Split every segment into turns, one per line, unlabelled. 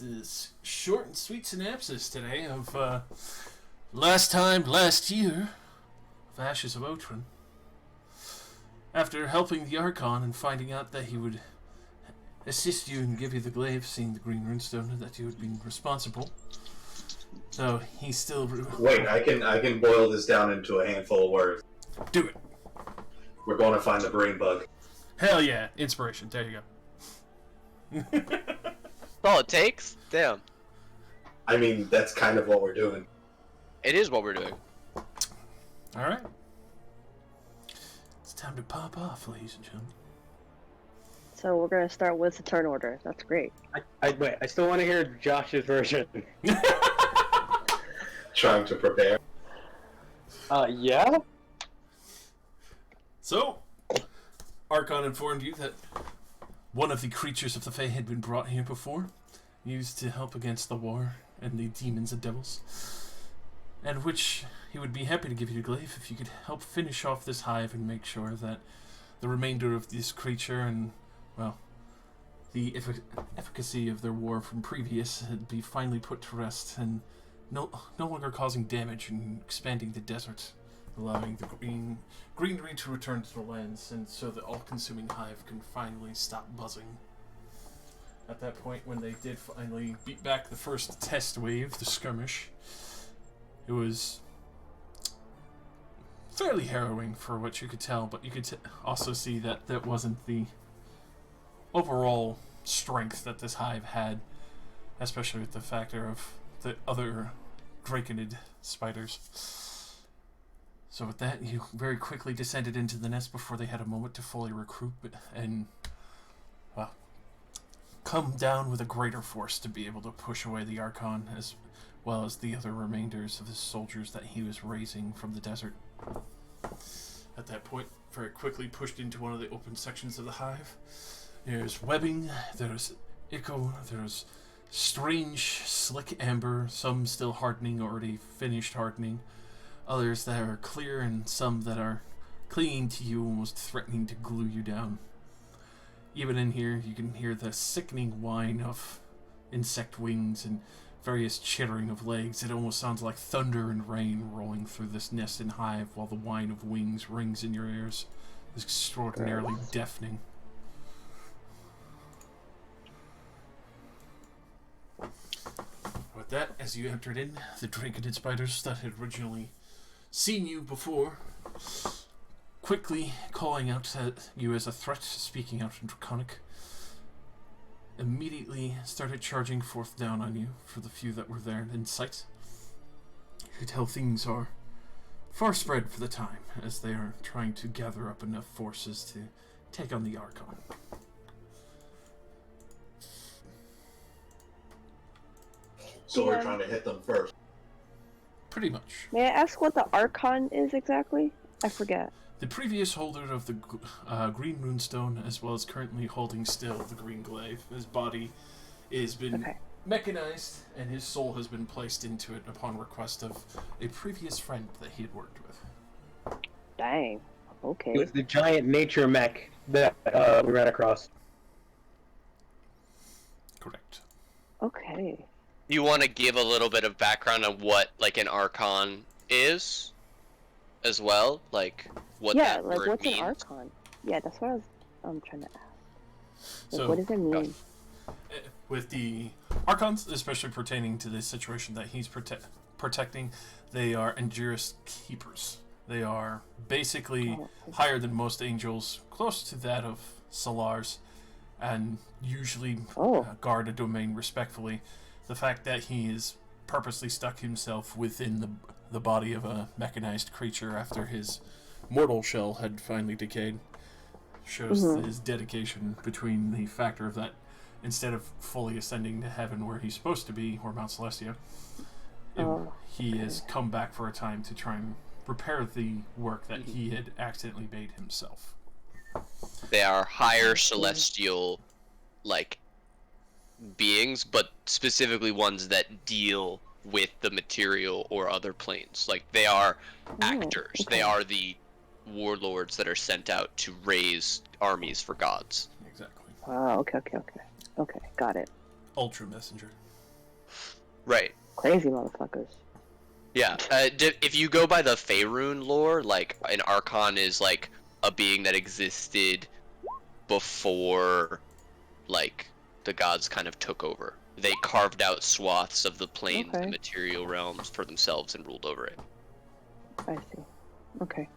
just a short and sweet synopsis today of last year of Ashes of Otren. After helping the Archon and finding out that he would assist you and give you the glaive, seeing the green runestone, and that you had been responsible. So he's still...
Wait, I can boil this down into a handful of words.
Do it.
We're going to find the brain bug.
Hell yeah. Inspiration. There you go.
That's all it takes? Damn.
I mean, that's kind of what we're doing.
It is what we're doing.
Alright. It's time to pop off, ladies and gentlemen.
So we're gonna start with the turn order. That's great.
Wait, I still want to hear Josh's version.
Trying to prepare.
Yeah?
So, Archon informed you that one of the creatures of the Fae had been brought here before, used to help against the war and the demons and devils, and which he would be happy to give you the glaive if you could help finish off this hive and make sure that the remainder of this creature and, well, the efficacy of their war from previous had be finally put to rest and no longer causing damage and expanding the desert, allowing the greenery to return to the lands, and so the all-consuming hive can finally stop buzzing. At that point, when they did finally beat back the first test wave, the skirmish, it was fairly harrowing for what you could tell, but you could also see that that wasn't the overall strength that this hive had, especially with the factor of the other draconid spiders. So with that, you very quickly descended into the nest before they had a moment to fully recruit and, well, come down with a greater force to be able to push away the Archon as well as the other remainders of his soldiers that he was raising from the desert. At that point, very quickly pushed into one of the open sections of the hive. There's webbing, there's echo, there's strange, slick amber, some still hardening, already finished hardening, others that are clear, and some that are clinging to you, almost threatening to glue you down. Even in here, you can hear the sickening whine of insect wings and various chittering of legs. It almost sounds like thunder and rain rolling through this nest and hive while the whine of wings rings in your ears. It's extraordinarily deafening. With that, as you entered in, the draconid spiders that had originally seen you before, quickly calling out at you as a threat, speaking out in Draconic, immediately started charging forth down on you for the few that were there in sight. You could tell things are far spread for the time, as they are trying to gather up enough forces to take on the Archon.
So we're trying to hit them first.
Pretty much.
May I ask what the Archon is exactly? I forget.
The previous holder of the green runestone, as well as currently holding still the green glaive. His body has been mechanized, and his soul has been placed into it upon request of a previous friend that he had worked with.
Dang. Okay.
It was the giant nature mech that we ran across.
Correct.
Okay.
You want to give a little bit of background on what, like, an Archon is, as well? Like, what that word
what's
means?
an Archon? Yeah, that's what I'm trying to ask. Like,
So,
what does it mean?
with the Archons, especially pertaining to the situation that he's protecting, they are Endurus keepers. They are basically higher than most angels, close to that of Solars, and usually guard a domain respectfully. The fact that he has purposely stuck himself within the body of a mechanized creature after his mortal shell had finally decayed shows his dedication between the factor of that instead of fully ascending to heaven where he's supposed to be, or Mount Celestia, he has come back for a time to try and repair the work that he had accidentally made himself.
They are higher celestial, like, beings, but specifically ones that deal with the material or other planes. Like, they are actors. They are the warlords that are sent out to raise armies for gods.
Exactly.
Oh, okay, got it.
Ultra messenger.
Right.
Crazy motherfuckers.
Yeah. If you go by the Faerun lore, like an Archon is like a being that existed before, like, the gods kind of took over. They carved out swaths of the planes and material realms for themselves and ruled over it.
I see. Okay.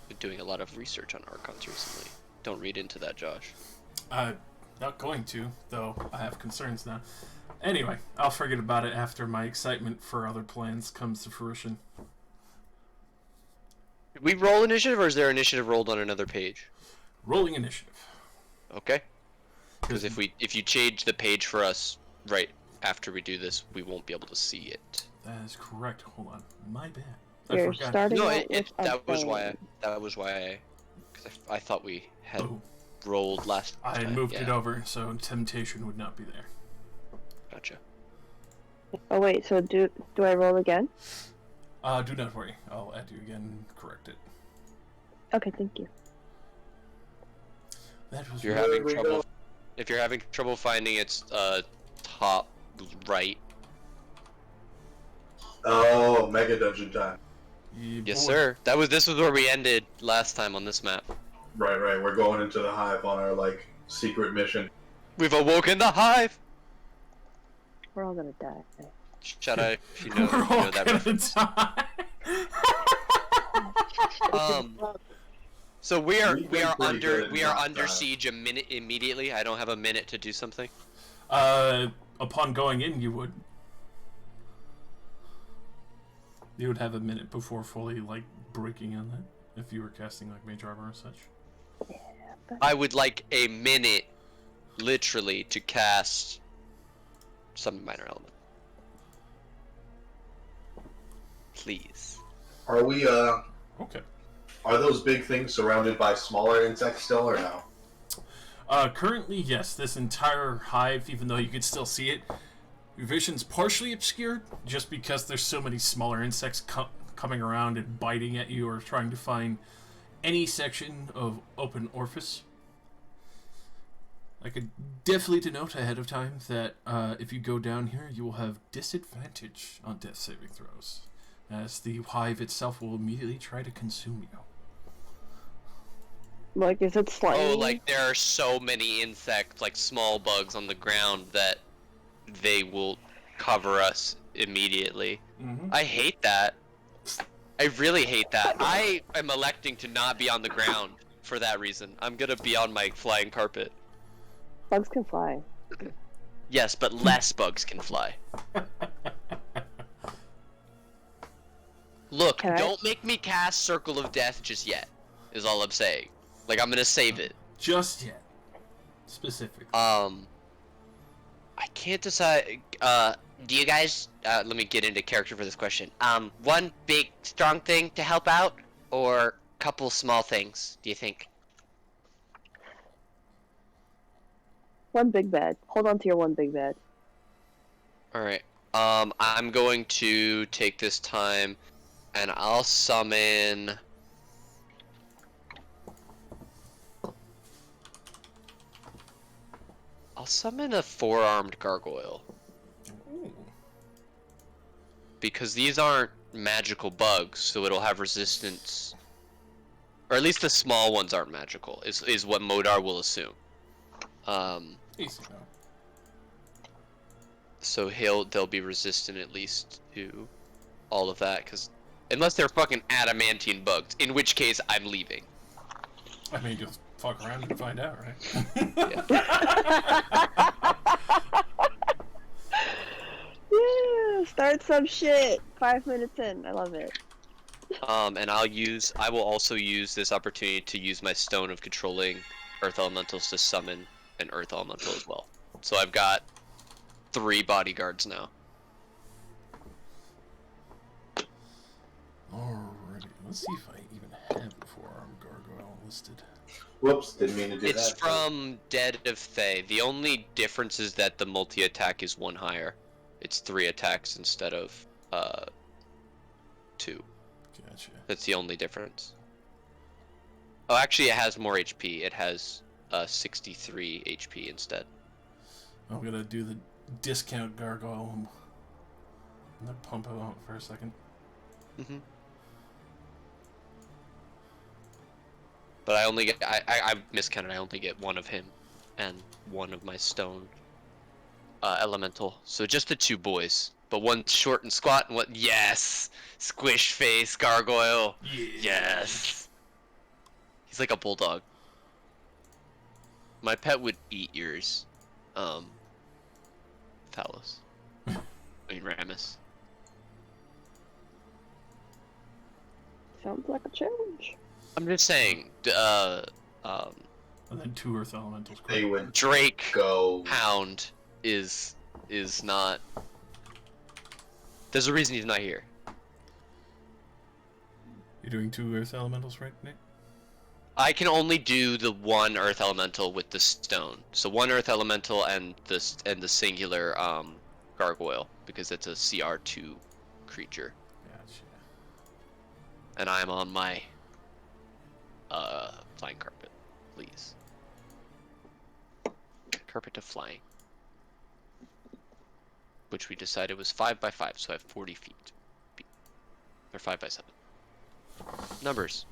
Been doing a lot of research on Archons recently. Don't read into that, Josh.
Not going to, though I have concerns now. Anyway, I'll forget about it after my excitement for other plans comes to fruition.
Did we roll initiative, or is there initiative rolled on another page?
Rolling initiative.
Okay. Because if you change the page for us right after we do this, we won't be able to see it.
That is correct. Hold on, my bad.
You're starting
No,
out with
that was why because I thought we had rolled last
I
time.
had moved it over, so temptation would not be there.
Gotcha.
Oh wait, so do I roll again?
Do not worry. I'll add you again and correct it.
Okay, thank you.
That was
If you're having trouble finding its top right.
Oh, Mega Dungeon time.
Yeah,
Yes,
boy.
sir. This was where we ended last time on this map.
Right. We're going into the hive on our like secret mission.
We've awoken the hive.
We're all gonna die.
Shut up if you know,
We're all
that
gonna
reference.
die.
So we are under
not
siege a minute immediately. I don't have a minute to do something.
Upon going in, you would. You would have a minute before fully like breaking on that if you were casting like mage armor or such.
I would like a minute, literally, to cast some minor element. Please.
Are we
Okay.
Are those big things surrounded by smaller insects still, or no?
Currently, yes. This entire hive, even though you could still see it, your vision's partially obscured just because there's so many smaller insects coming around and biting at you or trying to find any section of open orifice. I could definitely denote ahead of time that if you go down here, you will have disadvantage on death saving throws, as the hive itself will immediately try to consume you.
Like, is it slimy?
Oh, like there are so many insects, like small bugs on the ground that they will cover us immediately.
Mm-hmm.
I hate that. I really hate that. I am electing to not be on the ground for that reason. I'm gonna be on my flying carpet.
Bugs can fly.
Yes, but less bugs can fly. Look, don't make me cast Circle of Death just yet, is all I'm saying. Like, I'm gonna save it.
Just yet. Specifically.
I can't decide, do you guys, let me get into character for this question. One big, strong thing to help out, or couple small things, do you think?
One big bad. Hold on to your one big bad.
Alright, I'm going to take this time, and I'll summon... I'll summon a Forearmed Gargoyle.
Ooh.
Because these aren't magical bugs, so it'll have resistance. Or at least the small ones aren't magical, is what Modar will assume.
Easy though.
So they'll be resistant at least to all of that, because unless they're fucking adamantine bugs, in which case I'm leaving.
I mean, just fuck around and find out, right?
Yeah, start some shit. 5 minutes in. I love it.
And I will also use this opportunity to use my Stone of Controlling Earth Elementals to summon an Earth Elemental as well. So I've got 3 bodyguards now.
Alrighty, let's see if I even have the Forearmed Gargoyle listed.
Whoops, didn't mean to do
It's
that.
from Dead of Thay. The only difference is that the multi-attack is 1 higher. It's 3 attacks instead of 2.
Gotcha.
That's the only difference. Oh, actually, it has more HP. It has 63 HP instead.
I'm gonna do discount gargoyle. I'm gonna pump it out for a second.
Mm-hmm. But I only get I miscounted. I only get one of him, and one of my stone elemental. So just the two boys, but one short and squat, and one squish face gargoyle.
Yeah.
Yes. He's like a bulldog. My pet would eat yours, Thalos. I mean Ramus.
Sounds like a challenge.
I'm just saying,
And then 2 earth elementals.
They would
Drake
go.
Hound is not. There's a reason he's not here.
You're doing 2 earth elementals, right, Nick?
I can only do the one earth elemental with the stone. So 1 earth elemental and the singular gargoyle, because it's a CR2 creature.
Gotcha.
And I'm on my flying carpet, please. Carpet to flying. Which we decided was 5x5, so I have 40 feet. Or 5x7. Numbers.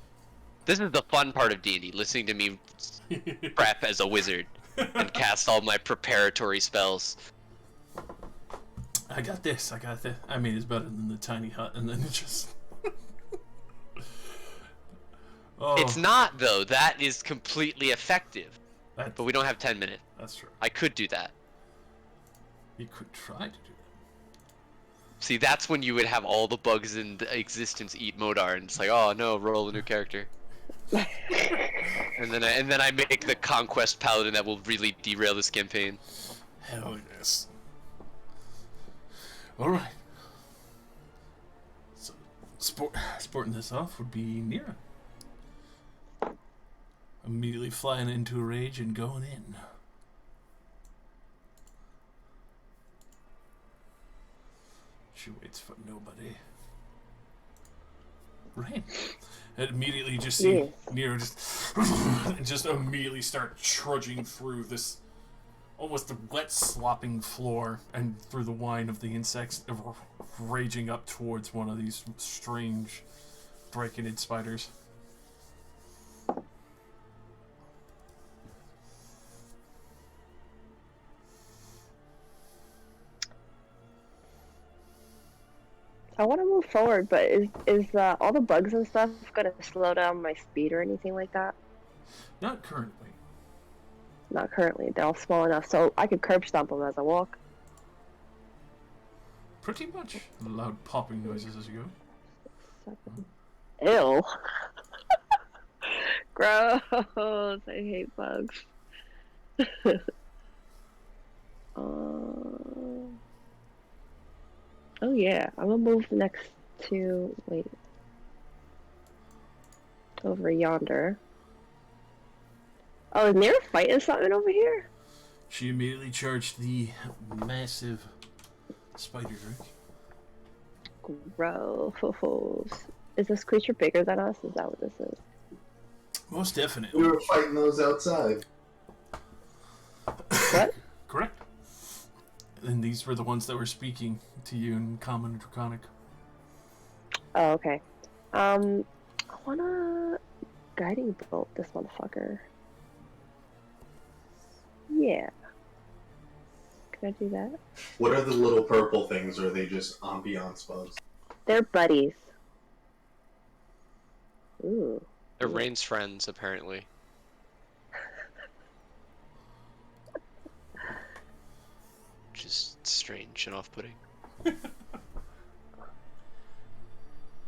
This is the fun part of D&D, listening to me prep as a wizard and cast all my preparatory spells.
I got this. I mean, it's better than the tiny hut, and then it just... Oh,
It's not, though. That is completely effective.
that,
But we don't have 10 minutes.
that's true.
I could do that.
You could try to do
See, that's when you would have all the bugs in existence eat Modar, and it's like, oh no, roll a new character. and then I make the conquest paladin that will really derail this campaign.
that. Hell yes. Alright. So, sporting this off would be Nira. Immediately flying into a rage and going in. She waits for nobody. Right. And immediately just see Nero just immediately start trudging through this almost wet slopping floor and through the whine of the insects raging up towards one of these strange brachyid spiders.
I want to move forward, but is all the bugs and stuff gonna slow down my speed or anything like that?
Not currently.
Not currently. They're all small enough, so I could curb stomp them as I walk.
Pretty much. Loud popping noises as you go.
Ew. Gross. I hate bugs. Oh yeah, I'm gonna move next to, wait, over yonder. Oh, is Nira fighting something over here?
She immediately charged the massive spider drake.
Gross. Is this creature bigger than us? Is that what this is?
Most definitely.
We were fighting those outside.
What?
Correct. And these were the ones that were speaking to you in Common and Draconic.
Oh, okay. I wanna guiding bolt this motherfucker. Yeah. Can I do that?
What are the little purple things, or are they just ambiance bugs?
They're buddies. Ooh.
They're Rain's friends, apparently. Which is strange and off-putting.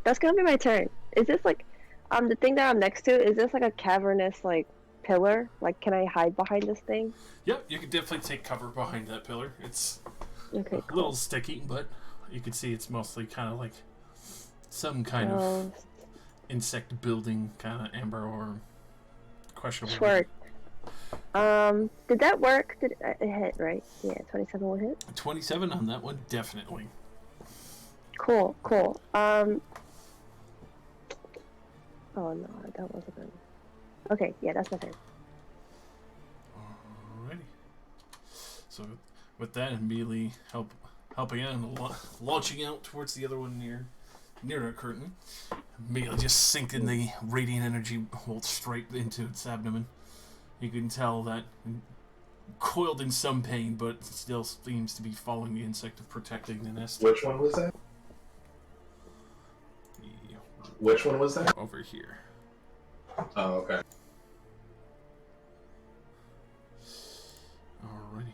That's gonna be my turn. Is this like, the thing that I'm next to, is this like a cavernous, like, pillar? Like, can I hide behind this thing?
Yep, you could definitely take cover behind that pillar. It's
Okay,
a
cool.
little sticky, but you can see it's mostly kind of like some kind of insect building, kind of amber or questionable.
Sure. Did that work? Did it hit, right? Yeah, 27 will hit.
27 on that one, definitely.
Cool, cool. Oh no, that wasn't good. Okay, yeah, that's my turn.
Alrighty. So, with that, immediately helping out and launching out towards the other one near the curtain. Immediately just sinking the radiant energy bolt straight into its abdomen. You can tell that coiled in some pain, but still seems to be following the insect of protecting the nest.
Which one was that?
Yeah,
Which one was that?
over here.
Oh, okay.
Alrighty.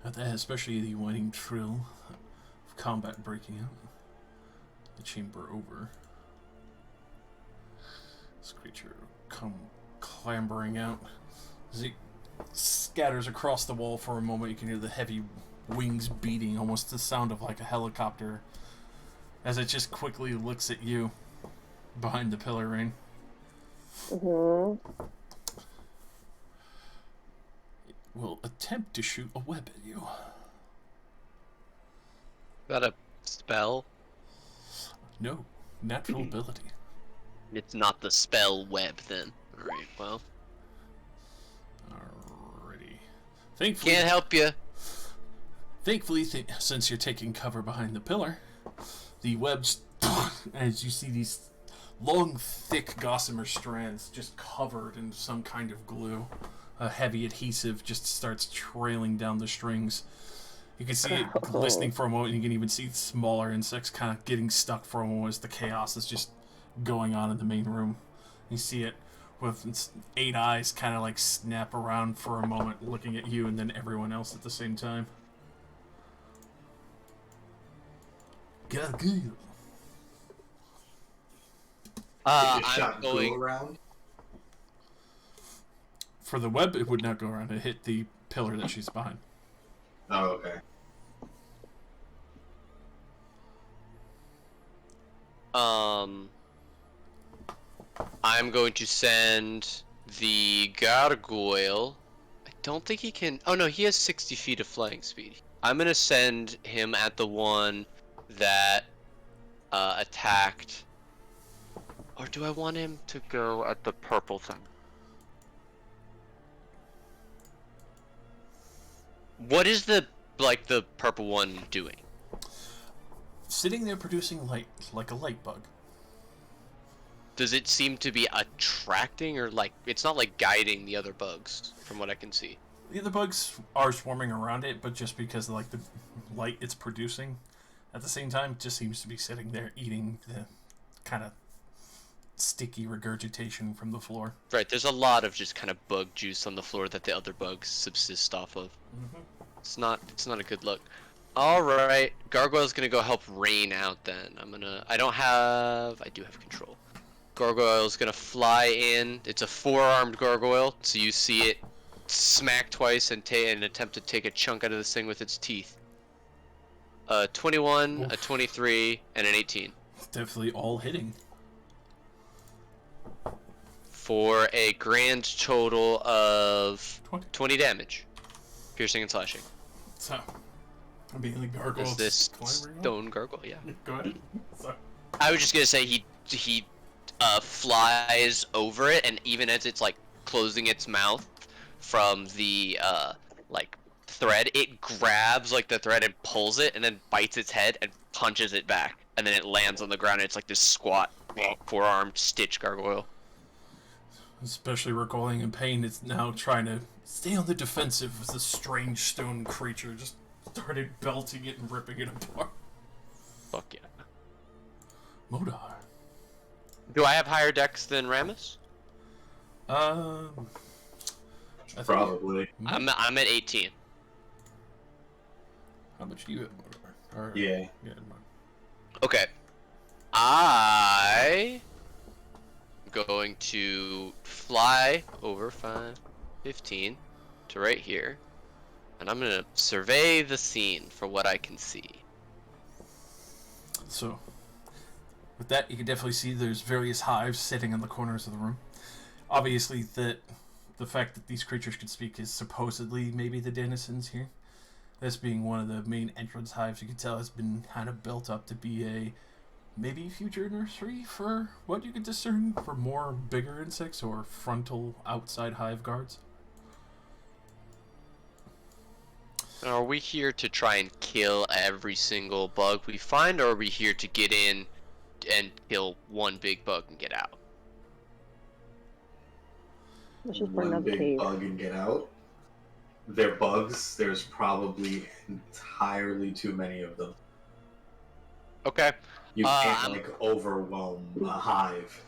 At that, especially the whining trill of combat breaking out. The chamber over. This creature come clambering out. As it scatters across the wall for a moment, you can hear the heavy wings beating, almost the sound of like a helicopter, as it just quickly looks at you behind the pillar, Rain.
Mm-hmm.
It will attempt to shoot a web at you.
Got a spell?
No, natural ability.
It's not the spell web then. Alright, well.
Alrighty. Thankfully,
Can't help you.
Thankfully, since you're taking cover behind the pillar, the webs, as you see these long, thick gossamer strands just covered in some kind of glue, a heavy adhesive just starts trailing down the strings. You can see it glistening for a moment, and you can even see smaller insects kind of getting stuck for a moment as the chaos is just going on in the main room. You see it with its 8 eyes kind of like snap around for a moment, looking at you and then everyone else at the same time. Gargoyle.
Just
I'm
shot goo
going.
around.
For the web, it would not go around. It hit the pillar that she's behind.
Oh, okay.
I'm going to send the gargoyle. I don't think he can. Oh no, he has 60 feet of flying speed. I'm gonna send him at the one that attacked. Or do I want him to go at the purple thing? What is the purple one doing?
Sitting there producing light, like a light bug.
Does it seem to be attracting, or like it's not like guiding the other bugs from what I can see?
The other bugs are swarming around it, but just because of like the light it's producing, at the same time, it just seems to be sitting there eating the kind of sticky regurgitation from the floor.
Right, there's a lot of just kind of bug juice on the floor that the other bugs subsist off of.
Mm-hmm.
It's not a good look. All right, Gargoyle's gonna go help Rain out then. I do have control. Gargoyle's gonna fly in. It's a four-armed gargoyle, so you see it smack twice and attempt to take a chunk out of this thing with its teeth. 21,
Oof.
a 23, and an 18.
Definitely all hitting.
For a grand total of
20.
20 damage. Piercing and slashing.
So, being the gargoyle.
Is this
climbing up?
stone gargoyle? Yeah.
Go ahead. Sorry.
I was just gonna say he flies over it, and even as it's like closing its mouth from the like thread, it grabs like the thread and pulls it, and then bites its head and punches it back, and then it lands on the ground. And it's like this squat, four-armed stitch gargoyle.
Especially recoiling in pain, it's now trying to stay on the defensive as this strange stone creature just started belting it and ripping it apart.
Fuck yeah.
Modar.
Do I have higher dex than Ramus?
I think-
Probably.
I'm at 18.
How much do you have, Modar? Or,
Yeah.
Yeah.
Okay. I'm going to fly over 15 to right here, and I'm gonna survey the scene for what I can see.
So, with that, you can definitely see there's various hives sitting in the corners of the room. Obviously, the fact that these creatures can speak is supposedly maybe the denizens here. This being one of the main entrance hives, you can tell has been kind of built up to be a maybe future nursery for what you could discern for more bigger insects or frontal outside hive guards.
Are we here to try and kill every single bug we find, or are we here to get in and kill one big bug and get out?
Let's just burn
One
down the
big
cave.
bug and get out. They're bugs. There's probably entirely too many of them.
Okay.
You can't overwhelm a hive.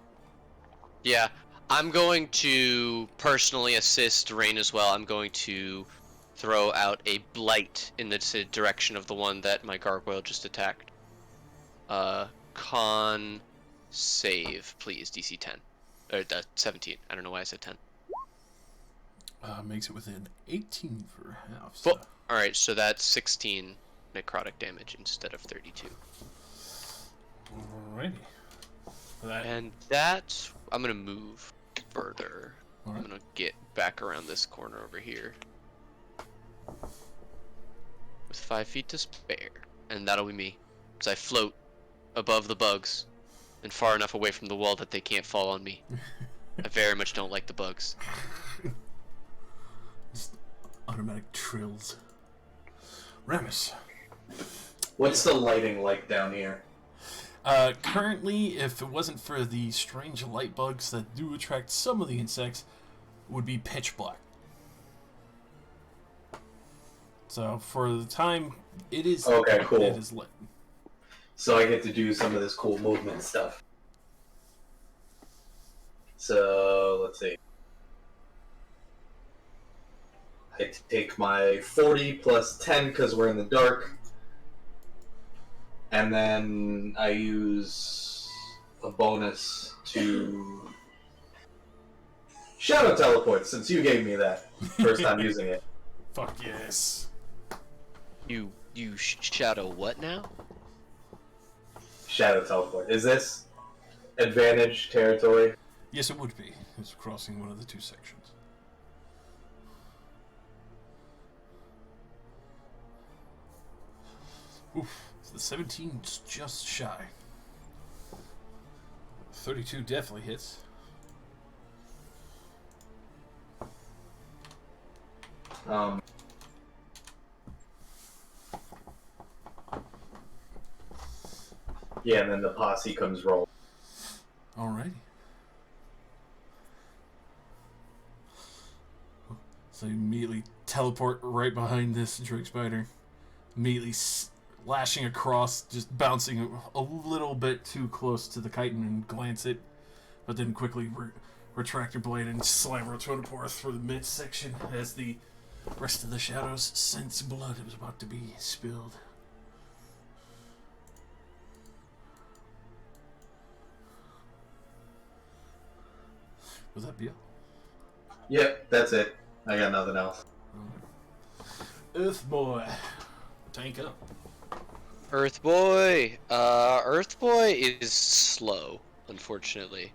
Yeah. I'm going to personally assist Rain as well. I'm going to throw out a blight in the direction of the one that my gargoyle just attacked. Con save, please. DC 10. Or 17. I don't know why I said 10.
Makes it within 18 for half.
So. Alright, so that's 16 necrotic damage instead of 32.
Alrighty.
And that, I'm going to move further.
Right.
I'm going to get back around this corner over here. With 5 feet to spare. And that'll be me. Because I float above the bugs. And far enough away from the wall that they can't fall on me. I very much don't like the bugs.
Just automatic trills. Ramus.
What's the lighting like down here?
Currently, if it wasn't for the strange light bugs that do attract some of the insects, would be pitch black. So for the time, it is
okay. Cool.
It is lit.
So I get to do some of this cool movement stuff. So let's see. I take my 40 plus 10 because we're in the dark. And then I use a bonus to Shadow Teleport, since you gave me that first time using it.
Fuck yes.
You shadow what now?
Shadow Teleport. Is this advantage territory?
Yes, it would be. It's crossing one of the two sections. Oof. The 17's just shy. 32 definitely hits.
Yeah, and then the posse comes roll.
Alrighty. So you immediately teleport right behind this Drake Spider. Immediately lashing across, just bouncing a little bit too close to the chitin and glance it, but then quickly retract your blade and slam her Totopor through the midsection as the rest of the shadows sense blood was about to be spilled. Was that Bill?
Yep, that's it. I got nothing else.
Earth Boy, tank up.
Earth Boy is slow, unfortunately.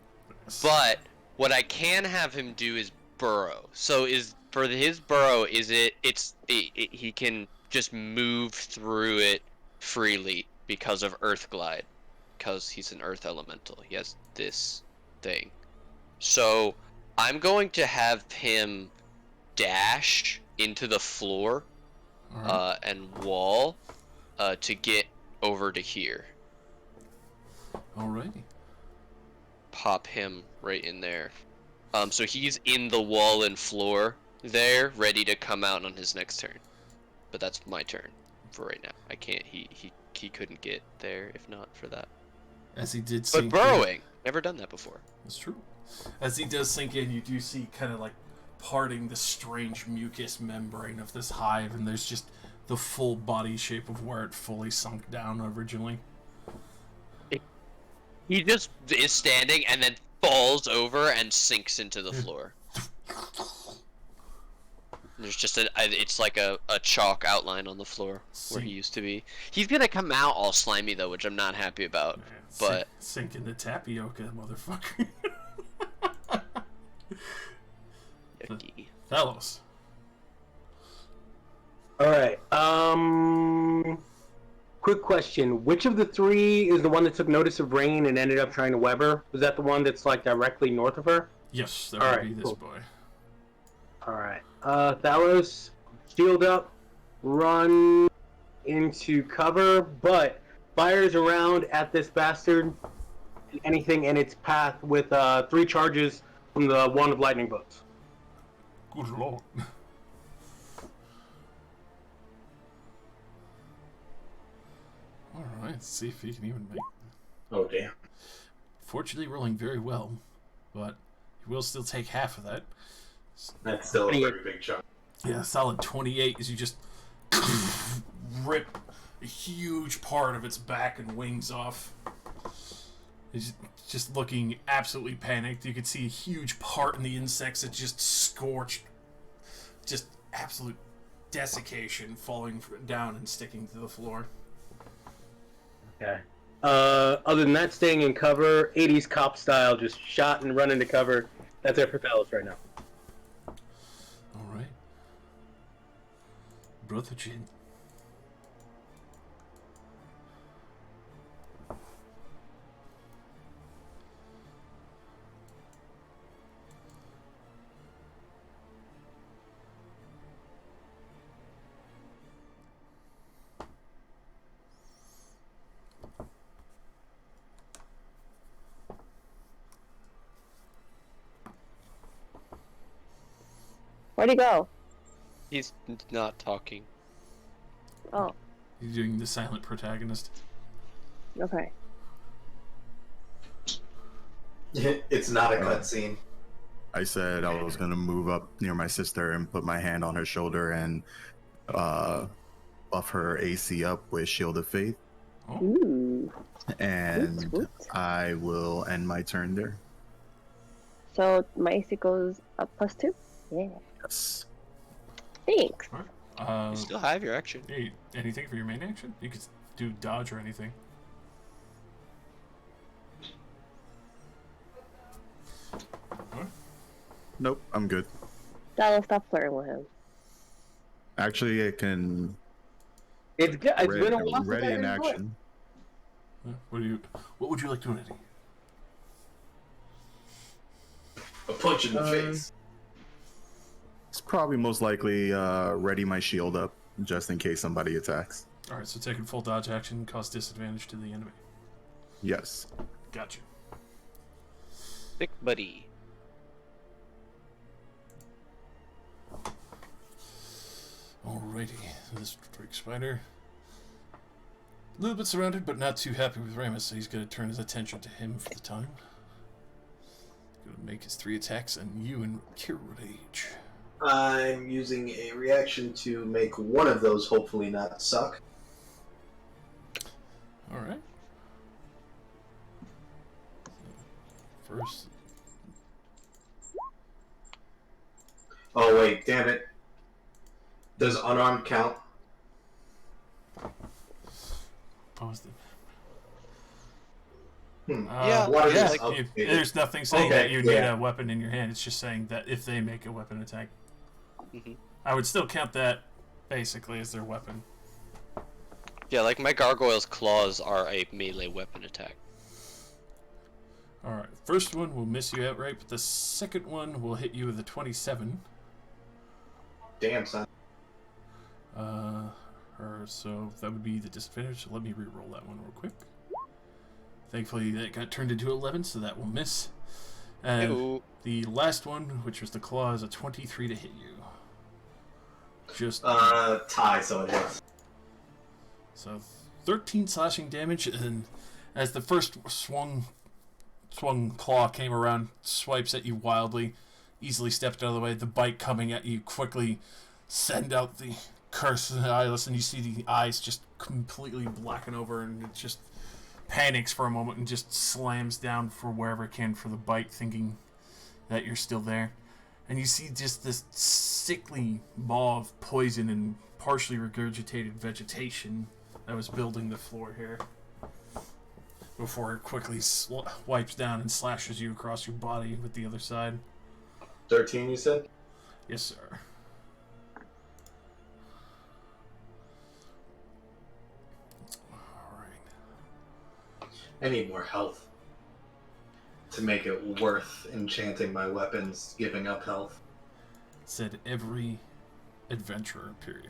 But what I can have him do is burrow. So for his burrow, he can just move through it freely because of Earth Glide, because he's an Earth Elemental. He has this thing. So I'm going to have him dash into the floor and wall to get over to here.
Alrighty.
Pop him right in there. So he's in the wall and floor there, ready to come out on his next turn. But that's my turn for right now. I can't. He couldn't get there if not for that.
As he did.
But burrowing, never done that before.
That's true. As he does sink in, you do see kind of like parting the strange mucus membrane of this hive, and there's just the full body shape of where it fully sunk down originally.
He just is standing and then falls over and sinks into the floor. There's just it's like a chalk outline on the floor where he used to be. He's gonna come out all slimy though, which I'm not happy about. But
sink in the tapioca, motherfucker.
yucky.
Fellows.
Alright, quick question. Which of the three is the one that took notice of Rain and ended up trying to web her? Was that the one that's like directly north of her?
Yes, that would be this boy.
Alright. Thalos, shield up. run into cover, but fires around at this bastard and anything in its path with 3 charges from the wand of lightning bolts.
Good lord. Alright, let's see if he can even make.
Oh, damn.
Fortunately, rolling very well, but he will still take half of that.
That's still a pretty big chunk.
Yeah, solid 28 as you just rip a huge part of its back and wings off. It's just looking absolutely panicked. You can see a huge part in the insects that just scorched. Just absolute desiccation falling down and sticking to the floor.
Okay. Other than that, staying in cover, 80s cop style, just shot and run into cover. That's it for Talos right now.
Alright. Brother Jin.
Where'd he go?
He's not talking.
Oh,
You're doing the silent protagonist.
okay.
It's not a cutscene.
I said I was gonna move up near my sister and put my hand on her shoulder and buff her AC up with Shield of Faith,
Oh,
Ooh.
and
Woot.
I will end my turn there.
So my AC goes up +2? Yeah.
Yes.
Thanks.
alright.
You still have your action.
Hey, anything for your main action? You could do dodge or anything.
Nope, I'm good.
That'll stop flirting with him.
Actually, I can
It's been a while since
ready
I
in
didn't do it.
action.
What would you like to do, Eddie?
A punch in the face.
It's probably most likely ready my shield up just in case somebody attacks.
Alright, so taking full dodge action cause disadvantage to the enemy.
Yes.
Gotcha.
Thick buddy.
Alrighty, this Drake Spider. A little bit surrounded, but not too happy with Ramus, so he's going to turn his attention to him for the time. Going to make his 3 attacks on you and Cure Rage.
I'm using a reaction to make one of those hopefully not suck.
Alright. First.
Oh wait, damn it. Does unarmed count?
Pause the.
Yeah,
What
yeah,
is
like,
updated?
There's nothing saying
Okay,
that you need
yeah.
a weapon in your hand. It's just saying that if they make a weapon attack,
Mhm.
I would still count that basically as their weapon.
Yeah, like my gargoyle's claws are a melee weapon attack.
Alright, first one will miss you outright, but the second one will hit you with a 27.
Damn, son.
So that would be the disadvantage. So let me re-roll that one real quick. Thankfully, that got turned into 11, so that will miss. And
Ew.
the last one, which was the claw, is a 23 to hit you. Just
Tie, so it hits.
so 13 slashing damage, and as the first swung claw came around, swipes at you wildly, easily stepped out of the way. The bite coming at you quickly send out the curse in the eyeless, and you see the eyes just completely blacken over, and it just panics for a moment and just slams down for wherever it can for the bite, thinking that you're still there. And you see just this sickly maw of poison and partially regurgitated vegetation that was building the floor here before it quickly wipes down and slashes you across your body with the other side.
13, you said?
Yes, sir. Alright.
I need more health to make it worth enchanting my weapons, giving up health.
Said every adventurer, period.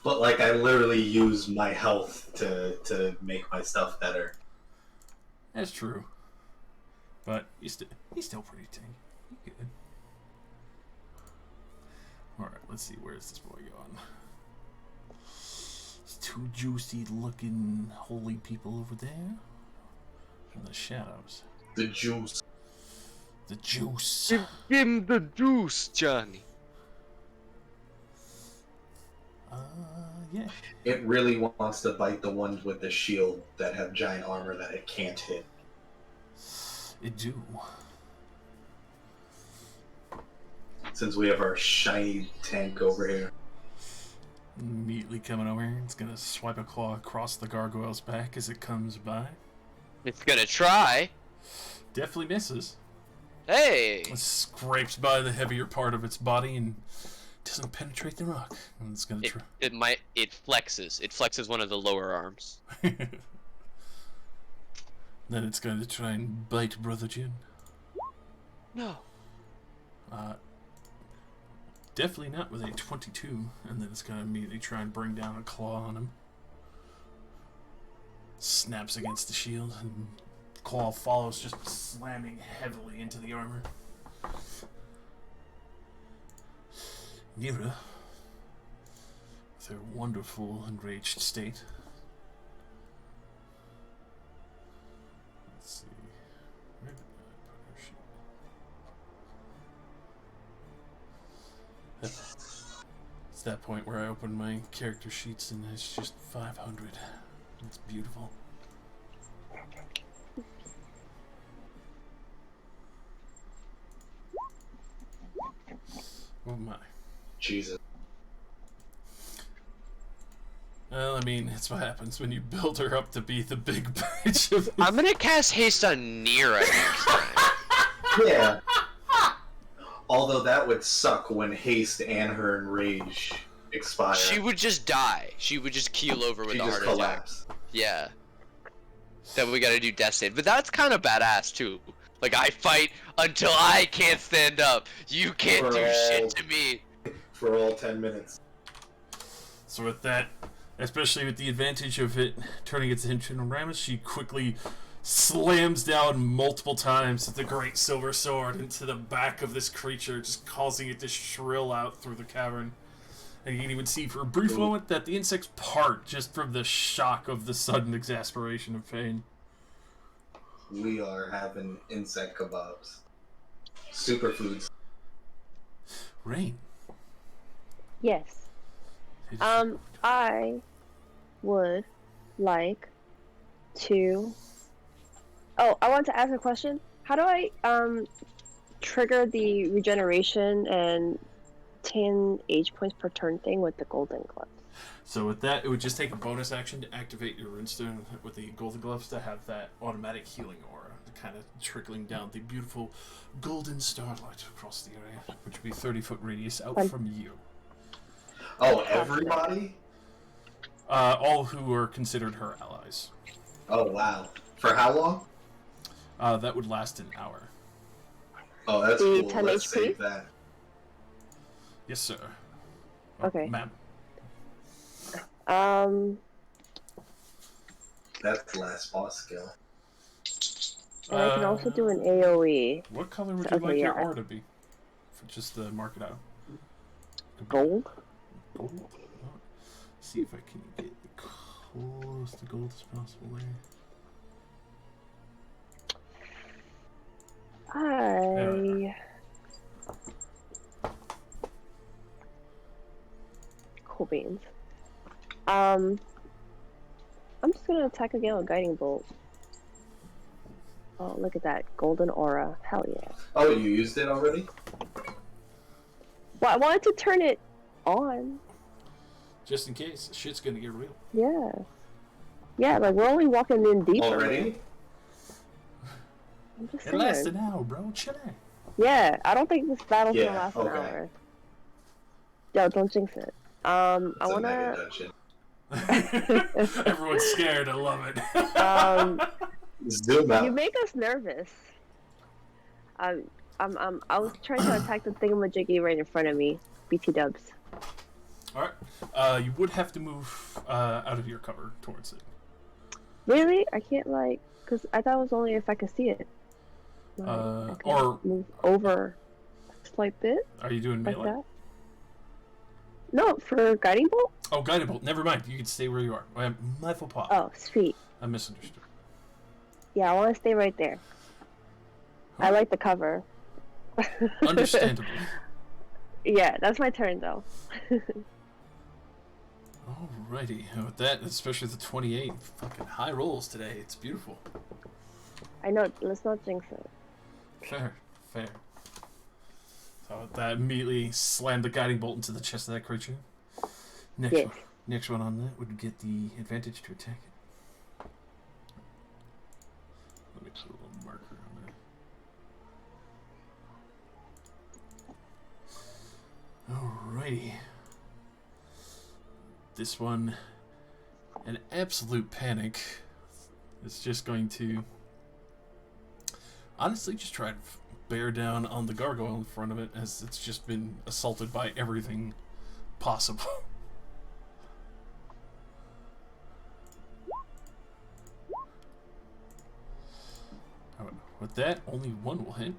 But like, I literally use my health to make my stuff better.
That's true. But he's still pretty tame. He good. Alright, let's see, where's this boy going? It's two juicy looking holy people over there. In the shadows.
The juice.
The juice.
Give him the juice, Johnny.
Yeah.
It really wants to bite the ones with the shield that have giant armor that it can't hit.
It do.
Since we have our shiny tank over here.
Immediately coming over here, it's gonna swipe a claw across the gargoyle's back as it comes by.
It's gonna try.
Definitely misses.
Hey!
It scrapes by the heavier part of its body and doesn't penetrate the rock. And it's gonna try.
It flexes. It flexes one of the lower arms.
Then it's going to try and bite Brother Jin.
No.
Definitely not with a 22. And then it's going to immediately try and bring down a claw on him. Snaps against the shield, and claw follows, just slamming heavily into the armor. Nira, with her wonderful enraged state. Let's see. Where did I put her sheet? It's that point where I open my character sheets and it's just 500. It's beautiful. Oh my.
Jesus.
Well, I mean, it's what happens when you build her up to be the big bitch of
I'm gonna cast haste on Nira next time.
Yeah. Although that would suck when haste and her enrage expire.
She would just die. She would just keel over with
She
a
just
heart attack.
collapse.
Yeah. Then we gotta do death save. But that's kind of badass too. Like, I fight until I can't stand up. You can't do shit to me.
For all 10 minutes.
So with that, especially with the advantage of it turning its attention on Ramus, she quickly slams down multiple times with the great silver sword into the back of this creature, just causing it to shrill out through the cavern. And you can even see for a brief moment that the insects part just from the shock of the sudden exasperation of pain.
We are having insect kebabs. Superfoods.
Rain.
Yes.
Did
I would like to. Oh, I want to ask a question. How do I trigger the regeneration and 10 age points per turn thing with the golden gloves?
So with that, it would just take a bonus action to activate your runestone with the golden gloves to have that automatic healing aura, kind of trickling down the beautiful golden starlight across the area, which would be 30-foot radius out from you.
Oh, everybody?
All who are considered her allies.
Oh, wow. For how long?
That would last an hour.
Oh, that's
The
cool.
10
Let's
HP?
save that.
Yes, sir.
Okay.
Ma'am.
That's the last boss skill.
And I can also do an AoE.
What color would
Okay,
you like your
yeah.
aura to be? For just to mark it out.
Gold?
Gold. See if I can get close to gold as possible there.
Cool beans. I'm just gonna attack again with Guiding Bolt. Oh, look at that. Golden aura. Hell yeah.
Oh, you used it already?
Well, I wanted to turn it on.
Just in case, shit's gonna get real.
Yeah. Yeah, like we're only walking in deeper.
Already?
I'm just
It
saying.
lasts an hour, bro. Chill out.
Yeah, I don't think this battle's
Yeah,
gonna last an
okay.
hour. Yo, don't jinx it. I
It's a
wanna.
mega dungeon.
Everyone's scared. I love it.
Zoom out.
You make us nervous. I was trying to attack the thingamajiggy right in front of me. BT dubs.
All right. You would have to move out of your cover towards it.
Really? I can't like, cause I thought it was only if I could see it. Like, I could
Or
move over a slight bit
are you doing
like
melee?
that. No, for guiding bolt.
Oh, guided bolt. Never mind. You can stay where you are. My faux pas.
Oh, sweet.
I misunderstood.
Yeah, I want to stay right there. I like the cover.
Understandably.
Yeah, that's my turn though.
Alrighty. With that, especially the 28, fucking high rolls today. It's beautiful.
I know. Let's not jinx it.
Fair. So that immediately slammed the guiding bolt into the chest of that creature.
Yes.
Next one on that would get the advantage to attack it. Let me put a little marker on there. Alrighty. This one, an absolute panic, is just going to honestly just try to bear down on the gargoyle in front of it, as it's just been assaulted by everything possible. With that, only one will hit.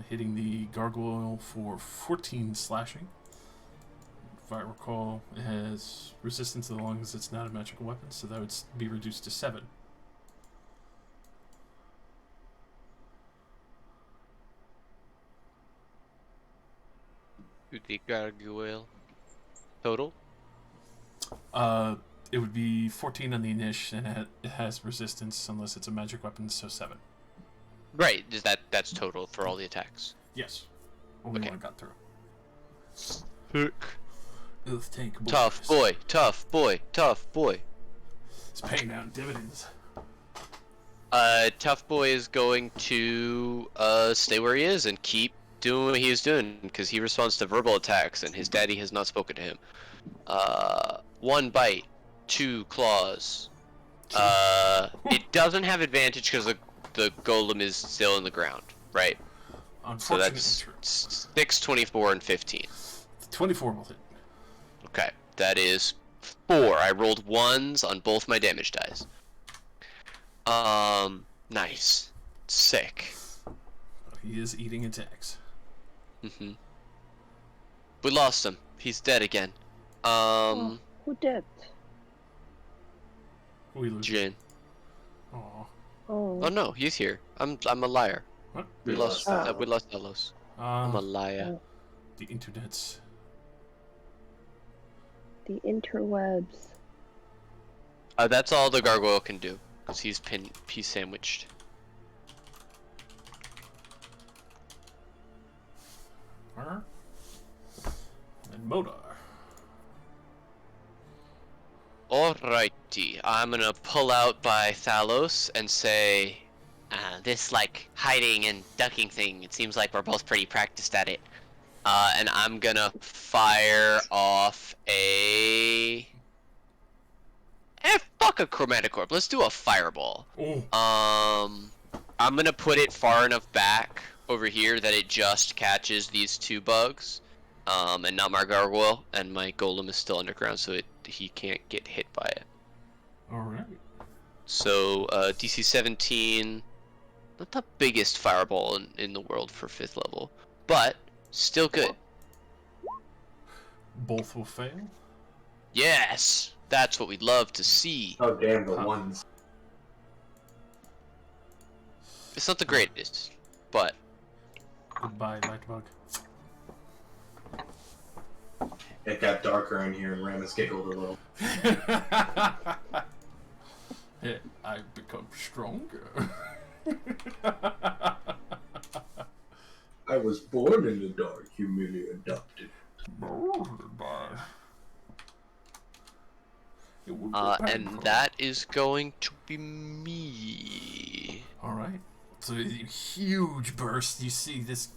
Hitting the gargoyle for 14 slashing. If I recall, it has resistance as long as it's not a magical weapon, so that would be reduced to 7.
To the gargoyle. Total?
It would be 14 on the initial, and it has resistance unless it's a magic weapon, so 7.
Right, that's total for all the attacks.
Yes. Only
Okay.
one got through.
Hook.
Earth tank boys.
Tough boy, tough boy, tough boy.
It's paying out dividends.
Tough boy is going to stay where he is and keep doing what he is doing because he responds to verbal attacks and his daddy has not spoken to him. 1 bite, 2 claws. It doesn't have advantage because the golem is still in the ground, right? So that's
True.
6, 24, and 15.
24 will hit.
Okay, that is 4. I rolled 1s on both my damage dice. Nice. Sick.
He is eating attacks.
We lost him. He's dead again.
Oh, who did?
We lose.
Jin.
Aw.
Oh.
Oh no, he's here. I'm a liar.
What?
We lost Elos. I'm a liar.
The internet's.
The interwebs.
That's all the gargoyle can do, because he's sandwiched.
And Modar.
Alrighty, I'm gonna pull out by Thalos and say, this like hiding and ducking thing, it seems like we're both pretty practiced at it. And I'm gonna fire off fuck a chromatic orb. Let's do a fireball.
Oh.
I'm gonna put it far enough back over here that it just catches these 2 bugs, and not my gargoyle, and my golem is still underground, so he can't get hit by it.
Alright.
So, DC 17, not the biggest fireball in the world for 5th level, but still good.
Both will fail.
Yes! That's what we'd love to see.
Oh damn, the ones.
It's not the greatest, but...
Goodbye, Lightbug.
It got darker in here and Ramus giggled a little.
Yeah, I've become stronger.
I was born in the dark, you merely adopted.
And that is going to be me.
Alright. So a huge burst. You see this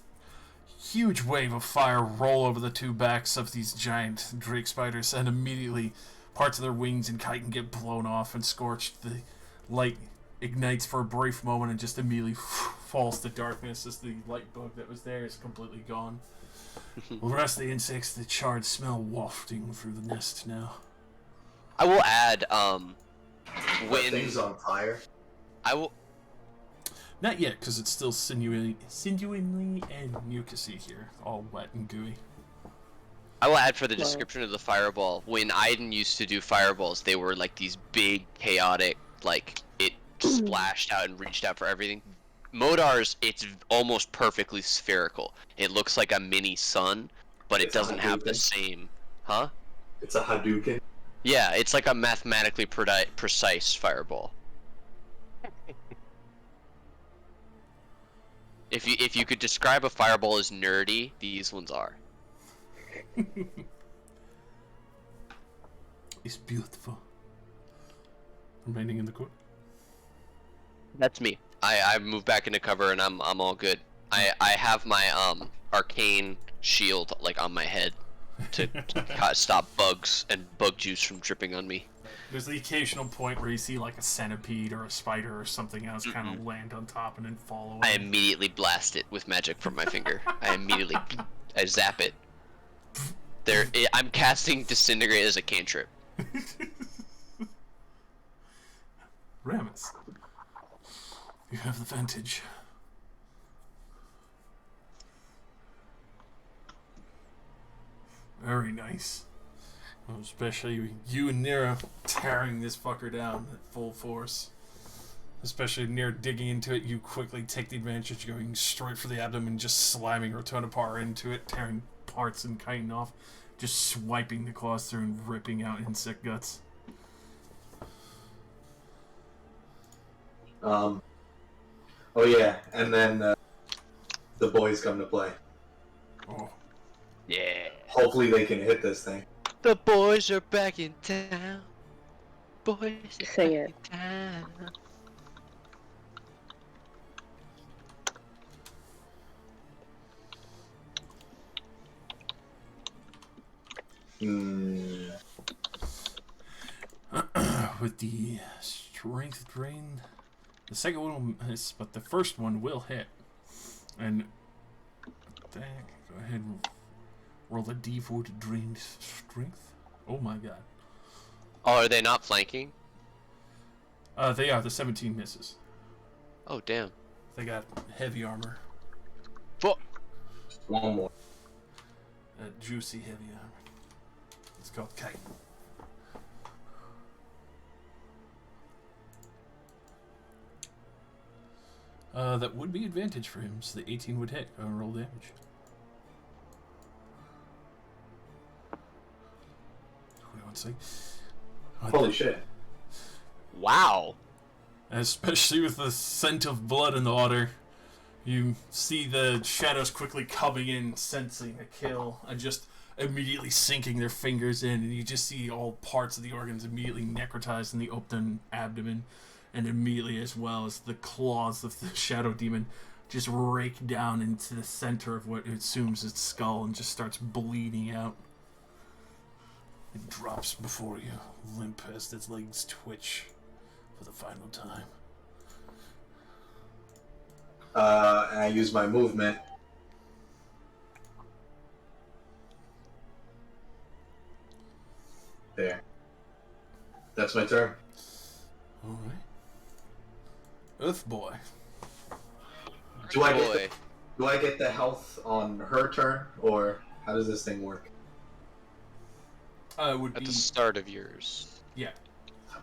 huge wave of fire roll over the 2 backs of these giant drake spiders, and immediately parts of their wings and chitin get blown off and scorched. The light ignites for a brief moment and just immediately falls to darkness as the light bug that was there is completely gone. The rest of the insects, the charred smell wafting through the nest now.
I will add,
When things on fire.
I will.
Not yet, because it's still sinewy and mucusy here, all wet and gooey.
I will add for the description of the fireball. When Aiden used to do fireballs, they were like these big, chaotic, like it splashed out and reached out for everything. Modar's, it's almost perfectly spherical. It looks like a mini sun, but it doesn't have the same. Huh?
It's a Hadouken.
Yeah, it's like a mathematically precise fireball. If you could describe a fireball as nerdy, these ones are.
It's beautiful. Remaining in the court.
That's me. I moved back into cover and I'm all good. I have my arcane shield like on my head to stop bugs and bug juice from dripping on me.
There's the occasional point where you see like a centipede or a spider or something else kind of land on top and then fall away.
I immediately blast it with magic from my finger. I zap it. I'm casting Disintegrate as a cantrip.
Ramus, you have the vantage. Very nice. Well, especially you and Nero tearing this fucker down at full force. Especially Nero digging into it, you quickly take the advantage of going straight for the abdomen, just slamming Rotonapar into it, tearing parts and chitin off, just swiping the claws through and ripping out insect guts.
Oh yeah, and then the boys come to play.
Oh.
Yeah.
Hopefully they can hit this thing.
The boys are back in town. Boys are
Sing
back
it.
in town.
With the strength drain, the second one will miss, but the first one will hit. And go ahead and roll a d4 to drain strength. Oh my god.
Oh, are they not flanking?
They are. The 17 misses.
Oh, damn.
They got heavy armor.
Fuck.
One more.
Juicy heavy armor. It's called chitin. That would be advantage for him, so the 18 would hit. Roll damage. One sec.
Holy shit.
Wow.
Especially with the scent of blood in the water, you see the shadows quickly coming in, sensing a kill, and just immediately sinking their fingers in, and you just see all parts of the organs immediately necrotized in the open abdomen, and immediately as well as the claws of the shadow demon just rake down into the center of what it assumes its skull and just starts bleeding out. It drops before you, limp as its legs twitch for the final time.
And I use my movement. There. That's my turn.
Alright. Earth Boy.
Do I get the health on her turn, or how does this thing work?
Would
At
be...
the start of yours.
Yeah.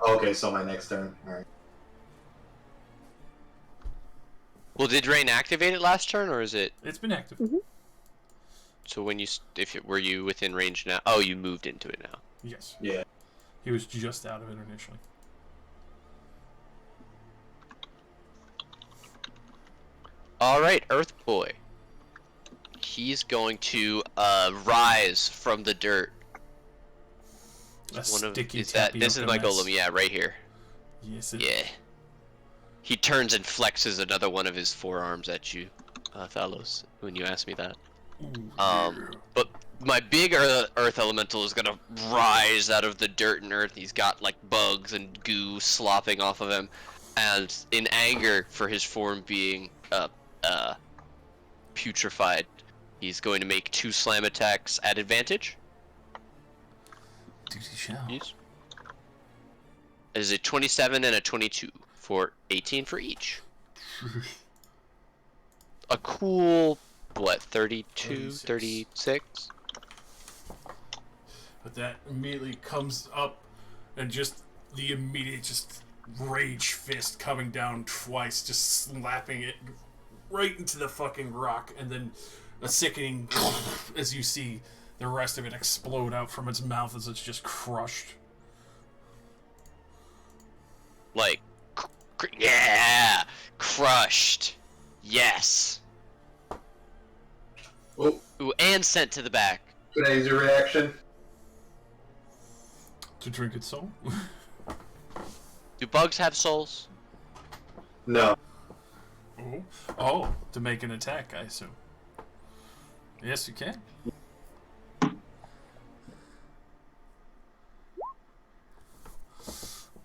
Okay, so my next turn. Alright.
Well, did Rain activate it last turn, or is it?
It's been active.
So when you, were you within range now? Oh, you moved into it now.
Yes.
Yeah.
He was just out of it initially.
All right, Earth Boy. He's going to rise from the dirt. This is my golem, yeah, right here.
Yes,
Yeah. He turns and flexes another one of his forearms at you, Thalos, when you ask me that. But my big earth elemental is gonna rise out of the dirt and earth. He's got like bugs and goo slopping off of him, and in anger for his form being putrefied. He's going to make 2 slam attacks at advantage.
Duty shall.
Yes. It is a 27 and a 22 for 18 for each. A cool, what, 32, 36?
But that immediately comes up, and just the immediate just rage fist coming down twice, just slapping it right into the fucking rock, and then a sickening as you see the rest of it explode out from its mouth as it's just crushed.
Like, yeah, crushed. Yes.
Oh,
Ooh, and sent to the back.
can I use a reaction?
To drink its soul?
Do bugs have souls?
No.
Oh, to make an attack, I assume. Yes, you can.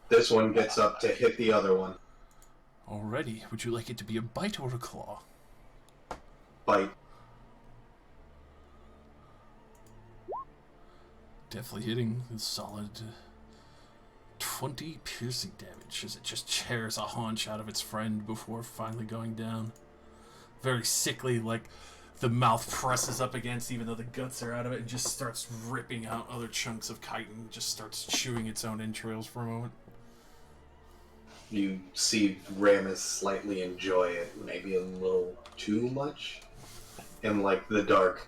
This one gets up to hit the other one.
Alrighty, would you like it to be a bite or a claw?
Bite.
Definitely hitting a solid 20 piercing damage as it just tears a haunch out of its friend before finally going down. Very sickly, like the mouth presses up against, even though the guts are out of it, and just starts ripping out other chunks of chitin, just starts chewing its own entrails for a moment.
You see Ramus slightly enjoy it, maybe a little too much, in like the dark.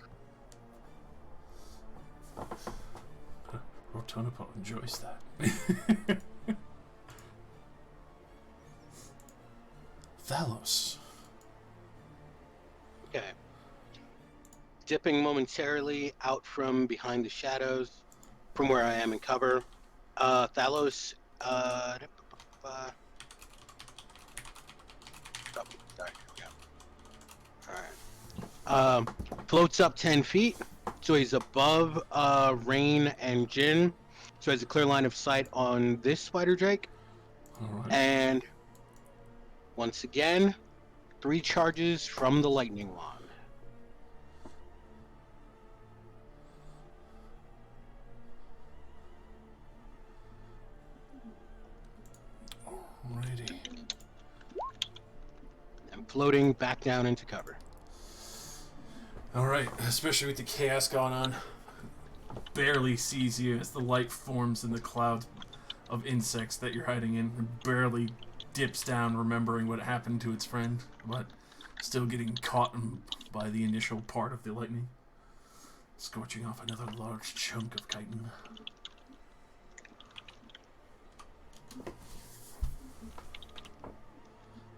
Rotonopo enjoys that. Thalos.
Okay. Dipping momentarily out from behind the shadows, from where I am in cover. Thalos. Sorry. Here we go. All right. Floats up 10 feet, so he's above Rain and Jin, so he has a clear line of sight on this spider drake.
Alright.
And once again, 3 charges from the lightning wand.
Alrighty.
And floating back down into cover.
Alright, especially with the chaos going on. Barely sees you as the light forms in the cloud of insects that you're hiding in. And barely dips down, remembering what happened to its friend, but still getting caught by the initial part of the lightning. Scorching off another large chunk of chitin.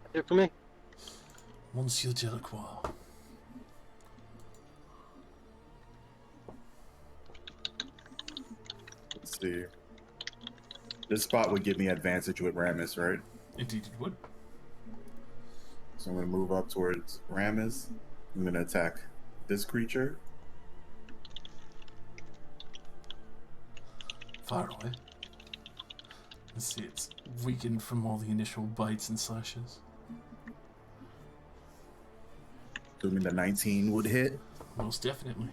That's it for me.
Monsieur Delacroix.
Let's see. This spot would give me advantage with Ramus, right?
Indeed it would.
So I'm going to move up towards Ramus. I'm going to attack this creature.
Far away. Let's see, it's weakened from all the initial bites and slashes.
Assuming the 19 would hit.
Most definitely.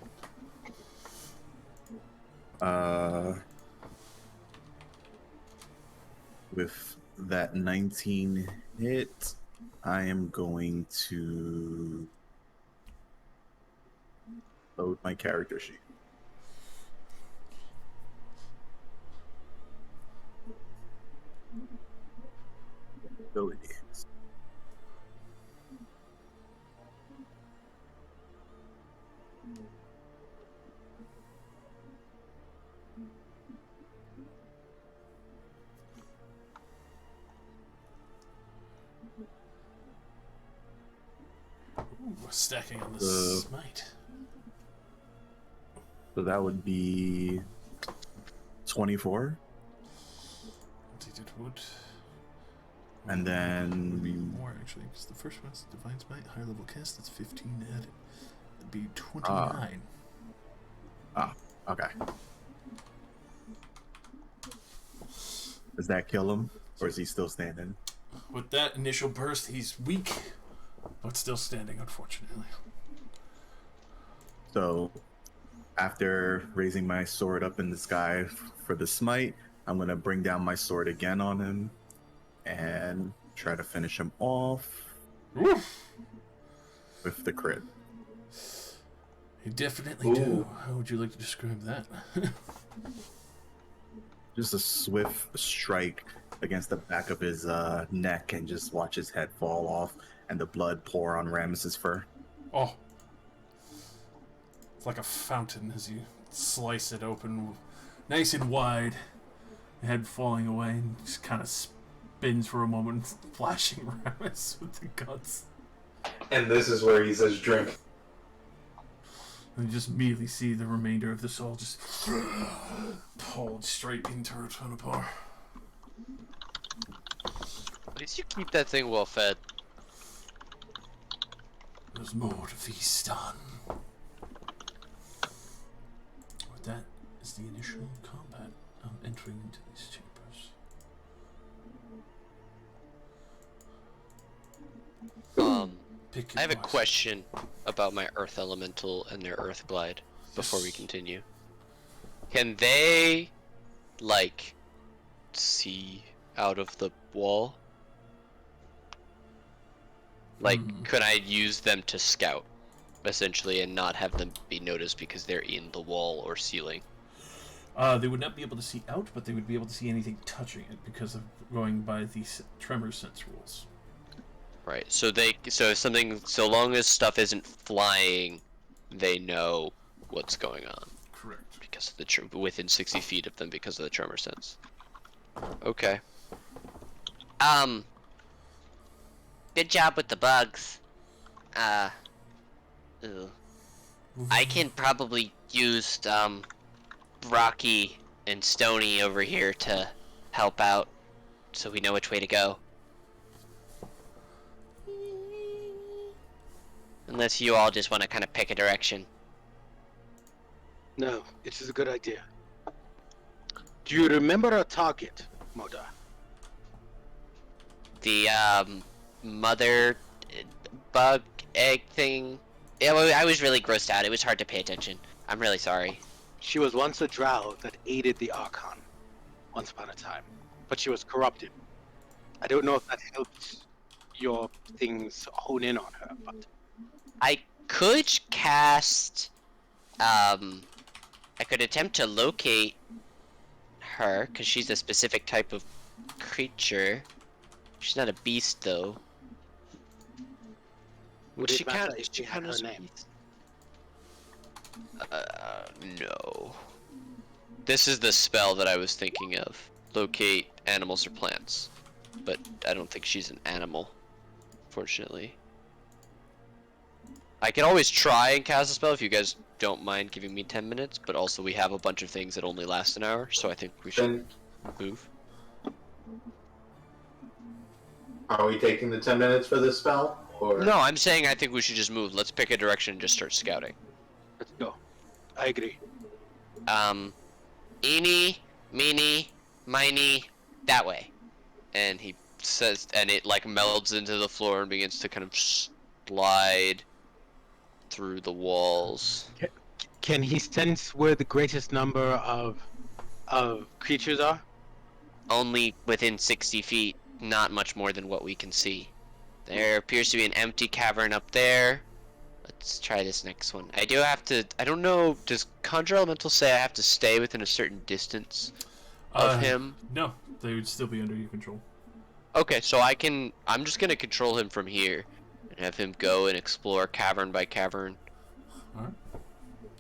With that 19 hit, I am going to load my character sheet. Abilities.
Ooh, stacking on the smite.
So that would be 24.
Indeed it would.
And then
Would be more actually, because the first one's Divine Smite, higher level cast, that's 15 added. It'd be 29.
Okay. Does that kill him? Or is he still standing?
With that initial burst, he's weak. but still standing, unfortunately.
So, after raising my sword up in the sky for the smite, I'm gonna bring down my sword again on him and try to finish him off
Oof.
with the crit.
You definitely
Ooh.
do. How would you like to describe that?
Just a swift strike against the back of his neck and just watch his head fall off and the blood pour on Rammus's fur.
Oh. It's like a fountain as you slice it open nice and wide. The head falling away and just kind of spins for a moment, flashing Rammus with the guts.
And this is where he says drink.
And you just immediately see the remainder of the soul just pulled straight into Retonapar.
At least you keep that thing well fed.
There's more to feast on. With that is the initial combat of entering into these chambers. Pick your
I have a
poison.
question about my Earth Elemental and their Earth Glide before we continue. Can they, like, see out of the wall? Like, could I use them to scout, essentially, and not have them be noticed because they're in the wall or ceiling?
They would not be able to see out, but they would be able to see anything touching it because of going by the tremor sense rules.
Right. So so long as stuff isn't flying, they know what's going on
Correct.
because of the within 60 feet of them because of the tremor sense. Okay. Good job with the bugs. Ew. I can probably use Rocky and Stony over here to help out, so we know which way to go. Unless you all just want to kind of pick a direction.
No, it is a good idea. Do you remember our target, Moda?
The mother bug egg thing. Yeah, well, I was really grossed out. It was hard to pay attention. I'm really sorry.
She was once a drow that aided the Archon, once upon a time, but she was corrupted. I don't know if that helped your things hone in on her, but
I could cast. I could attempt to locate her because she's a specific type of creature. She's not a beast, though.
would
She
it matter
can't-
if
she
she had her
can't-
name?
No. This is the spell that I was thinking of. Locate animals or plants. But I don't think she's an animal, fortunately. I can always try and cast a spell if you guys don't mind giving me 10 minutes, but also we have a bunch of things that only last an hour, so I think we should
Then
move.
are we taking the 10 minutes for this spell? Or
No, I'm saying I think we should just move. Let's pick a direction and just start scouting.
Let's go. I agree.
Eeny, meeny, miny, that way. And he says, and it like melds into the floor and begins to kind of slide through the walls.
Can he sense where the greatest number of creatures are?
Only within 60 feet, not much more than what we can see. There appears to be an empty cavern up there. Let's try this next one. I do have to, I don't know, does Conjure Elemental say I have to stay within a certain distance of him?
No, they would still be under your control.
Okay, so I'm just gonna control him from here and have him go and explore cavern by cavern.
Alright.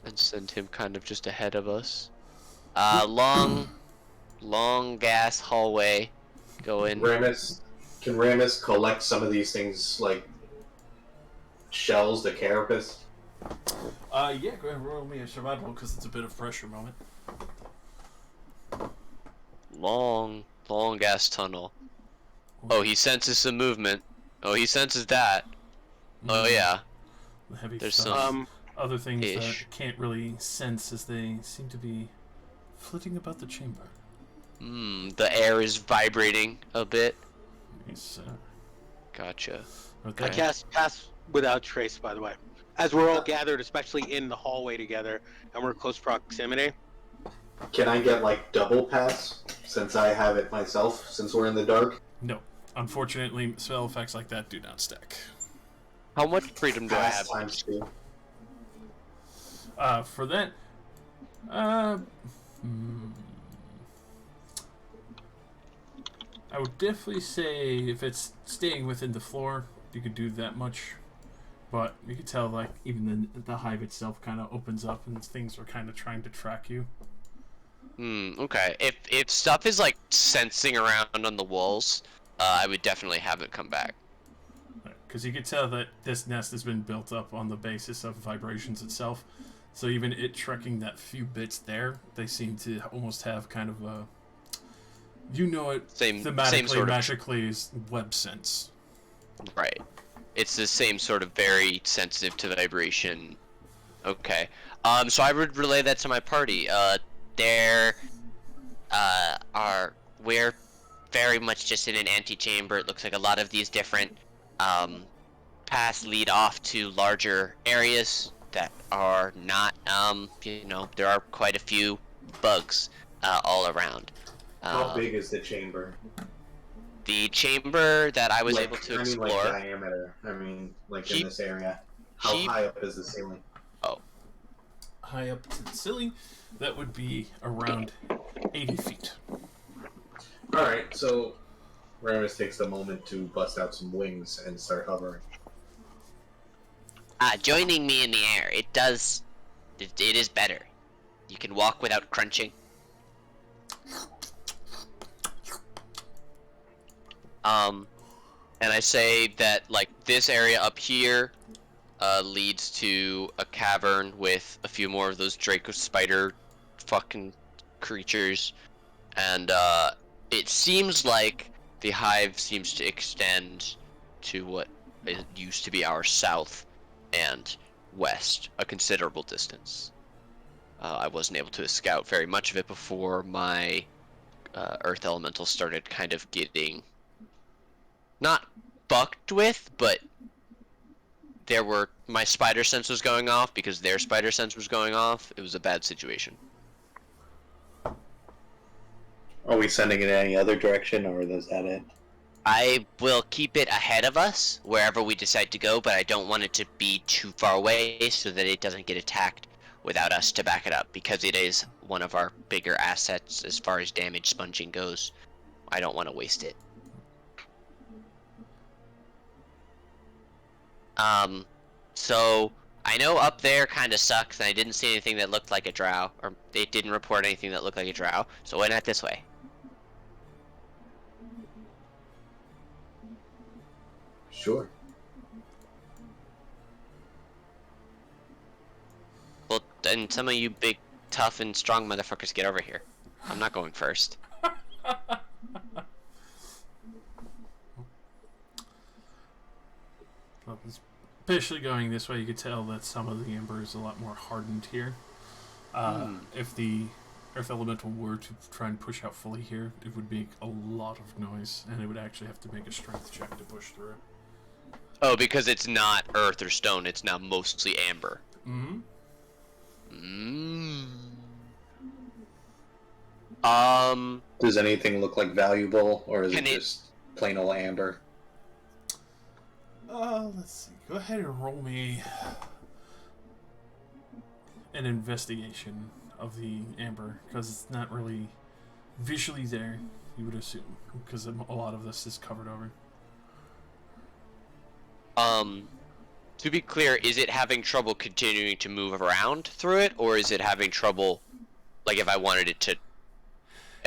And send him kind of just ahead of us. Long gas hallway. Go in.
Can Rammus collect some of these things, like shells, the carapace?
Yeah, go ahead and roll me a survival because it's a bit of pressure moment.
Long gas tunnel. Oh, he senses some movement. Oh, he senses that. Oh yeah.
The heavy
There's
stuff.
some
Other things
ish.
that can't really sense as they seem to be flitting about the chamber.
the air is vibrating a bit.
Yes,
Gotcha.
Okay.
I cast Pass Without Trace, by the way. As we're all gathered, especially in the hallway together, and we're close proximity.
Can I get like double pass since I have it myself? Since we're in the dark.
No. Unfortunately, spell effects like that do not stack.
How much freedom do I
Pass
have?
times 2.
For that, I would definitely say if it's staying within the floor, you could do that much. But you can tell, like, even the hive itself kind of opens up and things are kind of trying to track you.
Okay. If stuff is like sensing around on the walls, I would definitely have it come back.
Because you can tell that this nest has been built up on the basis of vibrations itself. So even it trekking that few bits there, they seem to almost have kind of a,
Same
thematically,
sort of
magically is web sense.
Right. It's the same sort of very sensitive to vibration. Okay. So I would relay that to my party. We're very much just in an antechamber. It looks like a lot of these different paths lead off to larger areas that are not, there are quite a few bugs all around.
How big is the chamber?
The chamber that I was
Like,
able to
I mean,
explore.
like diameter. I mean, like in this area. How high up is the ceiling?
High up to the ceiling, that would be around 80 feet.
Alright, so Ramus takes the moment to bust out some wings and start hovering.
Joining me in the air, it is better. You can walk without crunching. And I say that, like, this area up here leads to a cavern with a few more of those Draco spider fucking creatures. And it seems like the hive seems to extend to what it used to be our south and west, a considerable distance. I wasn't able to scout very much of it before my earth elemental started kind of getting not fucked with, but my spider sense was going off because their spider sense was going off. It was a bad situation.
Are we sending it in any other direction, or is that it?
I will keep it ahead of us wherever we decide to go, but I don't want it to be too far away so that it doesn't get attacked without us to back it up, because it is one of our bigger assets as far as damage sponging goes. I don't want to waste it. So I know up there kind of sucks, and I didn't see anything that looked like a drow, or it didn't report anything that looked like a drow, so why not this way?
Sure.
Well, then some of you big, tough, and strong motherfuckers get over here. I'm not going first.
Well, especially going this way, you could tell that some of the ember is a lot more hardened here. If the earth elemental were to try and push out fully here, it would make a lot of noise, and it would actually have to make a strength check to push through.
Oh, because it's not earth or stone, it's now mostly amber.
Mm-hmm.
Does anything look like valuable, or is it
Can it-
just plain old amber?
Let's see. Go ahead and roll me an investigation of the amber, because it's not really visually there, you would assume, because a lot of this is covered over.
To be clear, is it having trouble continuing to move around through it, or is it having trouble, like, if I wanted it to,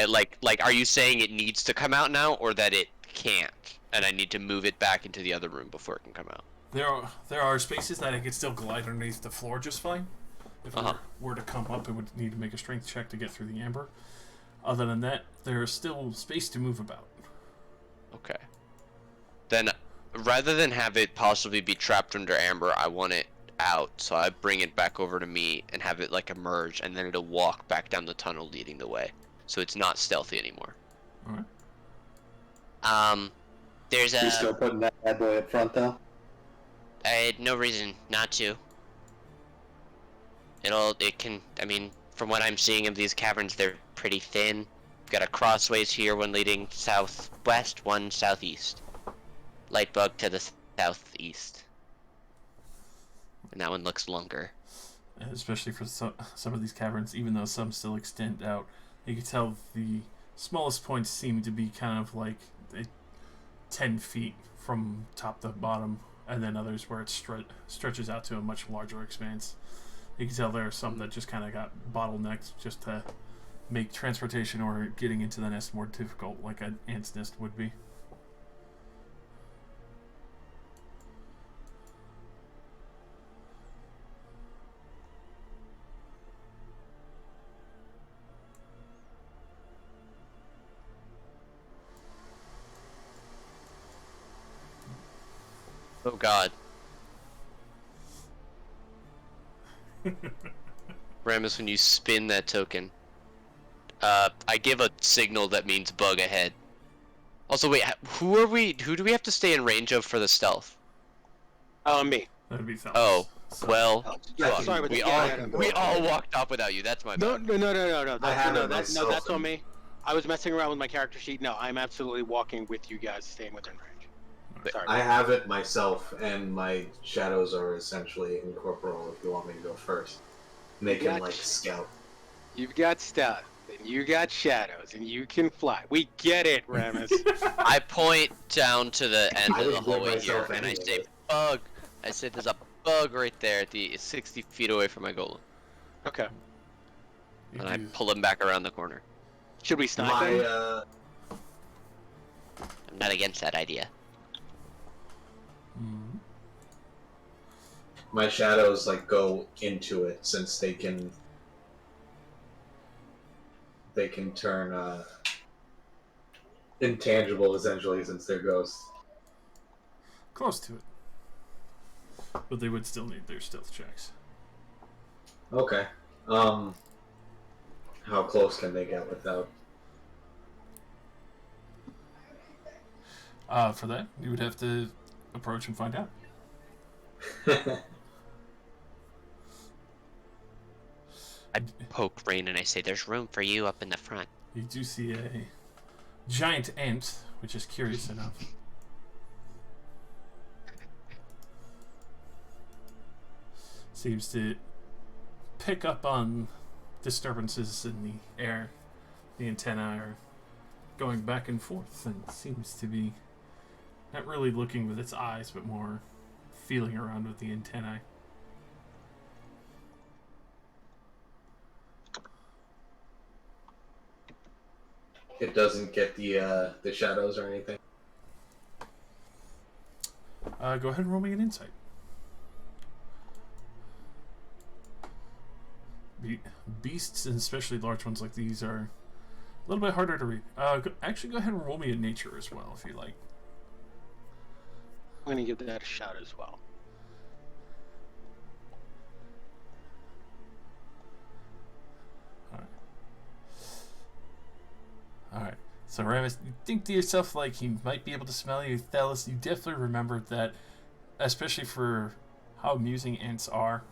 like, are you saying it needs to come out now, or that it can't, and I need to move it back into the other room before it can come out?
There are spaces that it could still glide underneath the floor just fine. If it were to come up, it would need to make a strength check to get through the amber. Other than that, there's still space to move about.
Okay. Then, rather than have it possibly be trapped under amber, I want it out, so I bring it back over to me and have it, like, emerge, and then it'll walk back down the tunnel leading the way. So it's not stealthy anymore.
Alright.
There's
You
a...
still putting that bad boy up front, though?
I had no reason not to. I mean, from what I'm seeing of these caverns, they're pretty thin. Got a crossways here, one leading southwest, one southeast. Light bug to the southeast. And that one looks longer.
Especially for some of these caverns, even though some still extend out, you can tell the smallest points seem to be kind of like 10 feet from top to bottom, and then others where it stretches out to a much larger expanse. You can tell there are some that just kind of got bottlenecked just to make transportation or getting into the nest more difficult, like an ant's nest would be.
Oh god. Ramus, when you spin that token, I give a signal that means bug ahead. Also, wait, who do we have to stay in range of for the stealth?
Me.
That'd be Felix.
Oh, well,
Yeah,
fuck.
sorry, but
we all walked off without you. That's my
No,
bad.
no.
I have it
That's
myself
on
and-
me. I was messing around with my character sheet. No, I'm absolutely walking with you guys, staying within range. Sorry.
I have it myself, and my shadows are essentially incorporeal. If you want me to go first, and they can like scout.
You've got stealth, and you got shadows, and you can fly. We get it, Ramus.
I point down to the end
I
of the
would give
hallway here,
myself
and I
anything.
say, bug. I say there's a bug right there at the 60 feet away from my golem.
Okay.
You
And I
do-
pull him back around the corner.
Should we snipe
My
him?
I'm not against that idea.
Mhm.
my shadows like go into it since they can turn intangible essentially since they're ghosts.
Close to it. But they would still need their stealth checks.
Okay. How close can they get without?
For that, you would have to approach and find out.
I poke Rain and I say, there's room for you up in the front.
You do see a giant ant, which is curious enough. Seems to pick up on disturbances in the air. The antennae are going back and forth and seems to be not really looking with its eyes, but more feeling around with the antennae.
It doesn't get the shadows or anything.
Go ahead and roll me an insight. Beasts, and especially large ones like these, are a little bit harder to read. Actually, go ahead and roll me a nature as well, if you like.
I'm gonna give that a shot as well.
Alright. So, Ramus, you think to yourself, like, he might be able to smell you. Thelus, you definitely remembered that, especially for how amusing ants are,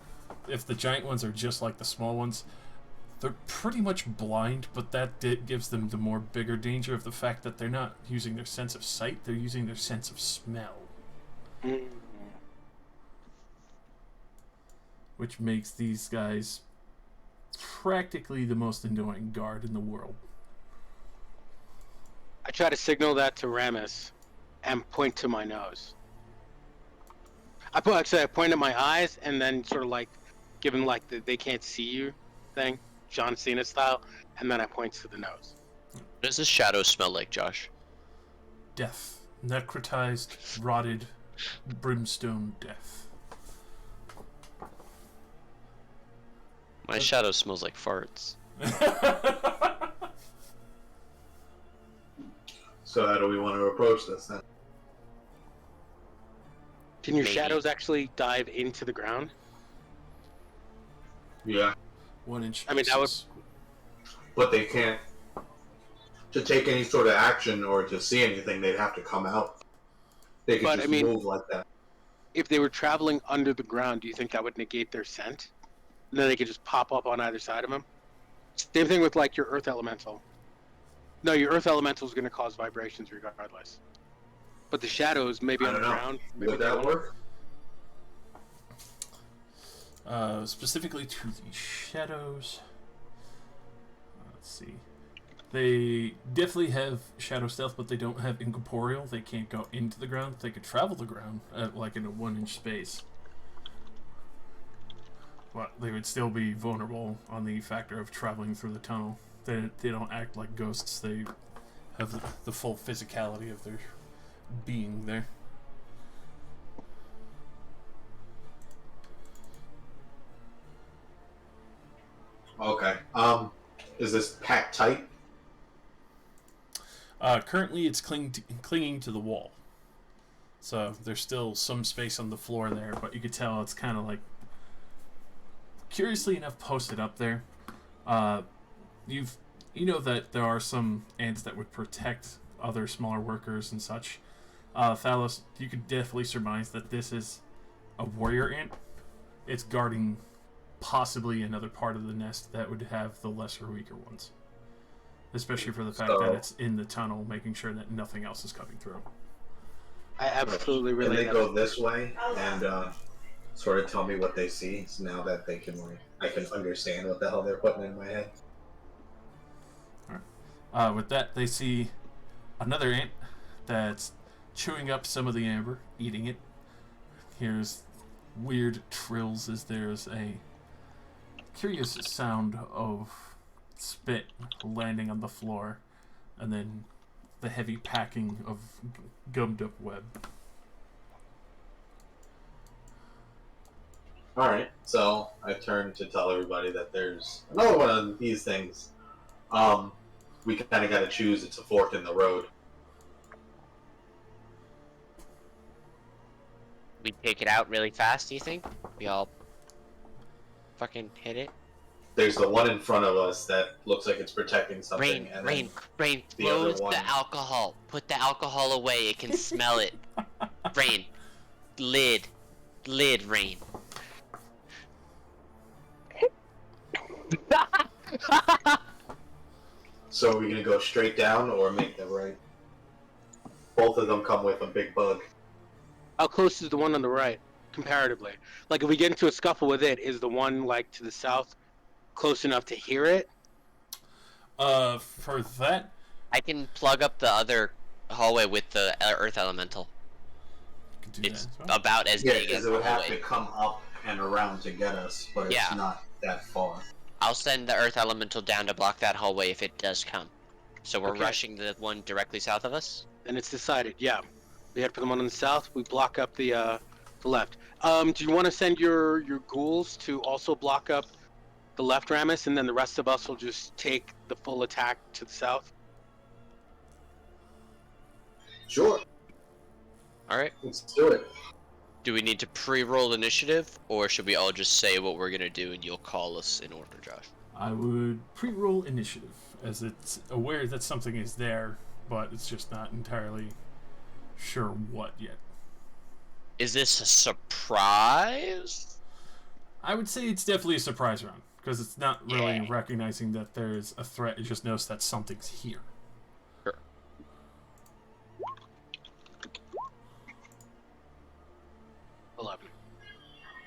if the giant ones are just like the small ones, they're pretty much blind, but that gives them the more bigger danger of the fact that they're not using their sense of sight, they're using their sense of smell. Which makes these guys practically the most annoying guard in the world.
I try to signal that to Ramus and point to my nose. I point at my eyes and then sort of like give him like the they can't see you thing, John Cena style, and then I point to the nose.
What does this shadow smell like, Josh?
Death. Necrotized, rotted, brimstone death.
My shadow smells like farts.
So how do we want to approach this then?
Can your
Maybe.
shadows actually dive into the ground?
Yeah,
1 inch.
I mean, that would-
distance.
but they can't. To take any sort of action or to see anything, they'd have to come out. They could
But,
just
I mean-
move like that.
if they were traveling under the ground, do you think that would negate their scent? And then they could just pop up on either side of them? Same thing with like your earth elemental. No, your earth elemental is going to cause vibrations regardless. But the shadows, maybe
I
on the
don't know.
ground, maybe
Would
they
that
won't.
work?
Specifically to the shadows. Let's see. They definitely have shadow stealth, but they don't have incorporeal. They can't go into the ground. They could travel the ground, like in a 1-inch space. But they would still be vulnerable on the factor of traveling through the tunnel. They don't act like ghosts. They have the full physicality of their being there.
Okay. Is this packed tight?
Currently, it's clinging to the wall. So there's still some space on the floor there, but you could tell it's kind of like, curiously enough, posted up there. You know that there are some ants that would protect other smaller workers and such. Thalos, you could definitely surmise that this is a warrior ant. It's guarding possibly another part of the nest that would have the lesser, weaker ones. Especially for the fact that it's in the tunnel, making sure that nothing else is coming through.
I absolutely
Can
relate
they
that.
go this way and sort of tell me what they see? So now that they can, like, I can understand what the hell they're putting in my head.
Alright. With that, they see another ant that's chewing up some of the amber, eating it. Here's weird trills as there's a curious sound of spit landing on the floor, and then the heavy packing of gummed up web.
Alright, so I turn to tell everybody that there's another one of these things. We kind of got to choose. It's a fork in the road.
We take it out really fast, do you think? We all fucking hit it?
There's the one in front of us that looks like it's protecting something.
Rain,
the other
close
one.
the alcohol. Put the alcohol away, it can smell it. Rain. Lid, Rain.
So are we gonna go straight down or make the right? Both of them come with a big bug.
How close is the one on the right, comparatively? Like, if we get into a scuffle with it, is the one, like, to the south close enough to hear it?
For that,
I can plug up the other hallway with the earth elemental.
you could do
It's
that as well.
about as
Yeah,
big
because
as
it
the
would have to
hallway.
come up and around to get us, but
Yeah.
it's not that far.
I'll send the earth elemental down to block that hallway if it does come. So we're
Okay.
rushing the one directly south of us?
Then it's decided, yeah. We head for the one on the south, we block up the left. Do you want to send your ghouls to also block up the left Ramus, and then the rest of us will just take the full attack to the south?
Sure,
Alright.
let's do it.
Do we need to pre-roll initiative, or should we all just say what we're gonna do and you'll call us in order, Josh?
I would pre-roll initiative, as it's aware that something is there, but it's just not entirely sure what yet.
Is this a surprise?
I would say it's definitely a surprise round, because it's not really
Yeah.
recognizing that there's a threat, it just knows that something's here.
Sure.
11.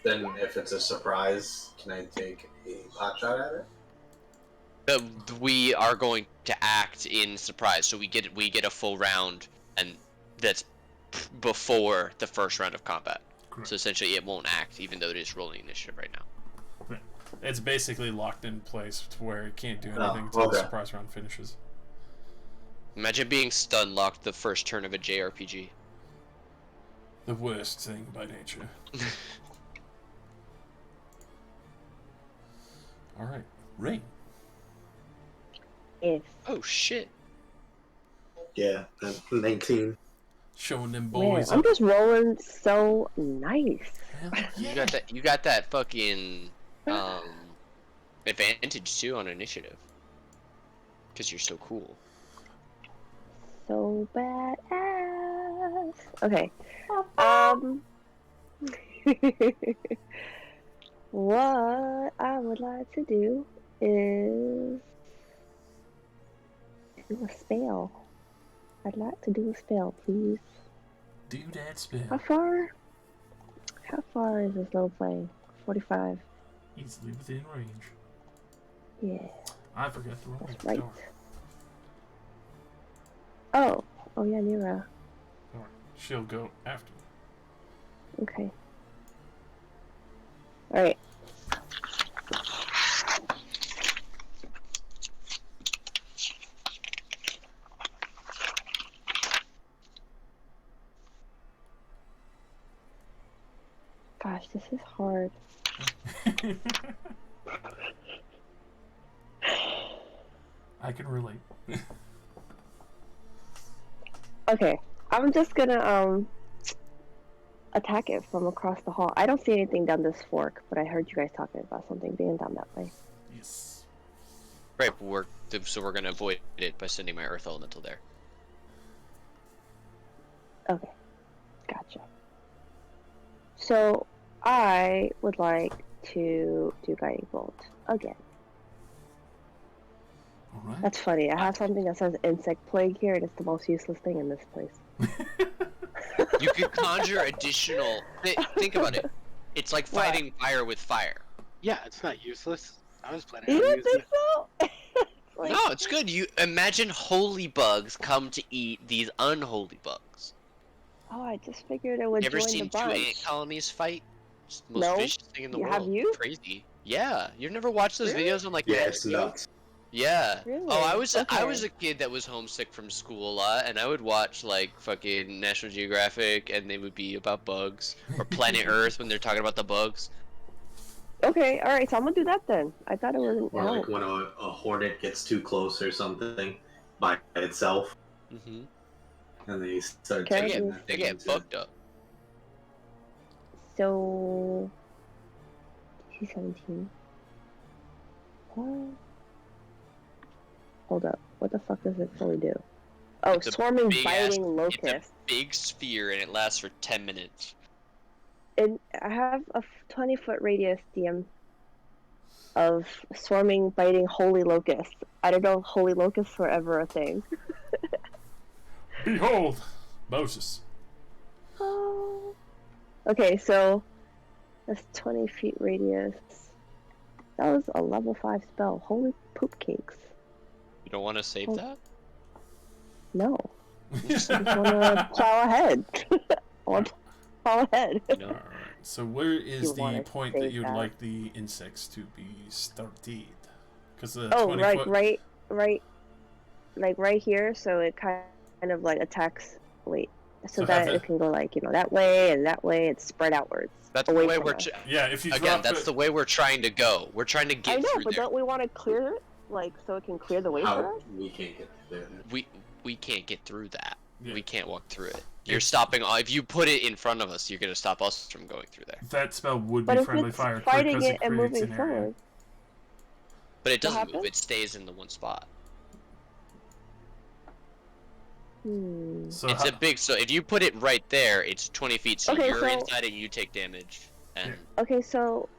Then, if it's a surprise, can I take a pot shot at it?
We are going to act in surprise, so we get a full round, and that's before the first round of combat.
Correct.
So essentially, it won't act, even though it is rolling initiative right now.
It's basically locked in place to where it can't do
Oh,
anything until the
okay.
surprise round finishes.
Imagine being stun locked the first turn of a JRPG.
The worst thing by nature. Alright, Rain.
If
Oh shit!
Yeah, that's 19.
Showing them
man,
boys
I'm
up.
just rolling so nice.
Hell
You
yeah.
got that. You got that fucking advantage too on initiative. Because you're so cool.
So badass. Okay. What I would like to do is do a spell. I'd like to do a spell, please.
Do that spell.
How far? How far is this little plane? 45.
Easily within range.
Yeah,
I forgot the roll.
that's right.
Darn.
Oh yeah, Nira.
Alright, she'll go after.
Okay. Alright. Gosh, this is hard.
I can relate.
Okay, I'm just gonna attack it from across the hall. I don't see anything down this fork, but I heard you guys talking about something being down that way.
Yes.
Right, so we're gonna avoid it by sending my Earth Elemental there.
Okay, gotcha. So I would like to do Guiding Bolt again.
Alright.
That's funny. I have something that says Insect Plague here, and it's the most useless thing in this place.
You could conjure additional. Think about it. It's like
What?
fighting fire with fire.
Yeah, it's not useless. I was planning
You
on
don't
using
think
it.
so? It's like-
No, it's good. You imagine holy bugs come to eat these unholy bugs.
Oh, I just figured it would
You ever
join
seen
the
two ant
bunch.
colonies fight? It's the most
No.
vicious thing in the world.
Have you?
Crazy. Yeah. You've never watched those
Really?
videos on like
Yeah,
Nat
it's
Geo?
nuts.
Yeah.
Really?
Oh, I was
Okay.
a kid that was homesick from school a lot, and I would watch like fucking National Geographic, and they would be about bugs, or Planet Earth when they're talking about the bugs.
Okay, alright, so I'm gonna do that then. I thought it wasn't
Or like
out.
when a hornet gets too close or something by itself,
Mm-hmm.
and they start
Okay.
taking
Yeah,
that
They
thing
get
into-
fucked up.
So... He's 17. What? Hold up. What the fuck does it fully do? Oh,
It's a
swarming
big ass-
biting
It's a
locust.
big sphere, and it lasts for 10 minutes.
And I have a 20-foot radius DM of swarming biting holy locusts. I don't know if holy locusts were ever a thing.
Behold, Moses.
Oh. Okay, so that's 20 feet radius. That was a level 5 spell. Holy poop cakes.
You don't want to save
Oh.
that?
No. I just wanna plow ahead. I want to plow ahead.
No.
Alright, so where is
You
the
wanna
point that
save
you'd
that.
like the insects to be started? Because the
Oh,
20
right,
foot...
like right here, so it kind of like attacks. Wait, so
So
that
have
it can go like that way and that way. It's spread outwards.
That's the
away
way
from
we're.
us.
Yeah, if you
Again,
drop
that's
it...
the way we're trying to go. We're trying to
I
get
know,
through
but
there.
don't we want to clear it, like so it can clear the way for
How
us?
we can't get there.
We can't get through that.
Yeah.
We can't walk through it. You're
It's-
stopping. If you put it in front of us, you're gonna stop us from going through there.
That spell would
But
be
if
friendly
it's
fire
fighting
because
it and
creates
moving
an area.
forward,
But it
What
doesn't move.
happens?
It stays in the one spot.
So
It's a big. So if you put it right there, it's 20 feet. So
Okay,
you're
so-
inside it. You take damage. And
Okay, so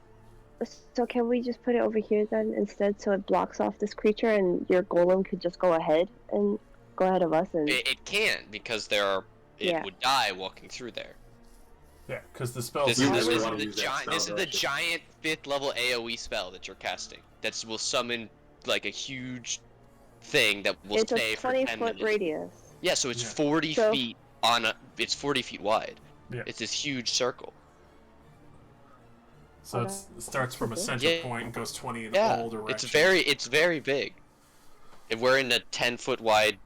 can we just put it over here then instead, so it blocks off this creature, and your golem could just go ahead of us and
it can because there are. It
Yeah.
would die walking through there.
yeah, because the spell...
This
You
is,
really
this is
wanna
the
use that
giant.
spell,
This is the
don't you?
giant 5th level AOE spell that you're casting. That will summon like a huge thing that will
it's
stay
a
for 10
20-foot
minutes.
radius.
Yeah, so it's
Yeah.
40
So-
feet on a. It's 40 feet wide.
Yeah.
It's this huge circle.
So it starts from a center
Yeah.
point and goes 20 in
Yeah,
all directions.
it's very big. If we're in a 10-foot wide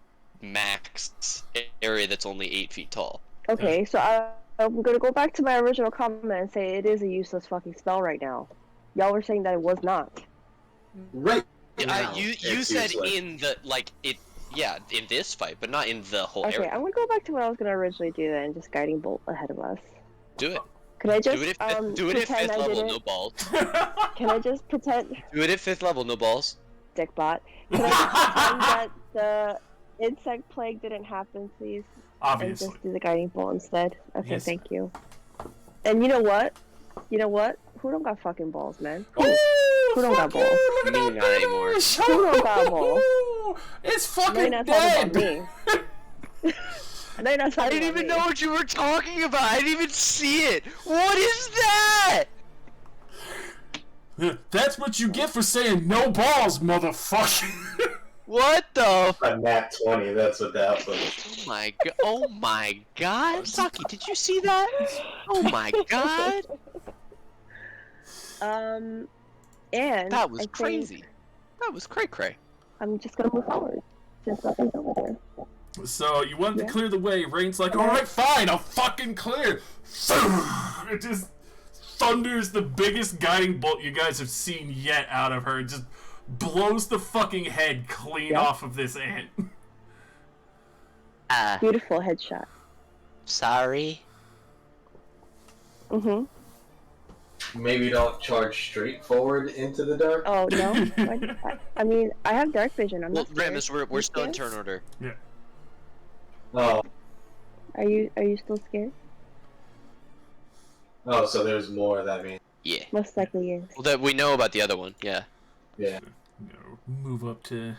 max area that's only 8 feet tall.
Okay, so I'm gonna go back to my original comment and say it is a useless fucking spell right now. Y'all were saying that it was not.
Right.
Yeah,
now,
you
it's
said
useless.
in the like it. Yeah, in this fight, but not in the whole
Okay,
area.
I'm gonna go back to what I was gonna originally do then, just guiding bolt ahead of us.
Do it.
Could I just
Do it at do it at
pretend
5th
I
level,
didn't?
no balls.
Can I just pretend,
Do it at 5th level, no balls.
dickbot? Can I just pretend that the insect plague didn't happen, please? And
Obviously.
just do the guiding bolt instead. Okay,
Yes.
thank you. And you know what? You know what? Who don't got fucking balls, man? Who don't got balls?
Me not anymore.
Who don't got balls?
It's
I know
fucking
you're not talking
dead.
about me. I know you're not
I
talking
didn't
about
even
me.
know what you were talking about. I didn't even see it. What is that?
That's what you get for saying no balls, motherfucker.
What the?
A nat 20, that's what that was.
Oh my god! Oh my god! Saki, did you see that? Oh my god!
And
That was
I think
crazy. That was cray cray.
I'm just gonna move forward. Just nothing's over there.
So you wanted to
Yeah.
clear the way. Rain's like, all right, fine, I'll fucking clear. It just thunders the biggest guiding bolt you guys have seen yet out of her. It just blows the fucking head clean off of this ant.
Beautiful headshot.
Sorry.
Mm-hmm.
Maybe don't charge straight forward into the dark.
Oh no. I mean, I have dark vision. I'm
Well,
not scared.
Ramus, we're
You
still in
scared?
turn order.
Yeah.
Oh,
Are you still scared?
oh, so there's more. That means,
Yeah.
Most likely yes.
Well, that we know about the other one. Yeah.
yeah.
You know, move up to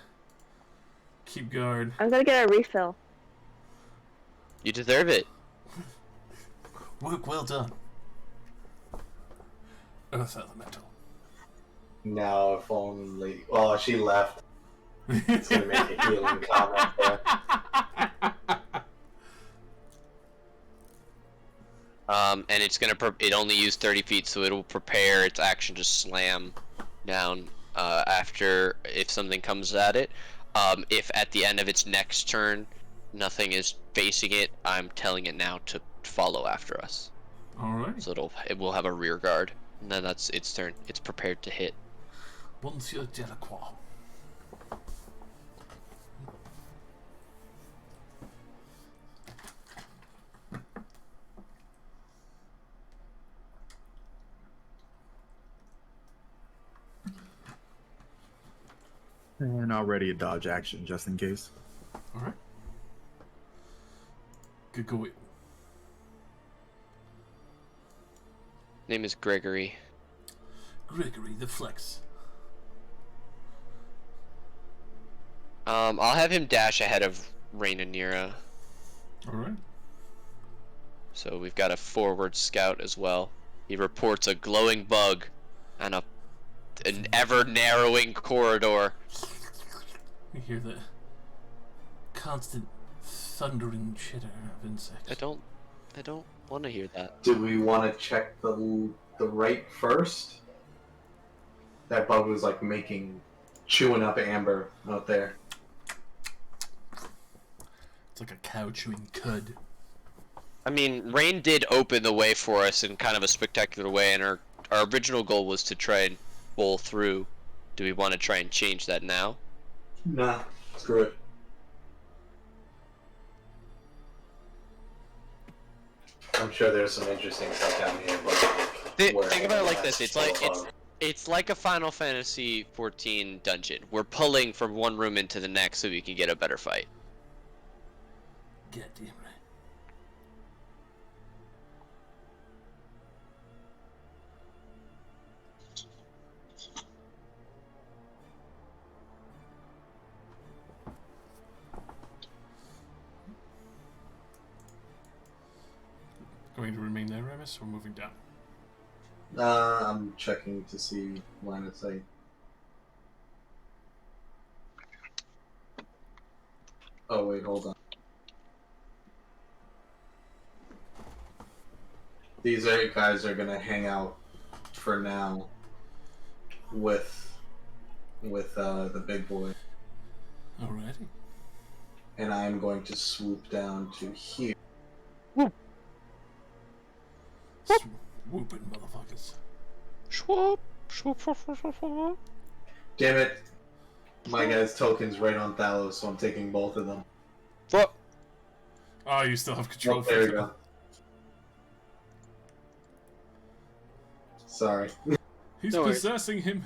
keep guard.
I'm gonna get a refill.
You deserve it.
Work well done. Earth Elemental.
Now, if only. Well, she left. It's gonna make a healing comment there.
And it's gonna it only used 30 feet, so it'll prepare its action to slam down after if something comes at it. If at the end of its next turn nothing is facing it, I'm telling it now to follow after us.
Alright.
So it will have a rear guard, and then that's its turn. It's prepared to hit.
Monsieur Delacroix.
And I'll ready a dodge action just in case.
Alright. Good go.
Name is Gregory.
Gregory the Flex.
I'll have him dash ahead of Rain and Nira.
Alright.
So we've got a forward scout as well. He reports a glowing bug and an ever narrowing corridor.
You hear the constant thundering chitter of insects.
I don't want to hear that.
Do we want to check the right first? That bug was like chewing up amber out there.
It's like a cow chewing cud.
I mean, Rain did open the way for us in kind of a spectacular way, and our original goal was to try and bowl through. Do we want to try and change that now?
Nah, screw it. I'm sure there's some interesting stuff down here, but
Think about it like this. It's like a Final Fantasy 14 dungeon. We're pulling from one room into the next so we can get a better fight.
Goddamn right. Going to remain there, Remus, or moving down?
I'm checking to see line of sight. Oh wait, hold on. These guys are gonna hang out for now with the big boy,
Alrighty.
and I'm going to swoop down to here.
Whooping motherfuckers.
Swoop, swoop, swoop, swoop, swoop, swoop.
Damn it! My guy's token's right on Thalos, so I'm taking both of them.
What?
Oh, you still have control.
Oh, there we go. Sorry.
He's
No worries.
possessing him.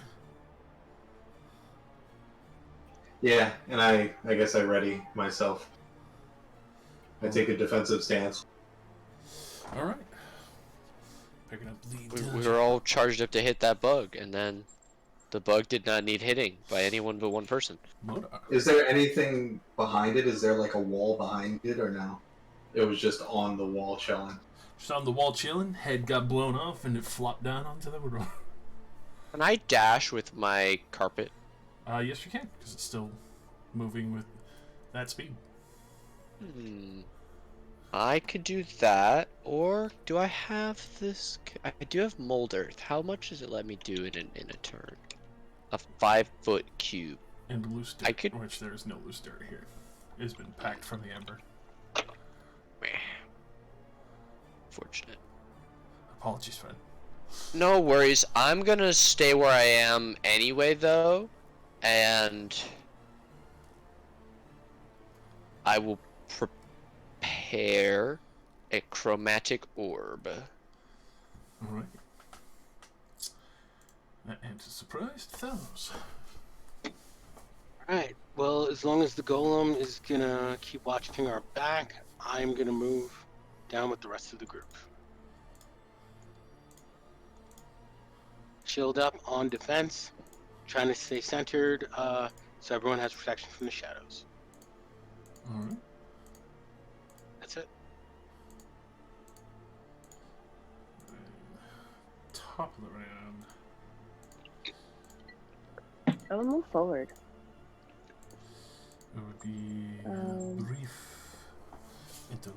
Yeah, and I guess I ready myself. I take a defensive stance.
Alright. Picking up lead.
We were all charged up to hit that bug, and then the bug did not need hitting by anyone but one person.
Is there anything behind it? Is there like a wall behind it, or no? It was just on the wall chilling.
Just on the wall chilling. Head got blown off, and it flopped down onto the road.
Can I dash with my carpet?
Yes, you can, because it's still moving with that speed.
I could do that, or do I have this? I do have mold earth. How much does it let me do in a turn? A 5-foot cube.
And loose dirt,
I could...
which there is no loose dirt here. It has been packed from the ember.
Fortunate.
Apologies, friend.
No worries. I'm gonna stay where I am anyway, though, and I will prepare a chromatic orb.
Alright. That answers surprised fellows.
Alright, well, as long as the golem is gonna keep watching our back, I'm gonna move down with the rest of the group. Shield up on defense, trying to stay centered, so everyone has protection from the shadows.
Alright.
That's it.
Top of the round.
I'll move forward.
It would be brief into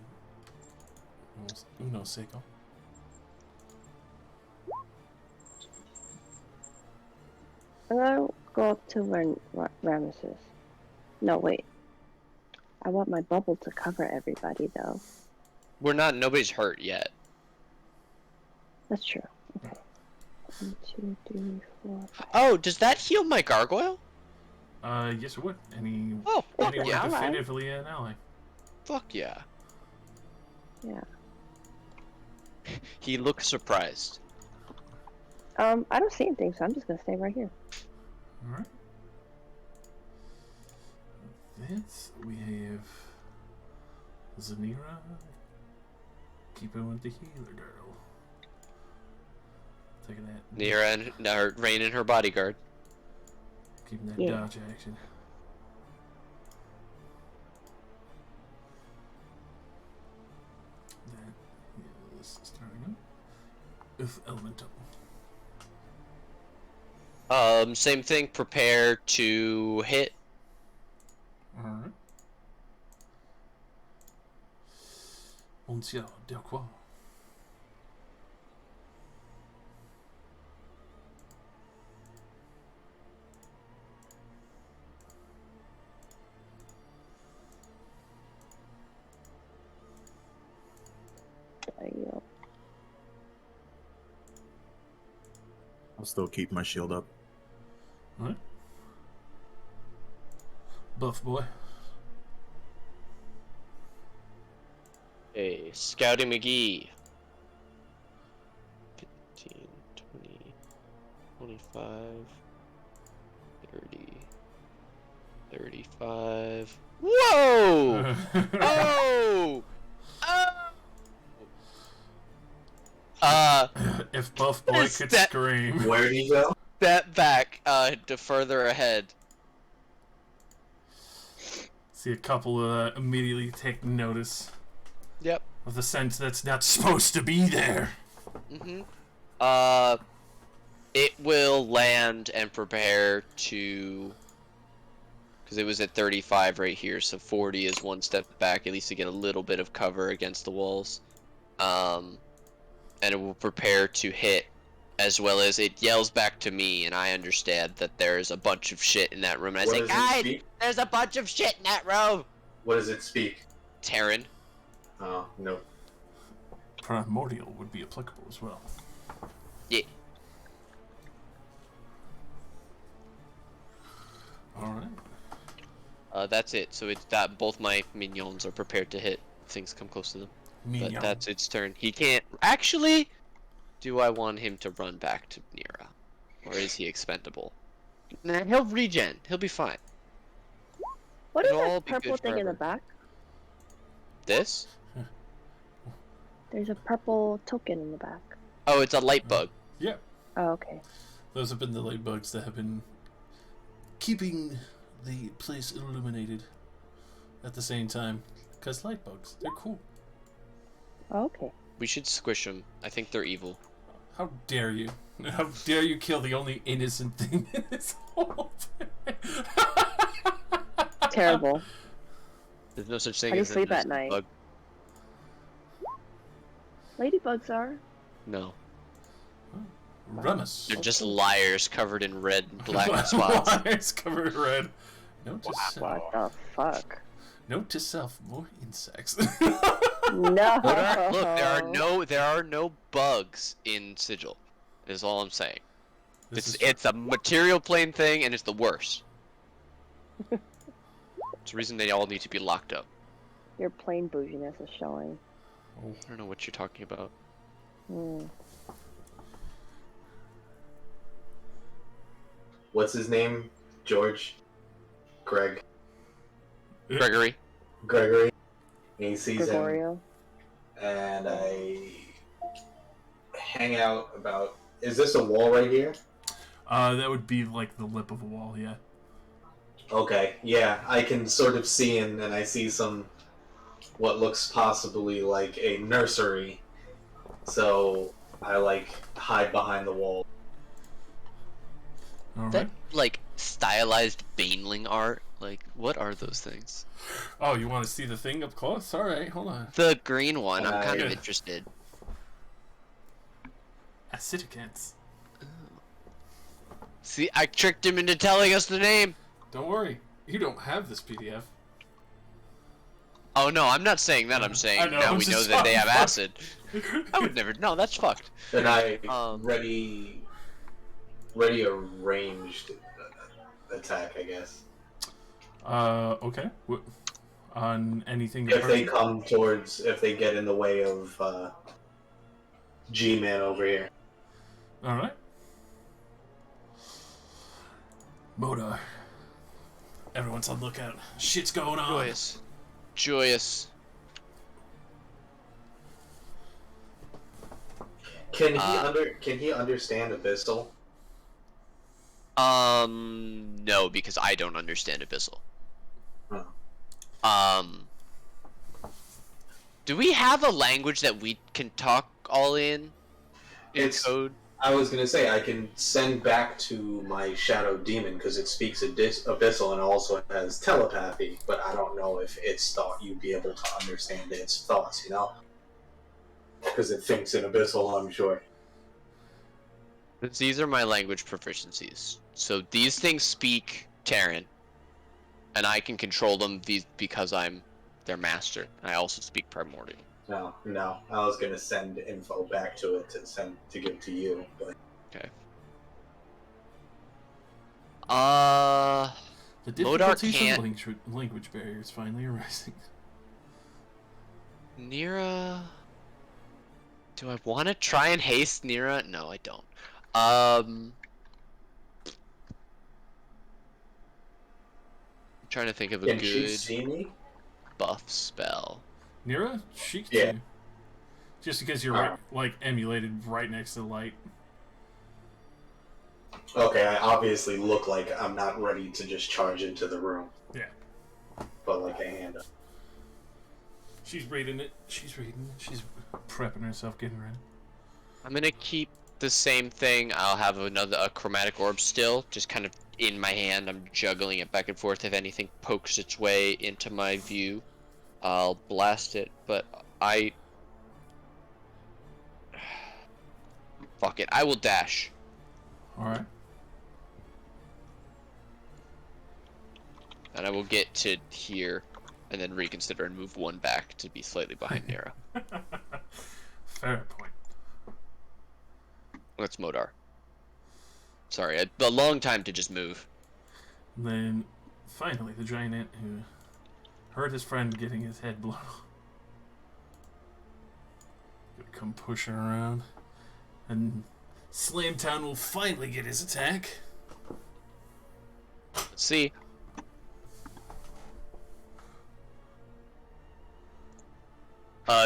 uno seco.
I'm gonna go up to Ramus is. No, wait. I want my bubble to cover everybody, though.
Nobody's hurt yet.
That's true. Okay. 1, 2, 3, 4, 5.
Oh, does that heal my gargoyle?
Yes, it would. Anyone
yeah.
definitively an ally.
Fuck yeah.
Yeah.
He looks surprised.
I don't see anything, so I'm just gonna stay right here.
Alright. This, we have Zanira. Keep it with the healer girl. Taking that.
Nira and her Rain and her bodyguard.
Keeping that
Yeah.
dodge action. That is starting up. Earth Elemental.
Same thing. Prepare to hit.
Alright. Monsieur Delcroix.
There you go.
I'll still keep my shield up.
Alright. Buff boy.
Hey, Scouty McGee. 15, 20, 25, 30, 35. Whoa! Oh!
If Buff Boy
Is
could
that-
scream.
Where did he go?
Step back, to further ahead.
See a couple immediately take notice
Yep.
of the sense that's not supposed to be there.
It will land and prepare to... Because it was at 35 right here, so 40 is one step back, at least to get a little bit of cover against the walls. And it will prepare to hit, as well as it yells back to me, and I understand that there's a bunch of shit in that room. And I
What
say,
does it
guys,
speak?
there's a bunch of shit in that room!
What does it speak?
Terran.
Oh, no.
Primordial would be applicable as well.
Yeah.
Alright.
That's it. So it's that both my minions are prepared to hit if things come close to them.
Mignon.
But that's its turn. He can't... Actually, do I want him to run back to Nira? Or is he expendable? Nah, he'll regen. He'll be fine.
What is
It'll all
that
be
purple
good
thing in the
forever.
back?
This?
There's a purple token in the back.
Oh, it's a light bug.
Yeah,
Oh, okay.
those have been the light bugs that have been keeping the place illuminated at the same time. Because light bugs, they're cool.
Oh, okay.
We should squish them. I think they're evil.
How dare you? How dare you kill the only innocent thing in this whole thing?
Terrible.
There's no such thing
How do you
as an
sleep at
innocent
night?
bug.
Ladybugs are.
No.
Rummus.
They're just liars covered in red and black spots.
Liars covered in red. Note to self.
What the fuck?
Note to self: more insects.
No.
Look, there are no bugs in Sigil. Is all I'm saying. It's a material plane thing, and it's the worst. It's the reason they all need to be locked up.
Your plain bouginess is showing.
I don't know what you're talking about.
Hmm.
What's his name? George? Greg?
Gregory.
Gregory? And he sees him,
Gregorio.
and I hang out about... Is this a wall right here?
That would be like the lip of a wall, yeah.
Okay, yeah, I can sort of see and I see some... what looks possibly like a nursery. So I, like, hide behind the wall.
All
That
right.
like stylized Baneling art. Like, what are those things?
Oh, you want to see the thing up close? All right, hold on.
The green one. I'm kind of
Yeah.
interested.
Acidicants.
See, I tricked him into telling us the name.
Don't worry, you don't have this PDF.
Oh no, I'm not saying that. I'm saying
I know,
now
I'm
we know
just
that they have
talking.
acid. I would never. No, that's fucked.
Then I
Um,
ready a ranged attack, I guess.
Okay. On anything.
If they come towards, if they get in the way of G-Man over here.
All right. Modar. Everyone's on lookout. Shit's going on.
Joyous. Joyous.
Can he understand Abyssal?
No, because I don't understand Abyssal.
Huh.
Do we have a language that we can talk all in code?
I was gonna say I can send back to my shadow demon because it speaks Abyssal and also has telepathy, but I don't know if it's thought you'd be able to understand its thoughts, you know? Because it thinks in Abyssal, I'm sure.
These are my language proficiencies. So these things speak Terran, and I can control them because I'm their master. I also speak Primordial.
No. I was gonna send info back to it to give to you, but
Okay.
The
Modar
difficulties
can't-
of language barriers finally arising.
Nira. Do I want to try and haste Nira? No, I don't. I'm trying to think of a
can she
good
see me?
buff spell.
Nira, she can
Yeah.
see. Just because you're right, like emulated right next to the light.
Okay, I obviously look like I'm not ready to just charge into the room.
Yeah.
But like a hand up.
She's reading it. She's reading it. She's prepping herself, getting ready.
I'm gonna keep the same thing. I'll have a chromatic orb still, just kind of in my hand. I'm juggling it back and forth. If anything pokes its way into my view, I'll blast it. But fuck it. I will dash.
All right.
And I will get to here, and then reconsider and move one back to be slightly behind Nira.
Fair point.
That's Modar. Sorry, a long time to just move.
And then, finally, the giant ant who heard his friend getting his head blown off. Gonna come pushing around. And Slamtown will finally get his attack.
Let's see.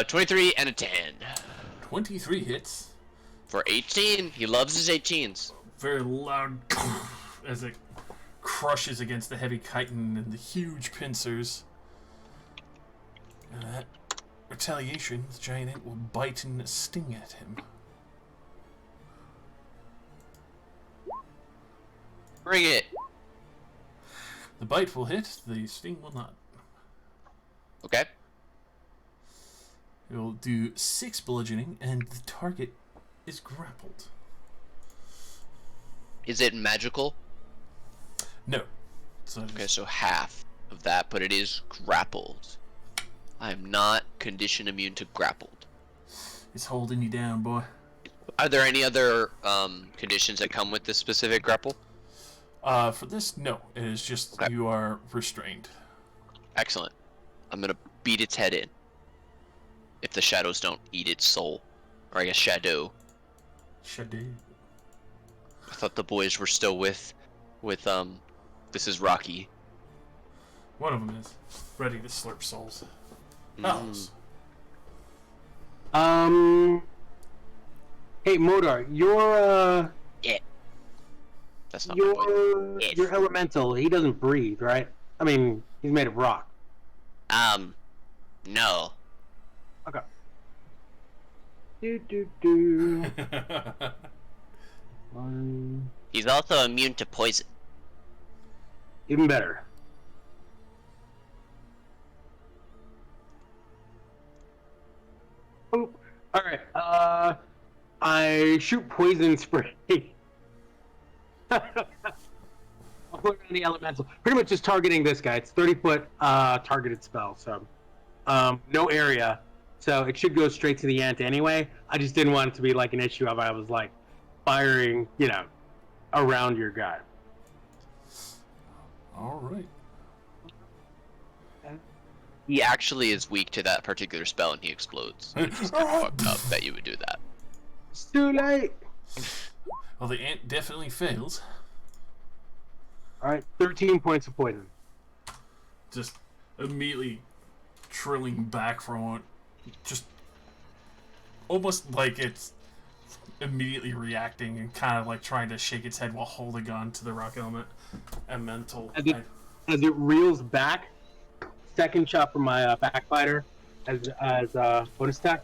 23 and a 10.
23 hits.
For 18, he loves his 18s.
Very loud as it crushes against the heavy chitin and the huge pincers. And that retaliation, the giant ant will bite and sting at him.
Bring it.
The bite will hit, the sting will not.
Okay.
It will do 6 bludgeoning, and the target is grappled.
Is it magical?
No. So
Okay, so half of that, but it is grappled. I am not condition immune to grappled.
it's holding you down, boy.
Are there any other conditions that come with this specific grapple?
For this, no. It is just
Okay.
you are restrained.
Excellent. I'm gonna beat its head in. If the shadows don't eat its soul. Or I guess shadow.
Shadow.
I thought the boys were still with this is Rocky.
One of them is ready to slurp souls.
Mm.
Alice.
Hey, Modar, your
That's not my point.
your elemental, he doesn't breathe, right? I mean, he's made of rock.
No.
Okay. Do.
He's also immune to poison.
Even better. Oh, all right. I shoot poison spray. I'll put it on the elemental. Pretty much just targeting this guy. It's 30-foot targeted spell, so no area. So it should go straight to the ant anyway. I just didn't want it to be like an issue of I was like firing, around your guy.
All right.
He actually is weak to that particular spell and he explodes. It's just fucked up that you would do that.
It's too late.
Well, the ant definitely fails.
All right, 13 points of poison.
Just immediately trilling back from it. Just almost like it's immediately reacting and kind of like trying to shake its head while holding on to the rock element and mental.
As it reels back, second shot from my backbiter as bonus attack.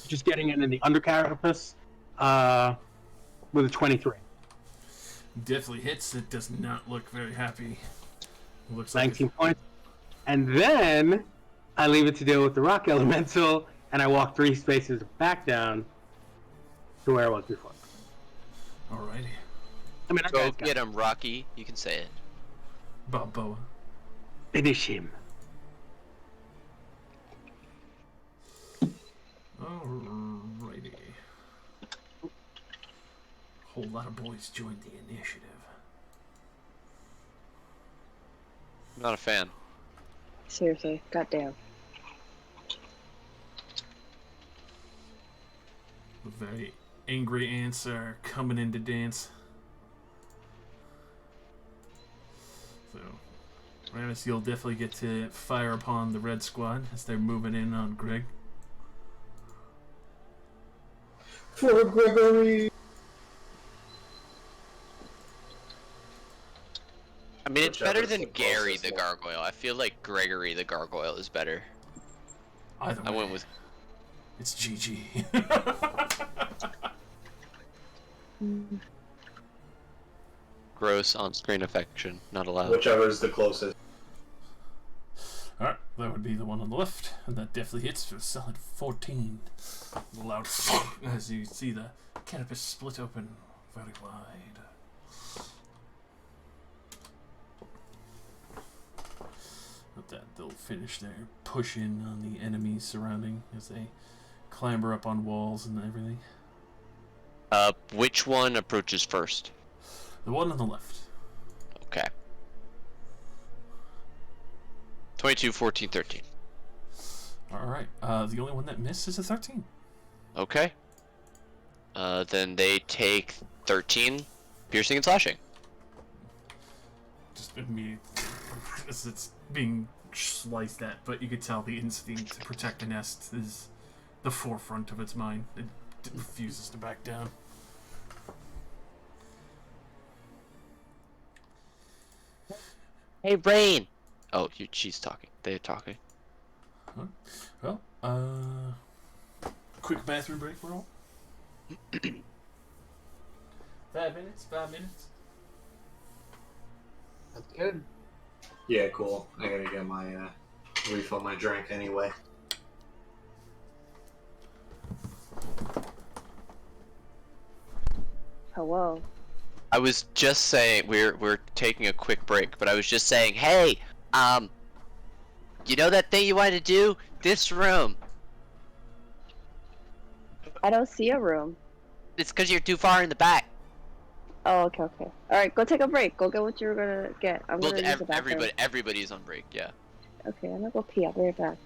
Just getting it in the undercarapace with a 23.
Definitely hits. It does not look very happy. It looks
19
like
points. And then I leave it to deal with the rock elemental, and I walk 3 spaces back down to where I was before.
Alrighty.
I mean,
Go get him, Rocky. You can say it.
Balboa.
Finish him.
Alrighty. Whole lot of boys joined the initiative.
Not a fan.
Seriously, goddamn.
The very angry ants are coming in to dance. So, Ramus, you'll definitely get to fire upon the red squad as they're moving in on Greg.
For Gregory.
I mean, it's
Whichever's
better than
the
Gary
closest
the
one.
Gargoyle. I feel like Gregory the Gargoyle is better.
Either way,
I went with
it's GG.
gross on-screen affection. Not allowed.
Whichever is the closest.
Alright, that would be the one on the left, and that definitely hits for a solid 14. A loud as you see the cannabis split open very wide. With that, they'll finish their push in on the enemies surrounding as they clamber up on walls and everything.
Which one approaches first?
The one on the left.
Okay. 22, 14, 13.
Alright, the only one that missed is a 13.
Okay. Then they take 13 piercing and slashing.
Just immediate as it's being sliced at, but you could tell the instinct to protect the nest is the forefront of its mind. It refuses to back down.
Hey, Rain. Oh, she's talking. They're talking.
Huh? Well, quick bathroom break roll. 5 minutes. 5 minutes.
That's good.
Yeah, cool. I gotta get my refill my drink anyway.
Hello.
I was just saying we're taking a quick break, but I was just saying, hey, you know that thing you wanted to do? This room.
I don't see a room.
It's because you're too far in the back.
Oh, okay, okay. Alright, go take a break. Go get what you were gonna get. I'm
Well,
gonna use the bathroom.
everybody's on break. Yeah.
Okay, I'm gonna go pee. I'll be right back.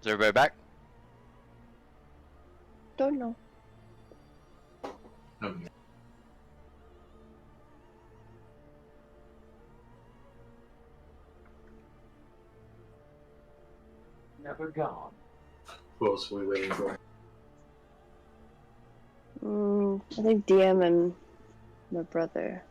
Is everybody back?
Don't know.
Okay.
Never gone.
Who else are we waiting for?
I think DM and my brother.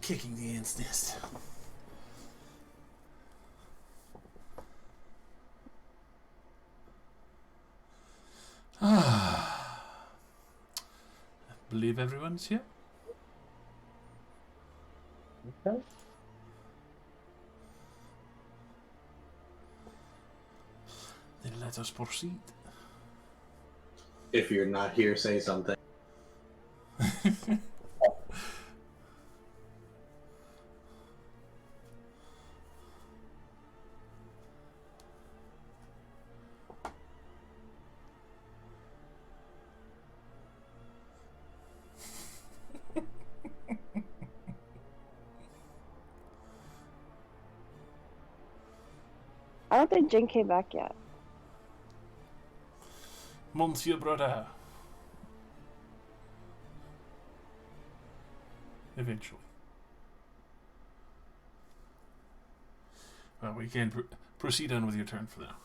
Kicking the ant's nest. I believe everyone's here.
Okay.
Then let us proceed.
If you're not here, say something.
I don't think Jin came back yet.
Monsieur Brother. Eventually. Well, we can proceed on with your turn for now.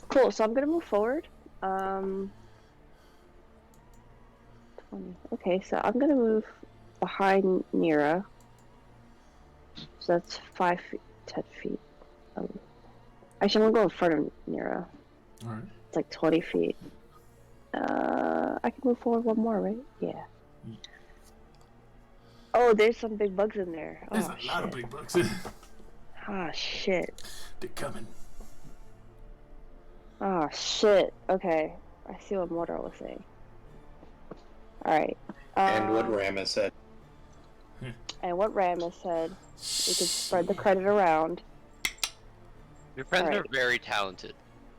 Cool, so I'm gonna move forward. 20. Okay, so I'm gonna move behind Nira. So that's 5 feet, 10 feet. Actually, I'm gonna go in front of Nira.
Alright.
It's like 20 feet. I can move forward one more, right? Yeah. Oh, there's some big bugs in there.
There's
Oh,
a lot of
shit.
big bugs.
Ah, shit.
They're coming.
Ah, shit. Okay. I see what Mordor was saying. Alright.
And what Rama said.
And what Ramus said. We can spread the credit around.
Your friends are
Alright.
very talented.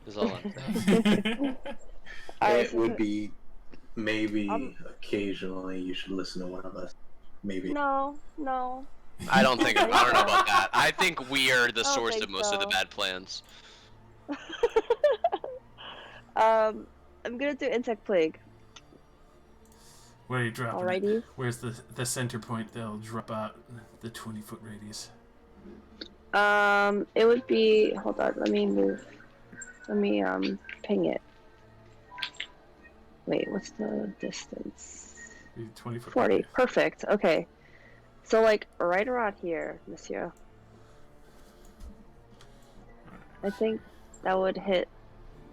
Is all I'm saying.
Alright,
It
so
would be maybe
Um,
occasionally you should listen to one of us. Maybe.
No.
I don't know about that. I think we are the
I don't
source
think
of most of the
so.
bad plans.
I'm gonna do insect plague.
Where are you dropping it?
Alrighty.
Where's the center point that'll drop out the 20-foot radius?
It would be. Hold on. Let me move. Let me ping it. Wait, what's the distance?
20-foot
40.
radius.
Perfect. Okay. So like right around here, Monsieur. I think that would hit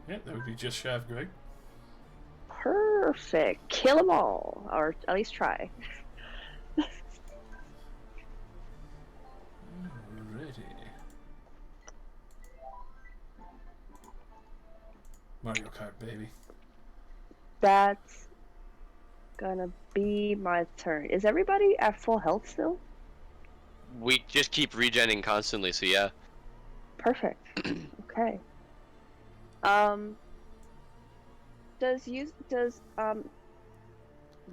Yeah, that would be just shy of Greg.
perfect. Kill them all, or at least try.
Alrighty. Mario Kart, baby.
That's gonna be my turn. Is everybody at full health still?
We just keep regenning constantly, so yeah.
Perfect. Okay.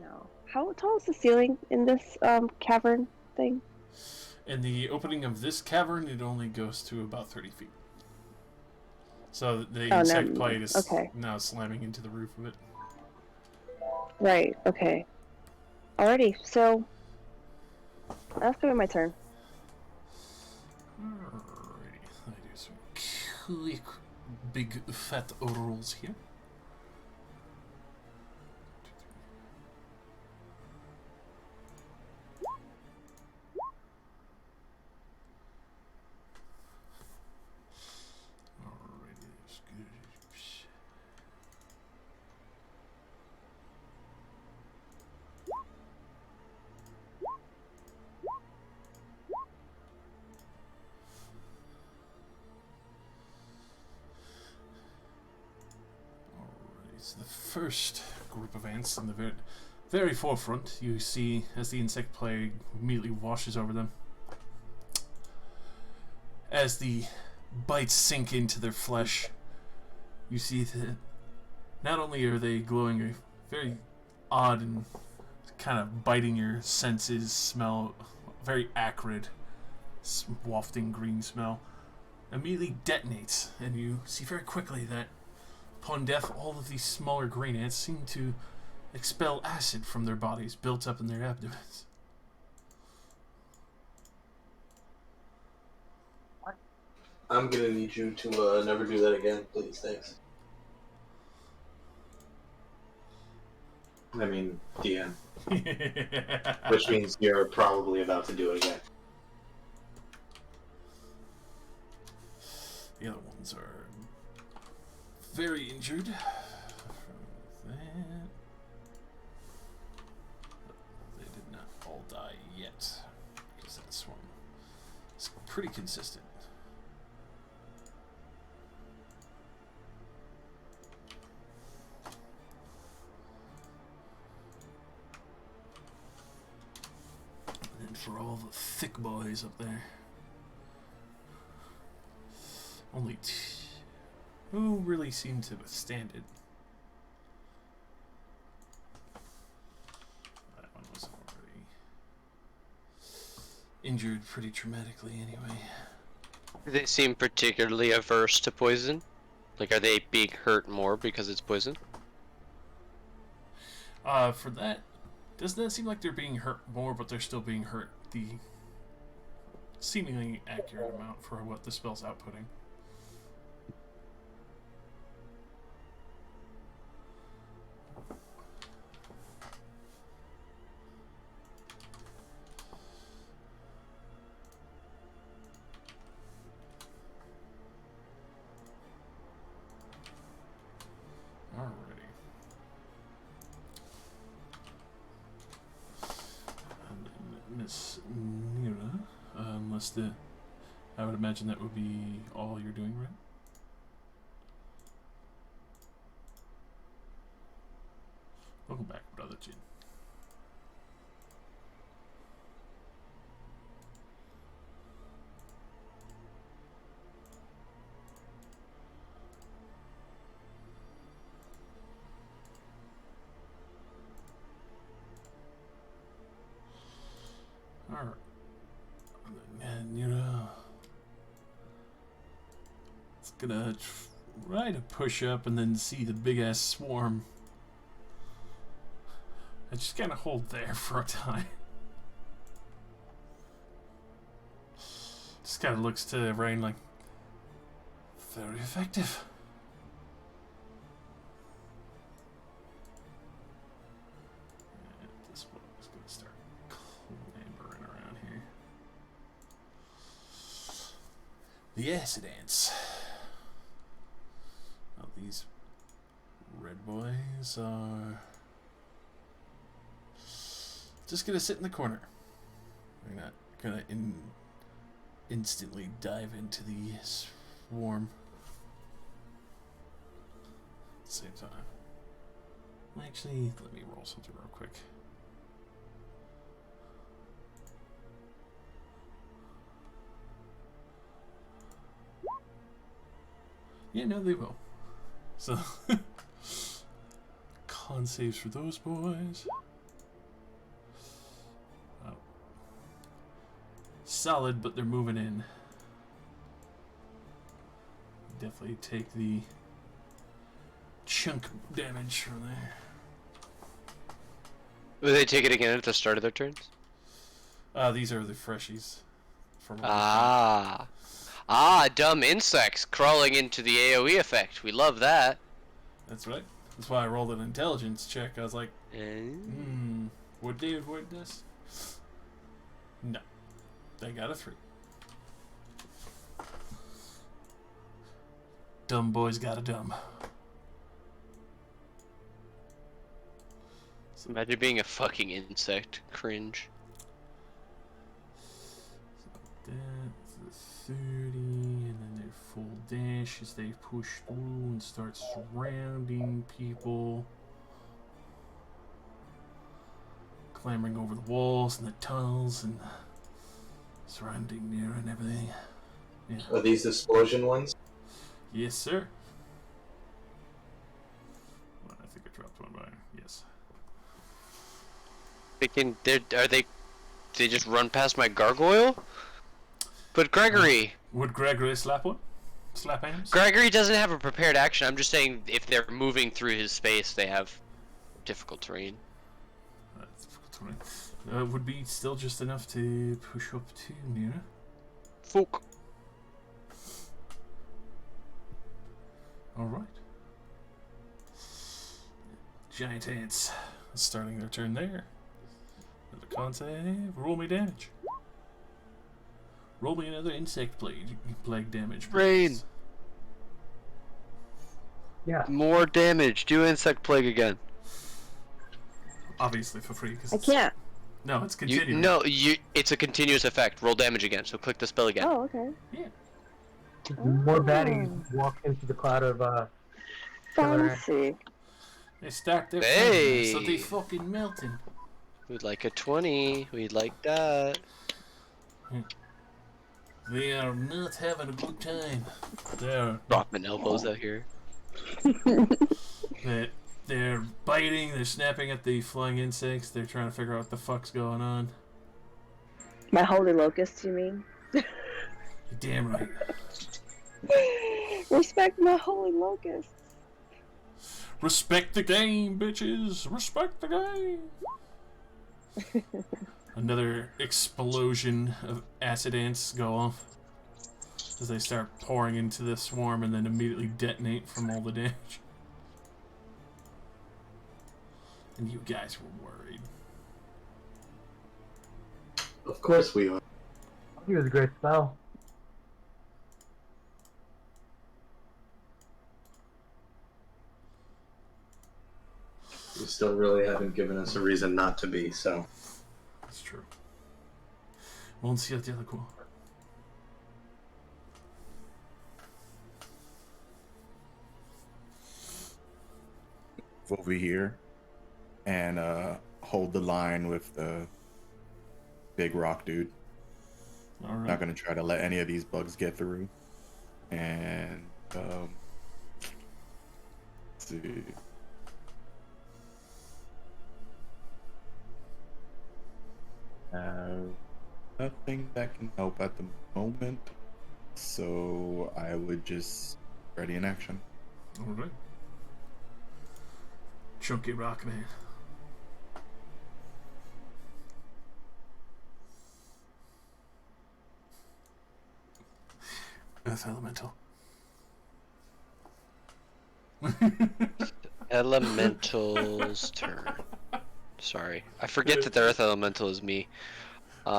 No. How tall is the ceiling in this cavern thing?
In the opening of this cavern, it only goes to about 30 feet. So the insect plate is now slamming into the roof of it.
Right. Okay. Alrighty. So that's gonna be my turn.
Alrighty. Let me do some quick big fat rolls here. Alrighty, that's good. It's the first group of ants in the very forefront. You see as the insect plague immediately washes over them. As the bites sink into their flesh, you see that not only are they glowing a very odd and kind of biting your senses smell, very acrid, wafting green smell, immediately detonates, and you see very quickly that upon death, all of these smaller green ants seem to expel acid from their bodies, built up in their abdomens.
I'm gonna need you to never do that again, please. Thanks. I mean, DM. Which means you're probably about to do it again.
The other ones are very injured from that. They did not all die yet, because that's one. It's pretty consistent. And for all the thick boys up there, only two really seem to withstand it. That one was already injured pretty traumatically anyway.
Do they seem particularly averse to poison? Like, are they being hurt more because it's poison?
For that, doesn't that seem like they're being hurt more, but they're still being hurt the seemingly accurate amount for what the spell's outputting? Alrighty. must. I would imagine that would be all you're doing, right? Welcome back, brother Jin. Alright. And you know, it's gonna try to push up and then see the big ass swarm. I just gotta hold there for a time. Just kind of looks to Rain like, very effective. And this one is gonna start clambering around here. The acid ants. Oh, these red boys are just gonna sit in the corner. We're not gonna instantly dive into the swarm at the same time. Actually, let me roll something real quick. Yeah, no, they will. So, con saves for those boys. Oh. Solid, but they're moving in. Definitely take the chunk damage from there.
Will they take it again at the start of their turns?
These are the freshies. From
Dumb insects crawling into the AoE effect. We love that.
That's right. That's why I rolled an intelligence check. I was like, would they avoid this? No. They got a 3. Dumb boys got a dumb.
Imagine being a fucking insect. Cringe.
That's the 30, and then their full dash as they push through and start surrounding people. Clambering over the walls and the tunnels and surrounding near and everything. Yeah.
Are these explosion ones?
Yes, sir. Well, I think I dropped one by. Yes.
They just run past my gargoyle? But Gregory...
Would Gregory slap one? Slap hands?
Gregory doesn't have a prepared action. I'm just saying if they're moving through his space, they have difficult terrain.
That's difficult terrain. Would be still just enough to push up to near.
Folk.
Alright. Giant ants starting their turn there. Another con save. Roll me damage. Roll me another insect plague damage.
Rain.
Please.
Yeah.
More damage. Do insect plague again.
Obviously for free. Cause
I can't.
No, it's continuing.
It's a continuous effect. Roll damage again. So click the spell again.
Oh, okay.
Yeah.
More baddies walk into the cloud of killer ants.
Fancy.
They start their
Hey.
so they fucking melting.
We'd like a 20. We'd like that.
They are not having a good time. They're
Rockman elbows out here.
they're biting, they're snapping at the flying insects, they're trying to figure out what the fuck's going on.
My holy locust, you mean?
You're damn right.
Respect my holy locust.
Respect the game, bitches! Respect the game! Another explosion of acid ants go off as they start pouring into the swarm and then immediately detonate from all the damage. And you guys were worried.
Of course we are.
I think it was a great spell.
You still really haven't given us a reason not to be, so.
That's true. On s'y attire quoi.
over here and hold the line with the big rock dude.
All right.
Not gonna try to let any of these bugs get through. And let's see. Nothing that can help at the moment, so I would just ready in action.
All right. Chunky Rock Man. Earth Elemental.
Elemental's turn. Sorry, I forget that the Earth Elemental is me.
You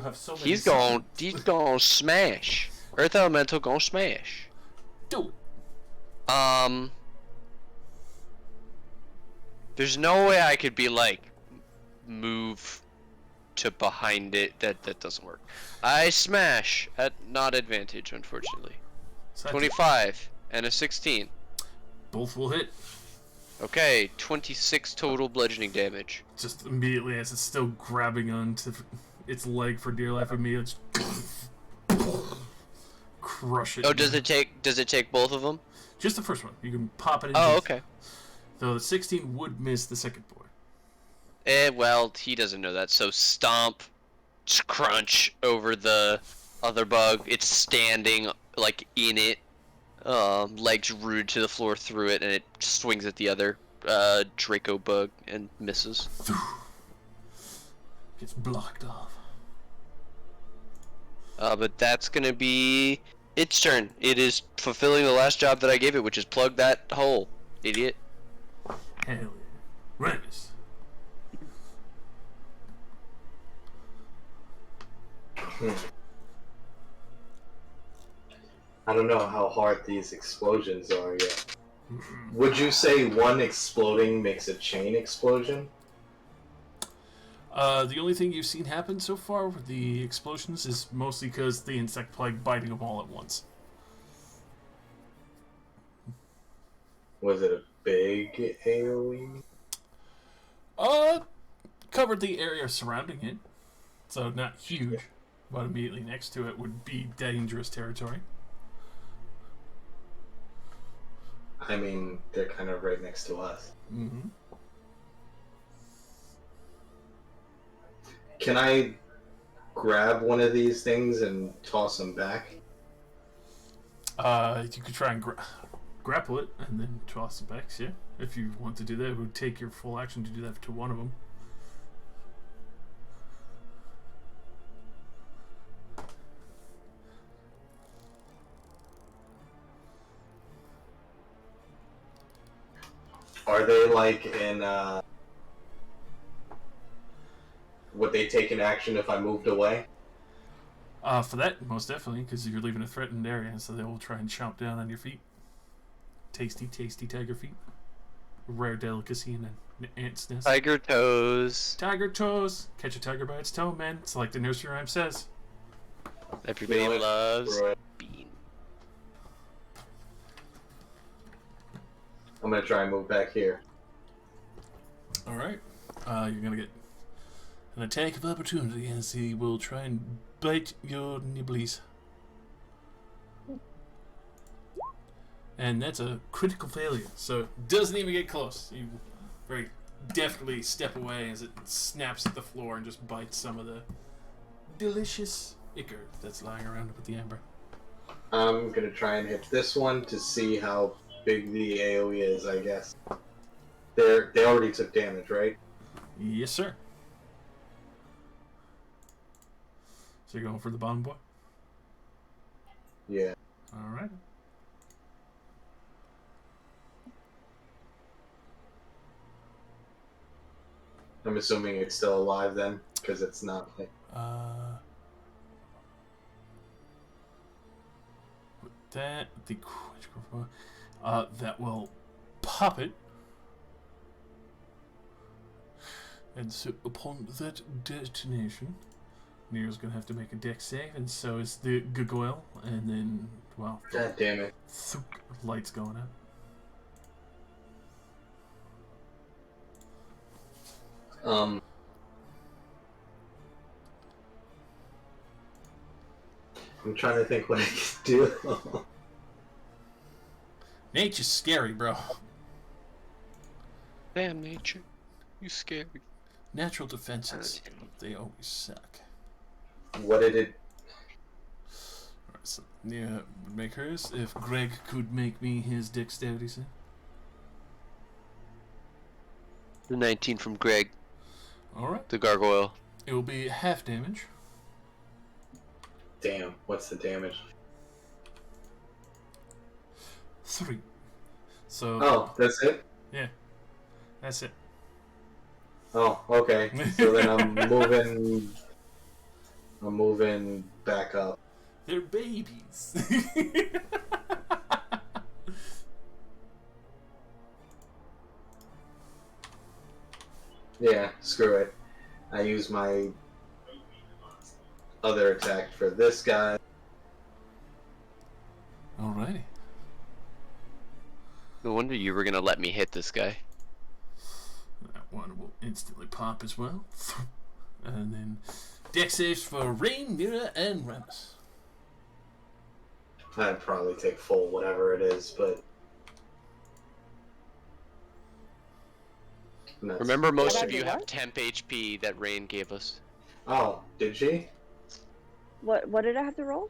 have so many.
He's gonna smash. Earth Elemental gonna smash.
Do
There's no way I could be like move to behind it. That doesn't work. I smash at not advantage, unfortunately. 25 and a 16.
Both will hit.
Okay, 26 total bludgeoning damage.
Just immediately as it's still grabbing onto its leg for dear life of me, it's crush it.
Oh, does it take both of them?
Just the first one. You can pop it in.
Oh, okay.
Though the 16 would miss the second boy.
Well, he doesn't know that. So stomp, crunch over the other bug. It's standing like in it. Legs rooted to the floor through it, and it swings at the other Draco bug and misses.
Gets blocked off.
But that's gonna be its turn. It is fulfilling the last job that I gave it, which is plug that hole. Idiot.
Hell yeah. Remus.
I don't know how hard these explosions are yet. Would you say one exploding makes a chain explosion?
The only thing you've seen happen so far with the explosions is mostly because the insect plague biting them all at once.
Was it a big AoE?
Covered the area surrounding it, so not huge, but immediately next to it would be dangerous territory.
I mean, they're kind of right next to us.
Mm-hmm.
Can I grab one of these things and toss them back?
You could try and grapple it and then toss it back, yeah. If you want to do that, it would take your full action to do that to one of them.
Are they like in, would they take an action if I moved away?
For that, most definitely, because you're leaving a threatened area, so they will try and chomp down on your feet. Tasty, tasty tiger feet. A rare delicacy in an ant's nest.
Tiger toes.
Tiger toes! Catch a tiger by its toe, man. It's like the nursery rhyme says.
Everybody loves
Right.
bean.
I'm gonna try and move back here.
Alright. You're gonna get an attack of opportunity as he will try and bite your nibblies. And that's a critical failure, so it doesn't even get close. You very deftly step away as it snaps at the floor and just bites some of the delicious ichor that's lying around with the amber.
I'm gonna try and hit this one to see how big the AoE is, I guess. They already took damage, right?
Yes, sir. So you're going for the bottom boy?
Yeah.
Alright.
I'm assuming it's still alive then, because it's not like...
With that, that will pop it. And so upon that detonation, Nero's gonna have to make a dex save, and so is the gargoyle, and then, well,
God damn it.
lights going out.
Um, I'm trying to think what I can do.
Nature's scary, bro.
Damn nature, you scary.
Natural defenses, they always suck.
What did it?
Alright, so Nia would make hers. If Greg could make me his dexterity save.
The 19 from Greg,
Alright.
the gargoyle.
It will be half damage.
Damn, what's the damage?
3. So.
Oh, that's it?
Yeah. That's it.
Oh, okay. So then I'm moving back up.
They're babies.
Yeah, screw it. I use my other attack for this guy.
Alrighty.
No wonder you were gonna let me hit this guy.
That one will instantly pop as well. And then dex saves for Rain, Mira, and Remus.
I'd probably take full whatever it is, but...
Remember, most
What
of
did I
you
do,
have
what?
temp HP that Rain gave us.
Oh, did she?
What did I have to roll?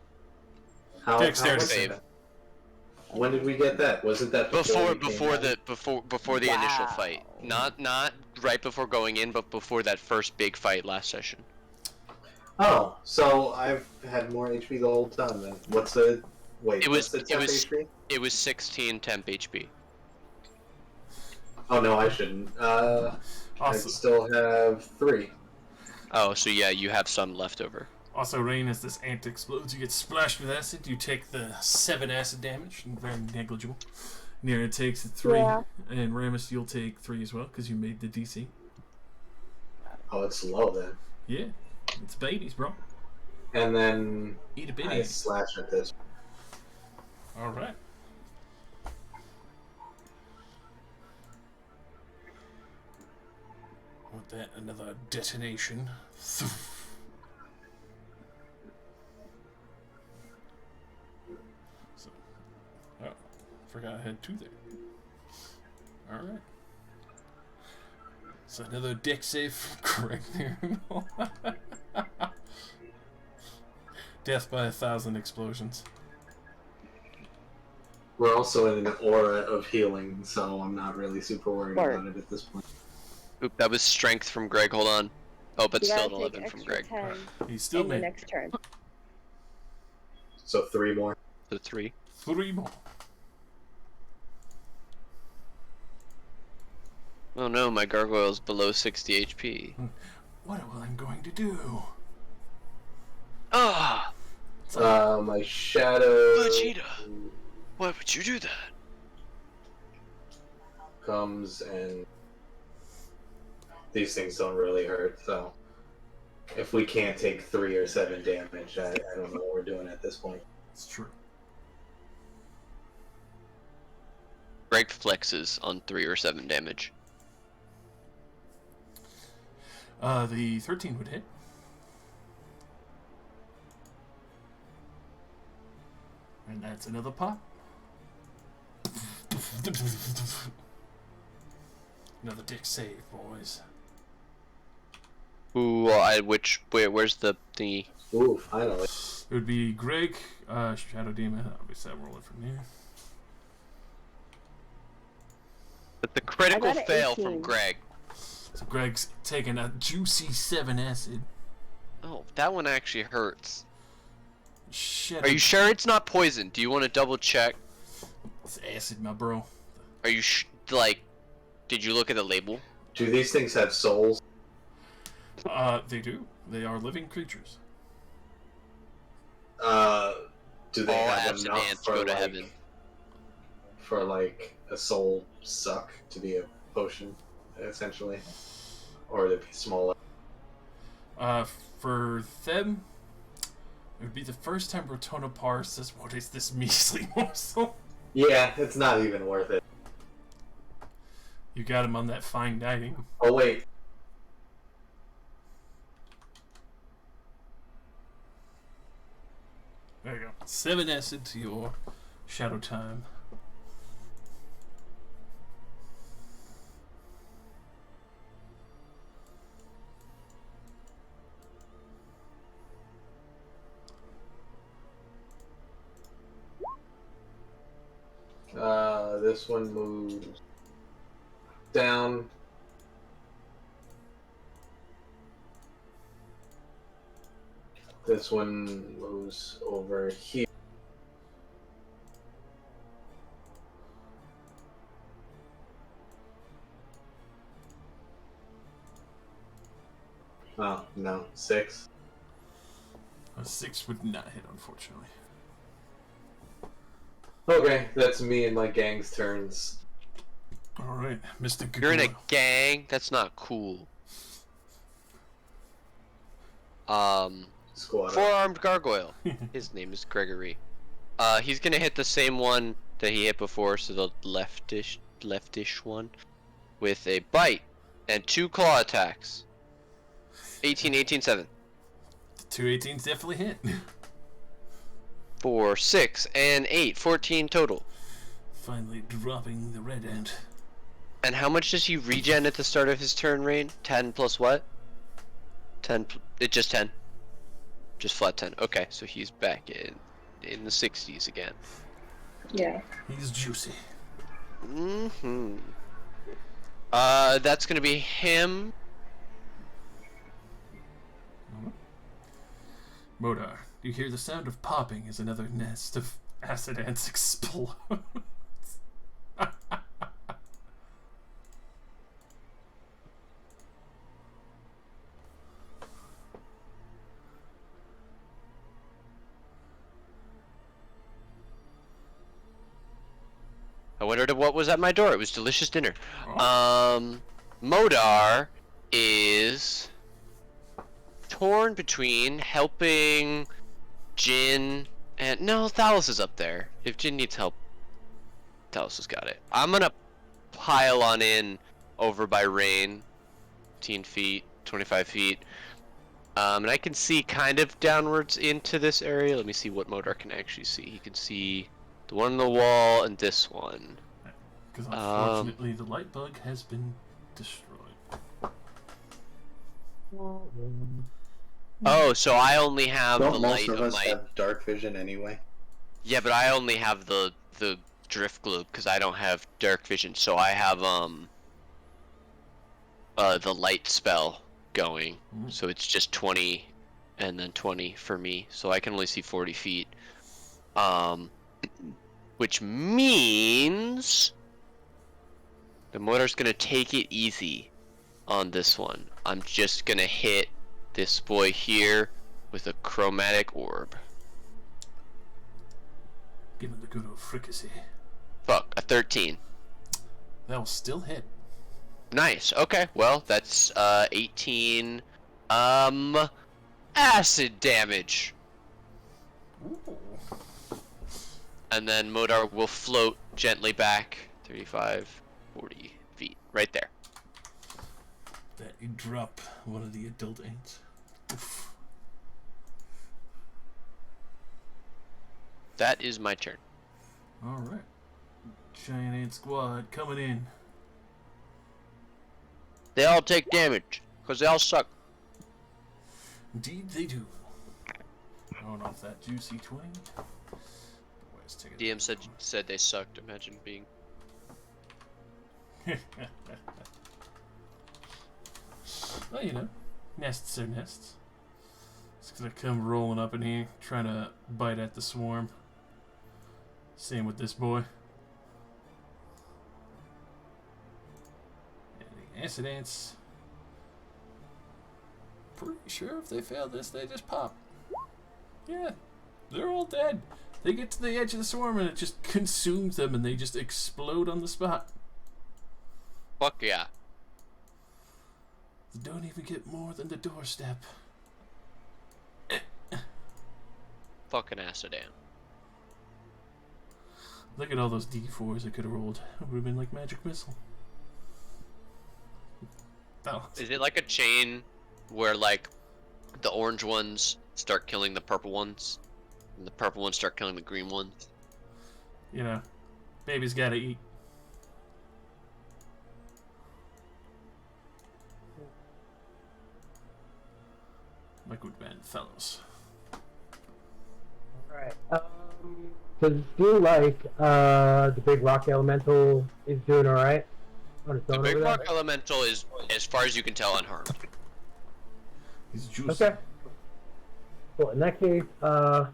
How
Dexterity
was
save.
that? When did we get that? Wasn't that
Before
we came out?
the initial
Wow.
fight. Not right before going in, but before that first big fight last session.
Oh, so I've had more HP the whole time then. What's the... Wait, what's the temp HP?
It was 16 temp HP.
Oh no, I shouldn't. I
Also,
still have 3.
Oh, so yeah, you have some left over.
Also, Rain, as this ant explodes, you get splashed with acid. You take the 7 acid damage, very negligible. Nira takes 3,
Yeah.
and Ramus, you'll take 3 as well, because you made the DC.
Oh, it's low then.
Yeah, it's babies, bro.
And then
Eat a
I
baby.
slash at this.
Alright. Want that? Another detonation. So, oh, forgot I had 2 there. Alright. So another deck save, correct here. Death by 1,000 explosions.
We're also in an aura of healing, so I'm not really super worried
Smart.
about it at this point.
Oop, that was strength from Greg. Hold on. Oh, but
You
still
gotta
an
take
11 from
extra
Greg.
10
He's still
in your
made
next turn.
So 3 more.
So 3.
3 more.
Oh no, my gargoyle's below 60 HP.
What am I going to do?
Ah,
My shadow
Vegeta. Why would you do that?
comes and these things don't really hurt, so if we can't take 3 or 7 damage, I don't know what we're doing at this point.
It's true.
Greg flexes on 3 or 7 damage.
The 13 would hit. And that's another pop. Another dick save, boys.
Ooh, where's the thingy?
Ooh, finally.
It would be Greg, Shadow Demon. Obviously, I'm rolling from here.
But the critical
I got an
fail
18.
from Greg.
So Greg's taking a juicy 7 acid.
Oh, that one actually hurts.
Shit.
Are you sure it's not poison? Do you want to double check?
It's acid, my bro.
Are you did you look at the label?
Do these things have souls?
They do. They are living creatures.
Do they
All
have
absent
enough
ants
for
go to
like,
heaven.
for like a soul suck to be a potion, essentially? Or would it be smaller?
For them, it would be the first time Rotona Par says, "What is this measly morsel?"
Yeah, it's not even worth it.
You got him on that fine dining.
Oh wait.
7S into your shadow time.
This one moves down. This one moves over here. Oh, no. 6.
A 6 would not hit, unfortunately.
Okay, that's me and my gang's turns.
Alright, Mr.
You're in a
Gagula.
gang? That's not cool.
Squad up.
Forearmed Gargoyle. His name is Gregory. He's gonna hit the same one that he hit before, so the leftish one, with a bite and 2 claw attacks. 18, 18, 7.
The 2 18s definitely hit.
4, 6, and 8. 14 total.
Finally dropping the red end.
And how much does he regen at the start of his turn, Rain? 10 plus what? 10. It's just 10. Just flat 10. Okay, so he's back in the 60s again.
Yeah.
He's juicy.
Mm-hmm. That's gonna be him.
Modar, you hear the sound of popping as another nest of acid ants explodes.
I wondered what was at my door. It was delicious dinner. Modar is torn between helping Jin and no, Thalos is up there. If Jin needs help, Thalos has got it. I'm gonna pile on in over by Rain, 15 feet, 25 feet. And I can see kind of downwards into this area. Let me see what Modar can actually see. He can see the one on the wall and this one.
Because unfortunately the light bug has been destroyed.
Oh, so I only have
Don't
the
most
light
of
of
us
my...
have dark vision anyway?
Yeah, but I only have the drift globe because I don't have dark vision. So I have the light spell going. So it's just 20 and then 20 for me. So I can only see 40 feet. Which means the motor's gonna take it easy on this one. I'm just gonna hit this boy here with a chromatic orb.
Give it the good old fricassee.
Fuck, a 13.
That'll still hit.
Nice. Okay. Well, that's 18 acid damage.
Ooh.
And then Modar will float gently back 35, 40 feet. Right there.
That you drop one of the adult ants. Oof.
That is my turn.
Alright. Giant ant squad coming in.
They all take damage because they all suck.
Indeed they do. Throwing off that juicy 20. Boys, take it.
DM said they sucked. Imagine being...
Well, you know, nests are nests. It's gonna come rolling up in here, trying to bite at the swarm. Same with this boy. And the acid ants. Pretty sure if they fail this, they just pop. Yeah, they're all dead. They get to the edge of the swarm and it just consumes them and they just explode on the spot.
Fuck yeah.
They don't even get more than the doorstep.
Fucking acid ant.
Look at all those D4s I could have rolled. It would have been like magic missile. Oh.
Is it like a chain where like the orange ones start killing the purple ones? And the purple ones start killing the green ones.
You know, baby's gotta eat. My good man, fellows.
Alright. Does it feel like the big rock elemental is doing alright? On its
The
own
big
over
rock
there?
elemental is, as far as you can tell, unharmed.
He's juicy.
Okay. Well, in that case, I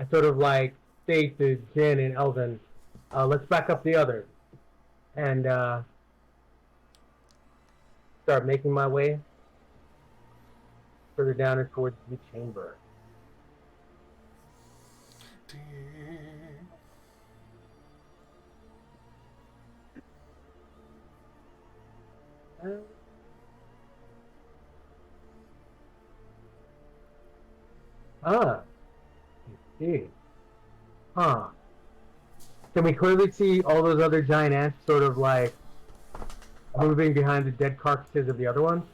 sort of like say to Jin and Elvin, let's back up the others. And start making my way further down and towards the chamber. I see. Huh. Can we clearly see all those other giant ants sort of like moving behind the dead carcasses of the other ones?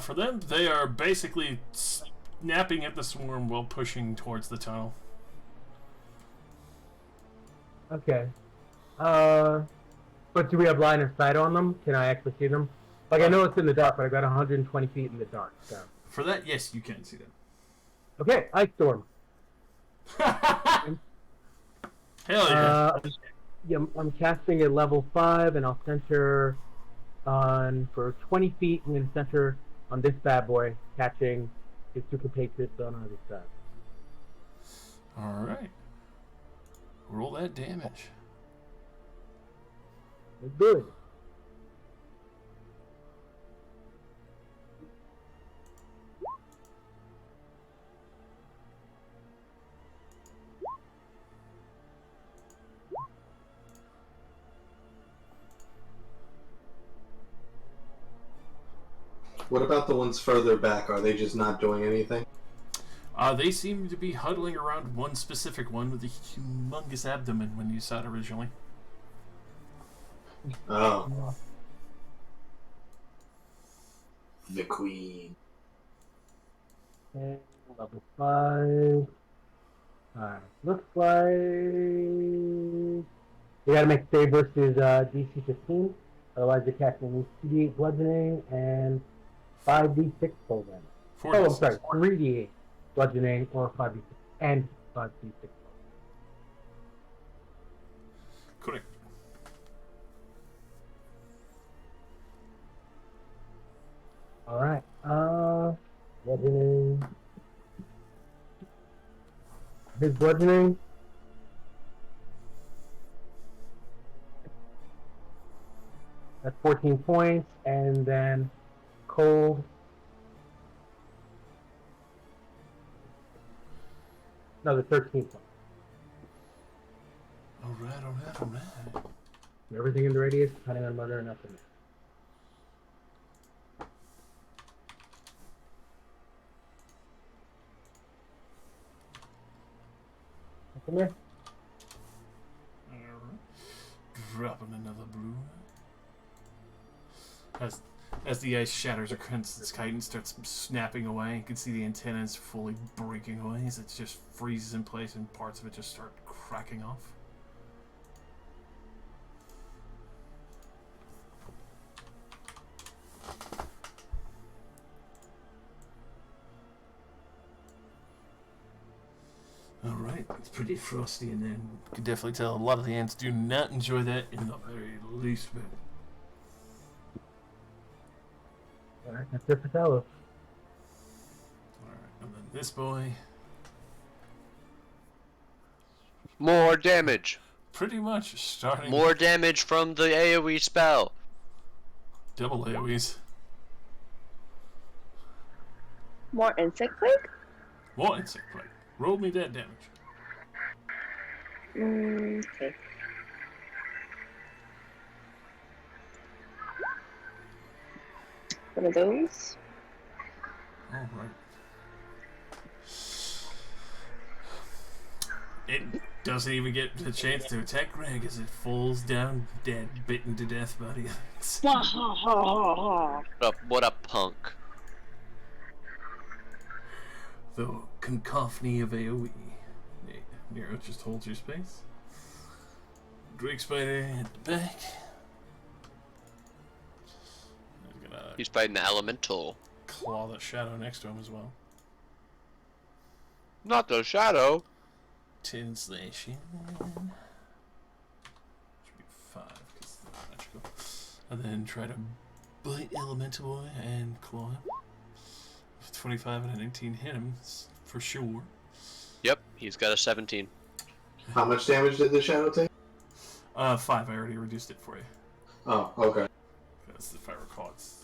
For them, they are basically snapping at the swarm while pushing towards the tunnel.
Okay. But do we have line of sight on them? Can I actually see them? Like, I know it's in the dark, but I've got 120 feet in the dark, so.
For that, yes, you can see them.
Okay, Ice Storm.
Hell yeah.
Yeah, I'm casting at level 5, and I'll center on, for 20 feet, I'm going to center on this bad boy, catching his two compatriots on either side.
Alright. Roll that damage.
Good.
What about the ones further back? Are they just not doing anything?
They seem to be huddling around one specific one with a humongous abdomen when you saw it originally.
Oh. The queen.
Okay, level 5. Alright, looks like you gotta make save versus DC 15. Otherwise, you're casting 2d8 bludgeoning and 5d6 full damage. Oh, I'm sorry, 3d8 bludgeoning or 5d6 and 5d6 full.
Correct.
Alright, bludgeoning. His bludgeoning. That's 14 points, and then cold. Another 13 points.
Alright.
Everything in the radius, depending on whether or not to miss. Come here.
Dropping another blue. As the ice shatters across its kite and starts snapping away, you can see the antennas fully breaking away as it just freezes in place and parts of it just start cracking off. Alright, it's pretty frosty in there. You can definitely tell a lot of the ants do not enjoy that in the very least bit.
Alright, that's it for Talos.
Alright, and then this boy.
More damage.
Pretty much starting
More damage from the AoE spell.
double AoEs.
More insect plague?
More insect plague. Roll me that damage.
Okay. One of those.
Alright. It doesn't even get the chance to attack Greg as it falls down dead, bitten to death by the ants.
What a punk.
The cacophony of AoE. Nero just holds your space. Drake Spider at the back. He's gonna
He's fighting the elemental.
claw the shadow next to him as well.
Not the shadow.
10 slashing. Should be 5 because it's magical. And then try to bite Elemental Boy and claw him. 25 and a 19 hit him for sure.
Yep, he's got a 17.
How much damage did the shadow take?
5. I already reduced it for you.
Oh, okay.
Because if I recall, it's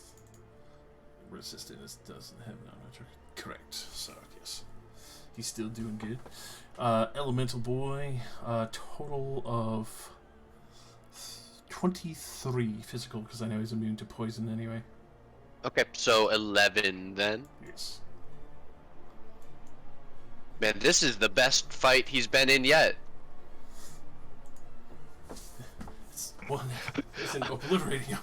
resistant. It doesn't have non-magic. Correct. So yes, he's still doing good. Elemental Boy, total of 23 physical because I know he's immune to poison anyway.
Okay, so 11 then.
Yes.
Man, this is the best fight he's been in yet.
Isn't obliterating him.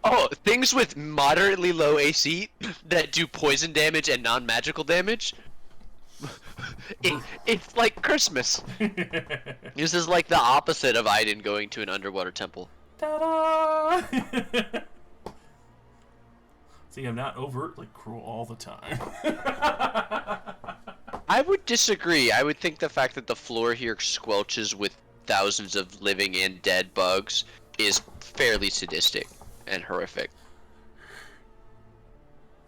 Oh, things with moderately low AC that do poison damage and non-magical damage? It's like Christmas. This is like the opposite of Aiden going to an underwater temple.
Ta-da! See, I'm not overtly cruel all the time.
I would disagree. I would think the fact that the floor here squelches with thousands of living and dead bugs is fairly sadistic and horrific.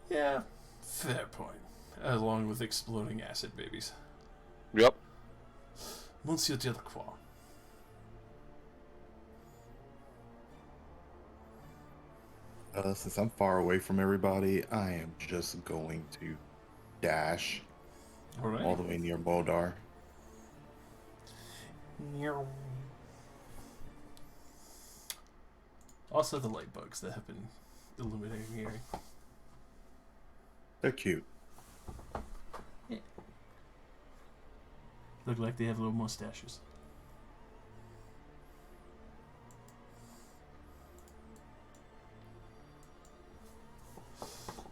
Yeah, fair point. Along with exploding acid babies.
Yep.
Monsieur Delacroix.
Since I'm far away from everybody, I am just going to dash
Alright.
all the way near Bodar.
Also the light bugs that have been illuminating the area.
They're cute.
Look like they have little mustaches.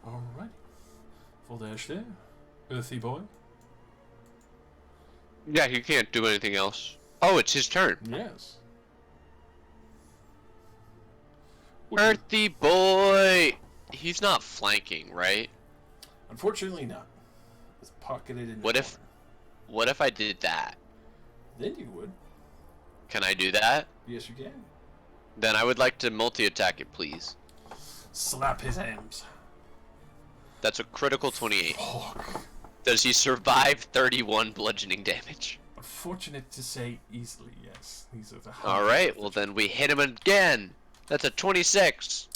Alright. Full dash there. Earthy boy.
Yeah, he can't do anything else. Oh, it's his turn.
Yes.
Earthy boy! He's not flanking, right?
Unfortunately not. It's pocketed in the
What if-
corner.
What if I did that?
Then you would.
Can I do that?
Yes, you can.
Then I would like to multi-attack it, please.
Slap his hands.
That's a critical 28.
Fuck.
Does he survive 31 bludgeoning damage?
Unfortunate to say easily, yes. These are the
Alright, well then we hit him again! That's a 26!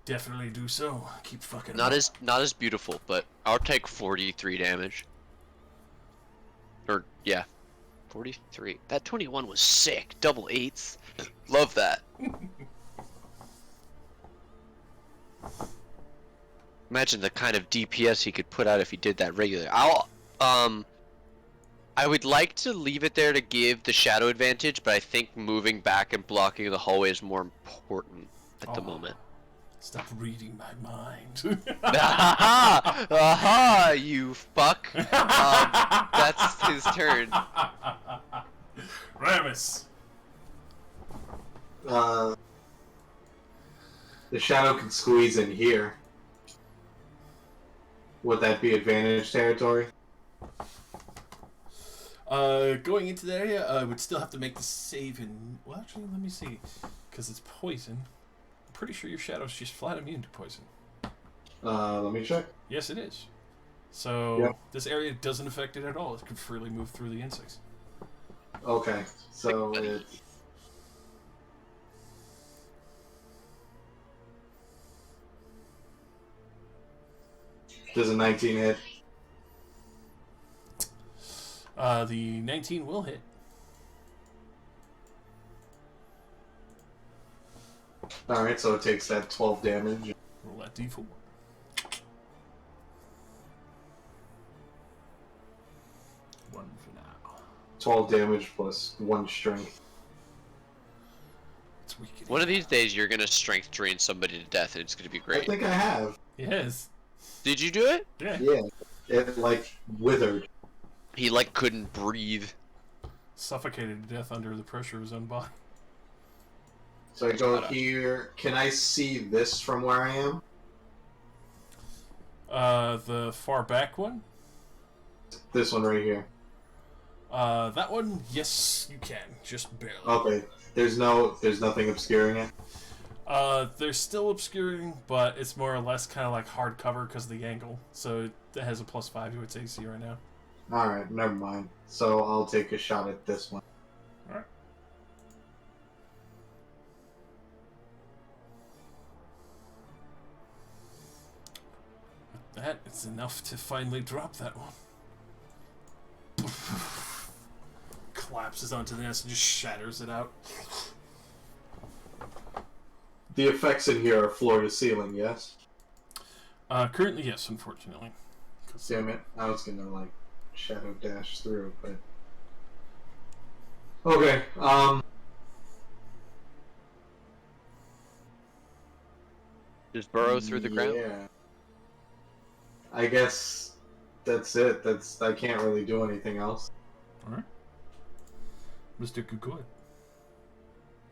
Definitely do so. Keep fucking
Not
up.
as beautiful, but I'll take 43 damage. Or, yeah. 43. That 21 was sick. Double 8s. Love that. Imagine the kind of DPS he could put out if he did that regularly. I would like to leave it there to give the shadow advantage, but I think moving back and blocking the hallway is more important at the moment.
Stop reading my mind.
Aha! Aha! You fuck. That's his turn.
Ramus.
The shadow can squeeze in here. Would that be advantage territory?
Going into the area, I would still have to make the save in... Well, actually, let me see. Because it's poison. I'm pretty sure your shadow's just flat immune to poison.
Let me check.
Yes, it is. So,
Yep.
this area doesn't affect it at all. It can freely move through the insects.
Okay, so it's... Does a 19 hit?
The 19 will hit.
Alright, so it takes that 12 damage.
Roll that d4. One for now.
12 damage plus 1 strength.
It's weak.
One of these days you're gonna strength drain somebody to death and it's gonna be
I
great.
think I have.
Yes.
Did you do it?
Yeah.
Yeah. It, like, withered.
He like couldn't breathe.
suffocated to death under the pressure of his own body.
So I go here. Can I see this from where I am?
The far back one?
This one right here.
That one, yes, you can. Just barely.
Okay. There's nothing obscuring it.
They're still obscuring, but it's more or less kind of like hard cover because of the angle. So it has a +5 to its AC right now.
Alright, never mind. So I'll take a shot at this one.
Alright. That is enough to finally drop that one. Collapses onto the nest and just shatters it out.
The effects in here are floor to ceiling, yes?
Currently, yes, unfortunately.
Damn it. I was gonna, like, shadow dash through, but... Okay,
Just burrow through the ground?
Yeah. I guess that's it. I can't really do anything else.
Alright. Mr. Kukoy.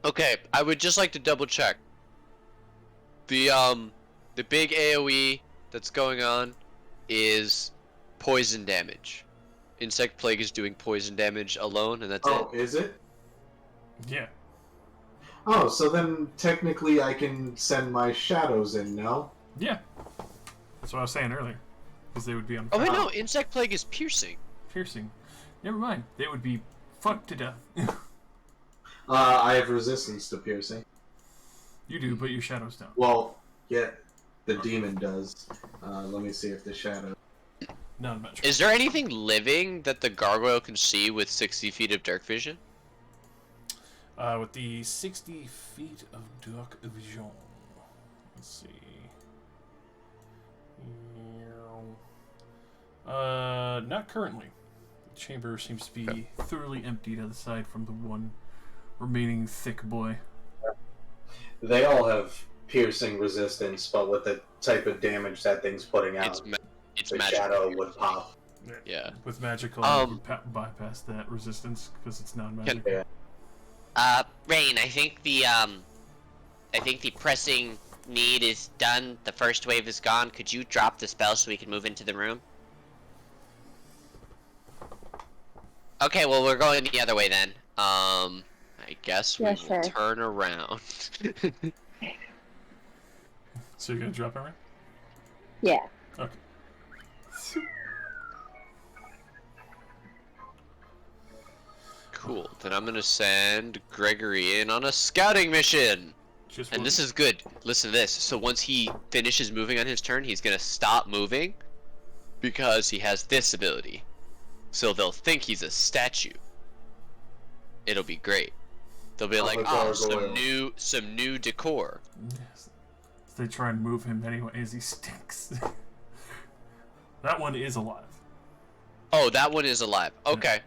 Okay, I would just like to double check. The big AoE that's going on is poison damage. Insect Plague is doing poison damage alone, and that's it.
Oh, is it?
Yeah.
Oh, so then technically I can send my shadows in now.
Yeah. That's what I was saying earlier. Because they would be on
Oh wait,
fire.
no, Insect Plague is piercing.
Piercing. Never mind. They would be fucked to death.
I have resistance to piercing.
You do, but your shadows don't.
Well, yeah, the demon does. Let me see if the shadow...
Not much.
Is there anything living that the gargoyle can see with 60 feet of dark vision?
With the 60 feet of dark vision. Let's see. Not currently. The chamber seems to be thoroughly emptied aside from the one remaining thick boy.
They all have piercing resistance, but with the type of damage that thing's putting out,
It's
the
magical.
shadow would pop.
Yeah.
With magical, it would bypass that resistance because it's non-magical.
Yeah.
Rain, I think the pressing need is done. The first wave is gone. Could you drop the spell so we can move into the room? Okay, well, we're going the other way then.
I guess we
Yeah,
will
sure.
turn around.
So you're gonna drop it, right?
Yeah.
Okay.
Cool. Then I'm gonna send Gregory in on a scouting mission.
Just
And
one.
this is good. Listen to this. So once he finishes moving on his turn, he's gonna stop moving because he has this ability. So they'll think he's a statue. It'll be great. They'll be like,
a
oh,
gargoyle.
some new decor.
Yes. They try and move him anyway as he stinks. That one is alive.
Oh, that one is alive. Okay.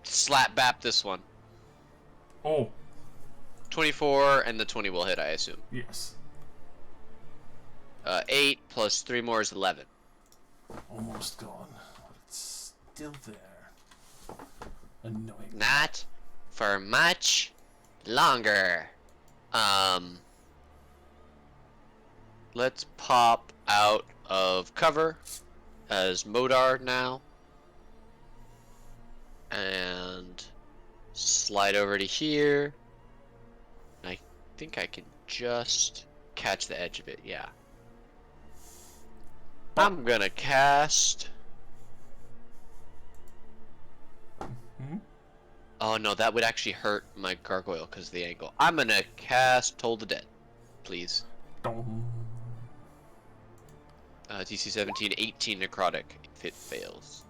Slap bap this one.
Oh,
24 and the 20 will hit, I assume.
yes.
8 plus 3 more is 11.
Almost gone. But it's still there. Annoying.
Not for much longer.
Let's pop out of cover as Modar now. And slide over to here. I think I can just catch the edge of it, yeah. I'm gonna cast...
Hmm?
Oh no, that would actually hurt my gargoyle because of the angle. I'm gonna cast Toll the Dead, please.
Dong.
DC 17, 18 necrotic if it fails.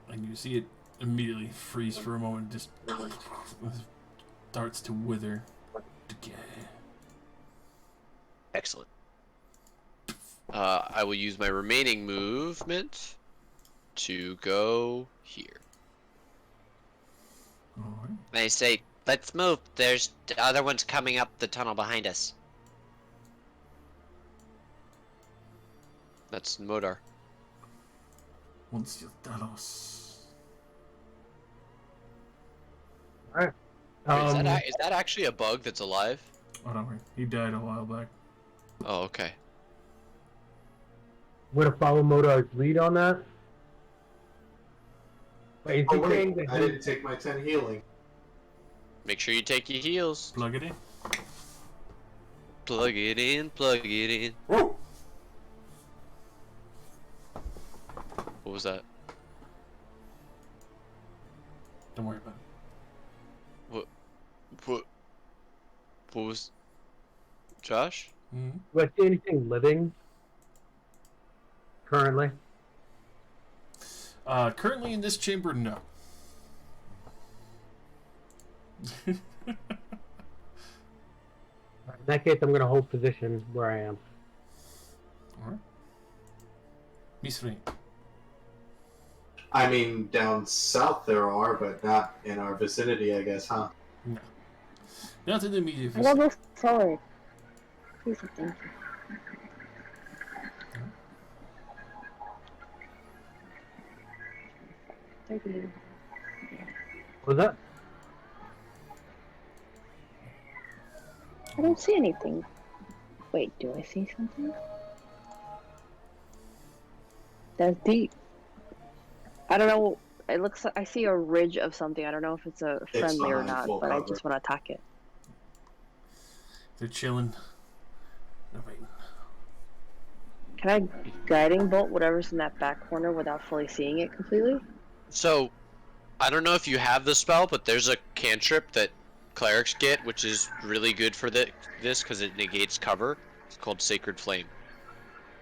And you see it immediately freeze for a moment, just starts to wither, decay.
Excellent. I will use my remaining movement to go here.
Alright.
They say, let's move. There's the other ones coming up the tunnel behind us.
That's Modar.
Once you tell us.
Alright.
Wait, is that actually a bug that's alive?
Oh no, he died a while back.
Oh, okay.
Would a follow Modar's lead on that? Wait, is
Oh
he
wait,
saying that
I
he-
didn't take my 10 healing.
Make sure you take your heals.
Plug it in.
Plug it in, plug it in.
Whoa!
What was that?
Don't worry about it.
What was... Josh?
Mm-hmm.
Do I see anything living currently?
Currently in this chamber, no.
In that case, I'm gonna hold position where I am.
Alright. Miss Rain.
I mean, down south there are, but not in our vicinity, I guess, huh?
No. Not in the immediate
I gotta
vicinity.
go forward. Please and thank you. Thank you.
What was that?
I don't see anything. Wait, do I see something? That's deep. I don't know. It looks like I see a ridge of something. I don't know if it's a friendly or
behind
not,
full
but I
cover.
just want to attack it.
They're chilling. No, wait.
Can I guiding bolt whatever's in that back corner without fully seeing it completely?
So, I don't know if you have the spell, but there's a cantrip that clerics get, which is really good for this because it negates cover. It's called Sacred Flame.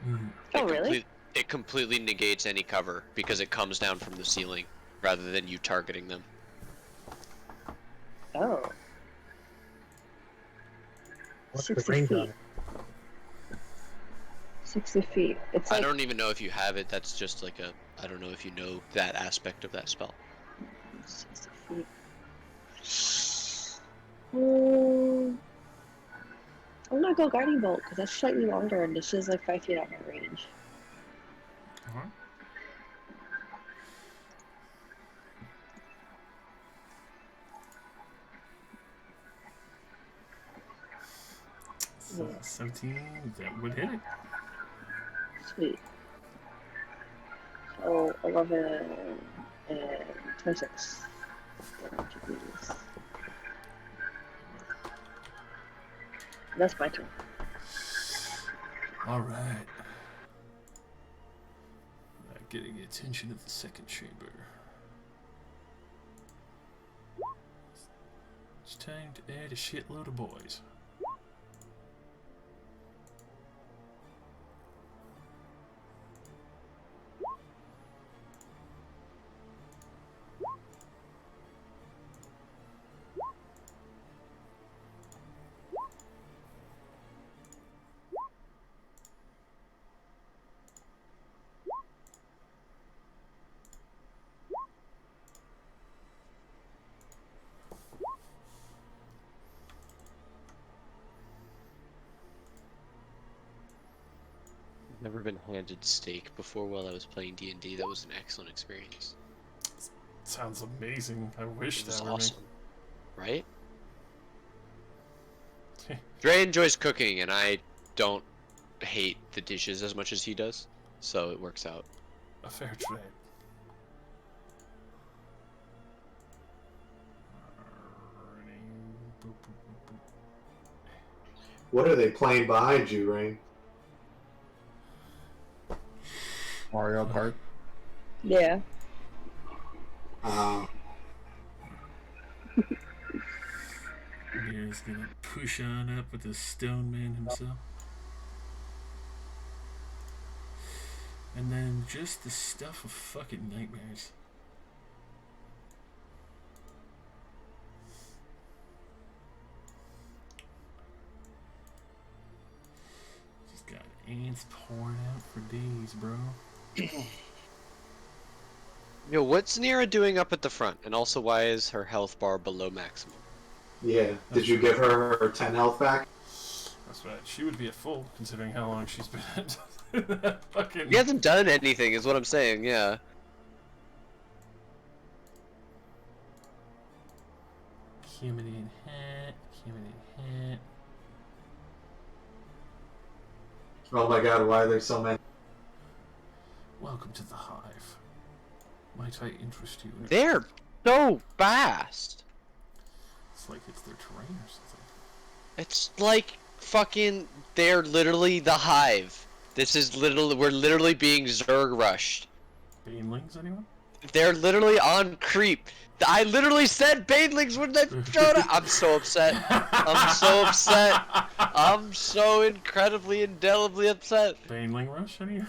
Mm-hmm.
Oh, really?
It completely negates any cover because it comes down from the ceiling rather than you targeting them.
Oh.
What's the
60
range on
feet.
it?
60 feet. It's
I
like
don't even know if you have it. That's just like a... I don't know if you know that aspect of that spell.
60 feet. Hmm. I'm gonna go guiding bolt because that's slightly longer and this is like 5 feet out of my range.
Uh-huh. So, 17, that would hit it.
Sweet. So 11 and 26. That's my turn.
Alright. Getting the attention of the second chamber. It's time to add a shitload of boys.
Never been handed steak before while I was playing D&D. That was an excellent experience.
Sounds amazing. I wish
It was
that were
awesome. Right?
me.
Dre enjoys cooking, and I don't hate the dishes as much as he does, so it works out.
A fair trade.
What are they playing behind you, Rain?
Mario Kart.
Yeah.
Here's gonna push on up with the stone man himself. And then just the stuff of fucking nightmares. Just got ants pouring out for days, bro.
Yo, what's Nira doing up at the front? And also, why is her health bar below maximum?
Yeah. Did you give her 10 health back?
That's right. She would be at full, considering how long she's been at that fucking...
He hasn't done anything, is what I'm saying, yeah.
Humidity and hat. Humidity and hat.
Oh my god, why are there so many?
Welcome to the hive. Might I interest you in
They're so fast.
It's like it's their terrain or something.
It's like fucking. They're literally the hive. This is literally. We're literally being Zerg rushed.
Banelings, anyone?
They're literally on creep. I literally said banelings when they showed up. I'm so upset. I'm so upset. I'm so incredibly, indelibly upset.
Baneling rush, anyone?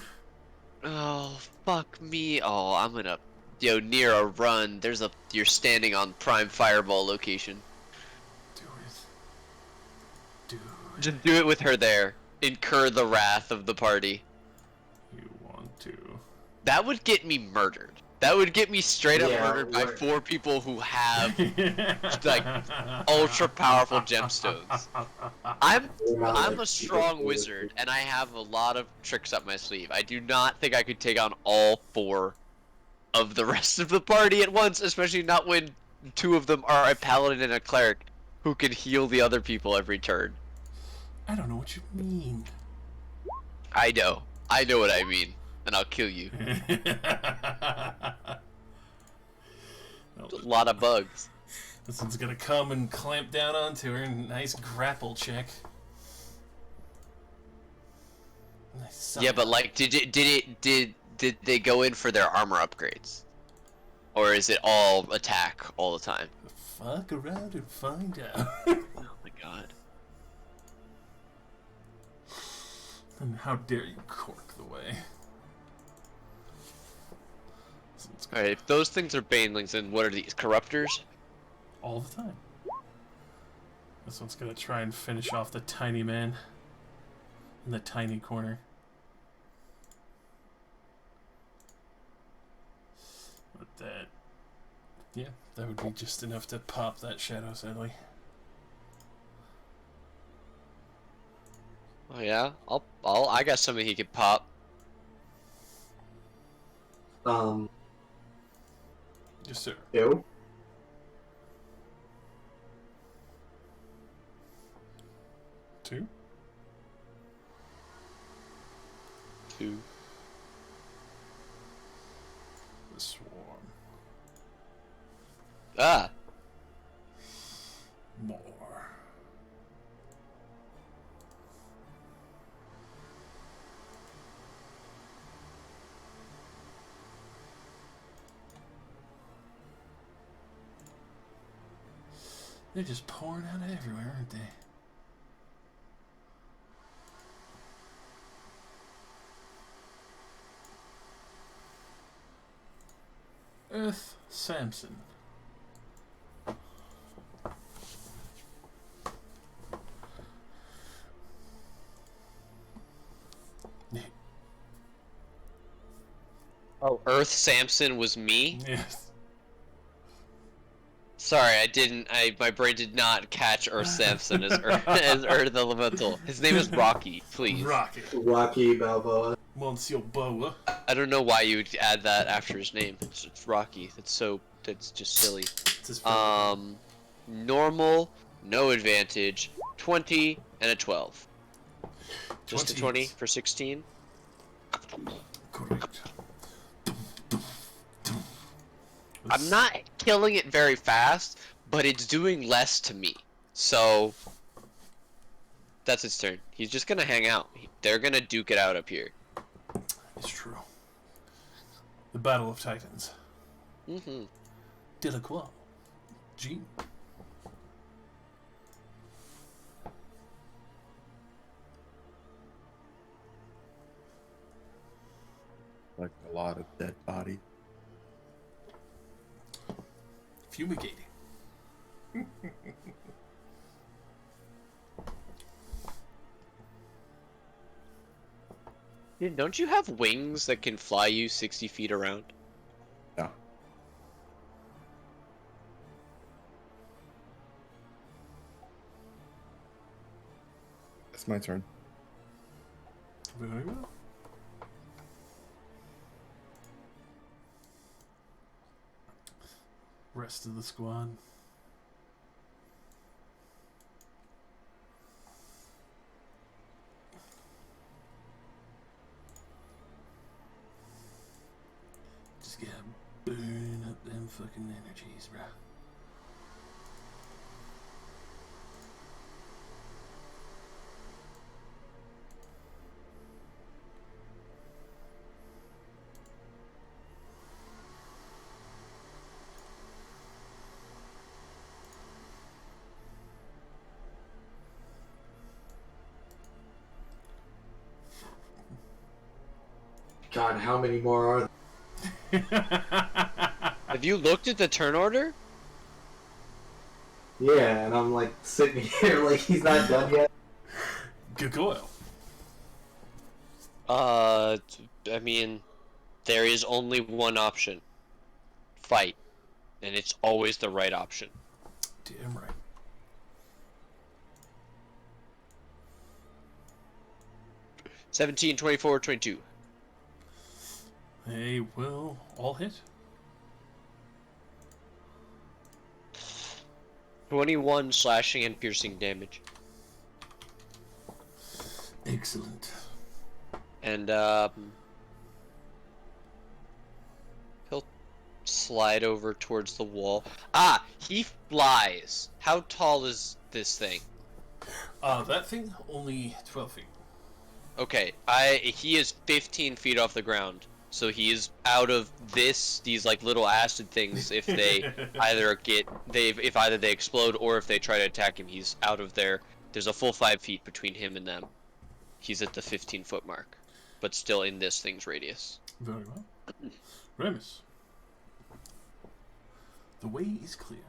Oh, fuck me. Oh, I'm gonna. Yo, near a run. You're standing on prime fireball location.
Do it. Do it.
Just do it with her there. Incur the wrath of the party.
You want to.
That would get me murdered. That would get me straight up
Yeah,
murdered by
right.
4 people who have like ultra powerful gemstones. I'm a strong wizard and I have a lot of tricks up my sleeve. I do not think I could take on all 4 of the rest of the party at once, especially not when 2 of them are a paladin and a cleric who can heal the other people every turn.
I don't know what you mean.
I know what I mean, and I'll kill you. A lot of bugs.
This one's gonna come and clamp down onto her. Nice grapple check. Nice.
Yeah, but like, did they go in for their armor upgrades, or is it all attack all the time?
Fuck around and find out.
Oh my god.
And how dare you cork the way?
Alright, if those things are banelings, then what are these? Corruptors?
All the time. This one's gonna try and finish off the tiny man in the tiny corner. But that, yeah, that would be just enough to pop that shadow, sadly.
Oh yeah, I got something he could pop.
Yes, sir.
Ew.
Two.
Two.
The swarm.
Ah.
More. They're just pouring out everywhere, aren't they? Earth Samson.
Oh, Earth Samson was me?
Yes.
Sorry, my brain did not catch Earth Samson as Earth Elemental. His name is Rocky, please.
Rocky Balboa.
Monsieur Boa.
I don't know why you would add that after his name. It's Rocky. That's just silly. Normal, no advantage, 20 and a 12. Just a 20 for 16.
Correct.
I'm not killing it very fast, but it's doing less to me. So that's its turn. He's just gonna hang out. They're gonna duke it out up here.
It's true. The Battle of Titans.
Mm-hmm.
Delacroix. G.
Like a lot of dead bodies.
Fumigating.
Dude, don't you have wings that can fly you 60 feet around?
Yeah. It's my turn.
Very well. Rest of the squad. Just gotta burn up them fucking energies, bro.
God, how many more are there?
Have you looked at the turn order?
Yeah, and I'm like sitting here like he's not done yet.
Gargoyle.
I mean, there is only one option. Fight. And it's always the right option.
Damn right.
$17, $24, $22.
They will all hit.
21 slashing and piercing damage.
Excellent.
And, he'll slide over towards the wall. Ah! He flies! How tall is this thing?
That thing only 12 feet.
Okay, he is 15 feet off the ground. So he is out of these like little acid things if they if either they explode or if they try to attack him, he's out of there. There's a full 5 feet between him and them. He's at the 15-foot mark, but still in this thing's radius.
Very well. Remus. The way is clear.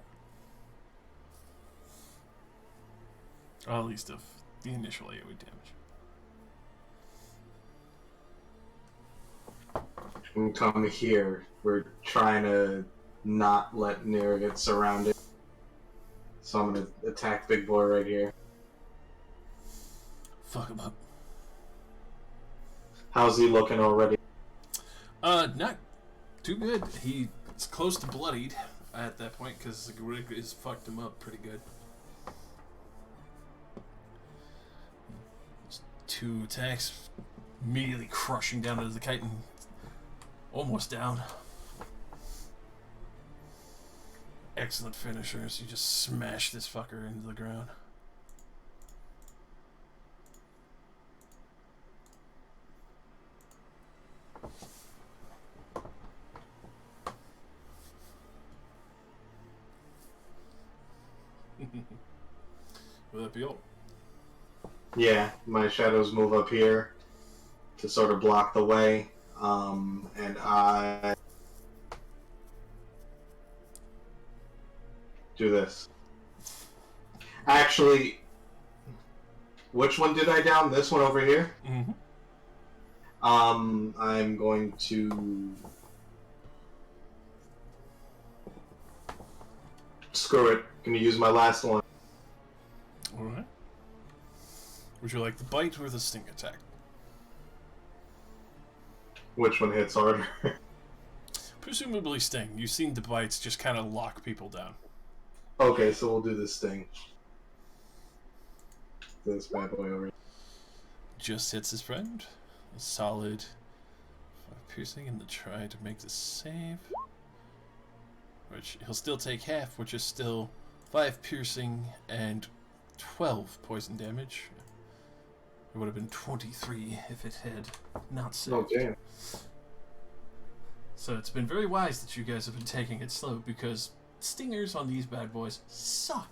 At least of the initial AoE damage.
And come here. We're trying to not let Nira get surrounded. So I'm gonna attack Big Boy right here.
Fuck him up.
How's he looking already?
Not too good. He's close to bloodied at that point because the rig has fucked him up pretty good. Just 2 attacks, immediately crushing down into the kite and almost down. Excellent finishers. You just smash this fucker into the ground. Will that be all?
Yeah, my shadows move up here to sort of block the way. And I do this. Actually, which one did I down? This one over here?
Mm-hmm.
I'm going to screw it. Gonna use my last one.
Alright. Would you like the bite or the sting attack?
Which one hits harder?
Presumably sting. You've seen the bites just kind of lock people down.
Okay, so we'll do this thing. This bad boy over here.
Just hits his friend. A solid 5 piercing and the try to make the save. Which he'll still take half, which is still 5 piercing and 12 poison damage. It would have been 23 if it had not saved.
Oh, damn.
So it's been very wise that you guys have been taking it slow because stingers on these bad boys suck.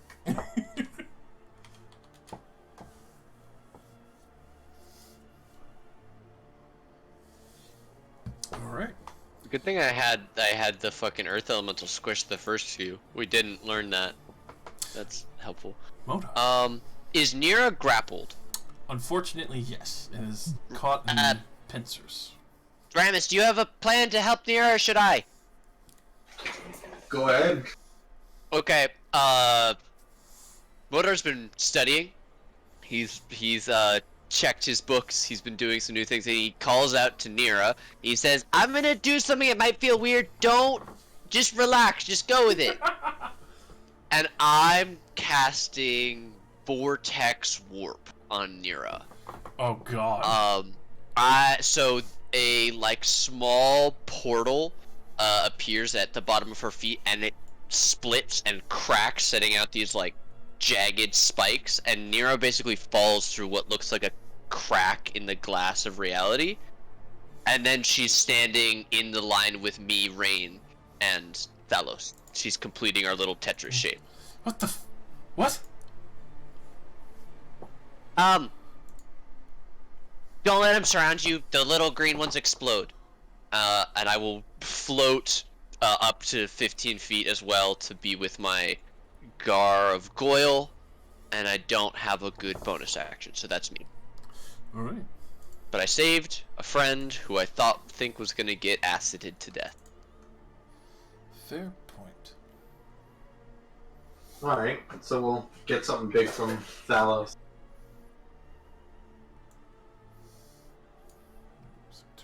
Alright.
Good thing I had the fucking earth elemental squish the first few. We didn't learn that. That's helpful.
Moda.
Is Nira grappled?
Unfortunately, yes. It is caught in the pincers.
Ramus, do you have a plan to help Nira, or should I?
Go ahead.
Okay, Modar's been studying. He's checked his books, he's been doing some new things, and he calls out to Nira. He says, I'm gonna do something that might feel weird, just relax, just go with it. And I'm casting Vortex Warp on Nira.
Oh god.
So a like small portal appears at the bottom of her feet, and it splits and cracks, setting out these like jagged spikes, and Nero basically falls through what looks like a crack in the glass of reality, and then she's standing in the line with me, Rain, and Thalos. She's completing our little Tetris shape.
What the what?
Don't let him surround you. The little green ones explode. And I will float up to 15 feet as well to be with my Gar of Goyle, and I don't have a good bonus action, so that's me.
Alright.
But I saved a friend who I think was gonna get acided to death.
Fair point.
Alright, so we'll get something big from Thalos.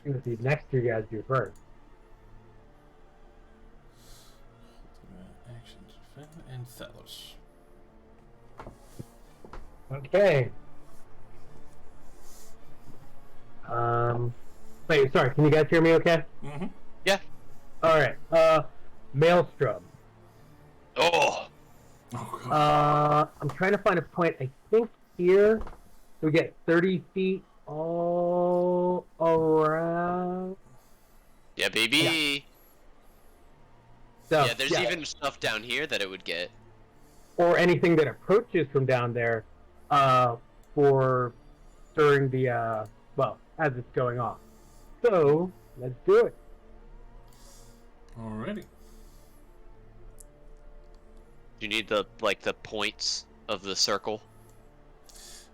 What these next two guys do first.
Action to defend and Thalos.
Okay. Wait, sorry, can you guys hear me okay?
Mm-hmm.
Yeah.
Alright, Maelstrom.
Oh!
Oh god.
I'm trying to find a point, I think here, we get 30 feet all around.
Yeah, baby!
So,
Yeah, there's even stuff down here that it would get.
or anything that approaches from down there, for during the, well, as it's going off. So, let's do it.
Alrighty.
You need the points of the circle.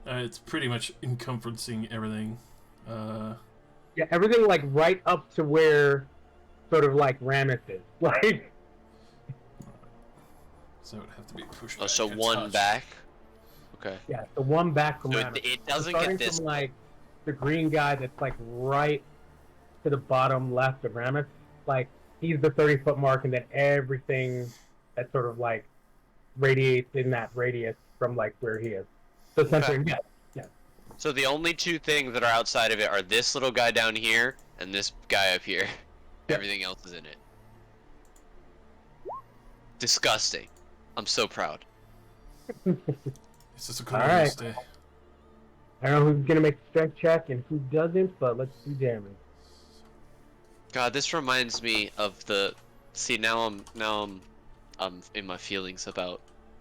It's pretty much encompassing everything.
Yeah, everything like right up to where sort of like Rammus is. Like,
So it would have to be pushed
Oh,
back.
so
a
one
touch.
back? Okay.
yeah, the one back from
So
Rammus.
it doesn't
Starting
get this.
from like the green guy that's like right to the bottom left of Rammus. Like, he's the 30-foot mark, and then everything that sort of like radiates in that radius from like where he is. So essentially, yeah.
So the only two things that are outside of it are this little guy down here and this guy up here.
Yep.
Everything else is in it. Disgusting. I'm so proud.
It's just a
All right.
glorious day.
I don't know who's gonna make the strength check and who doesn't, but let's do damage.
God, this reminds me of the. See, now I'm in my feelings about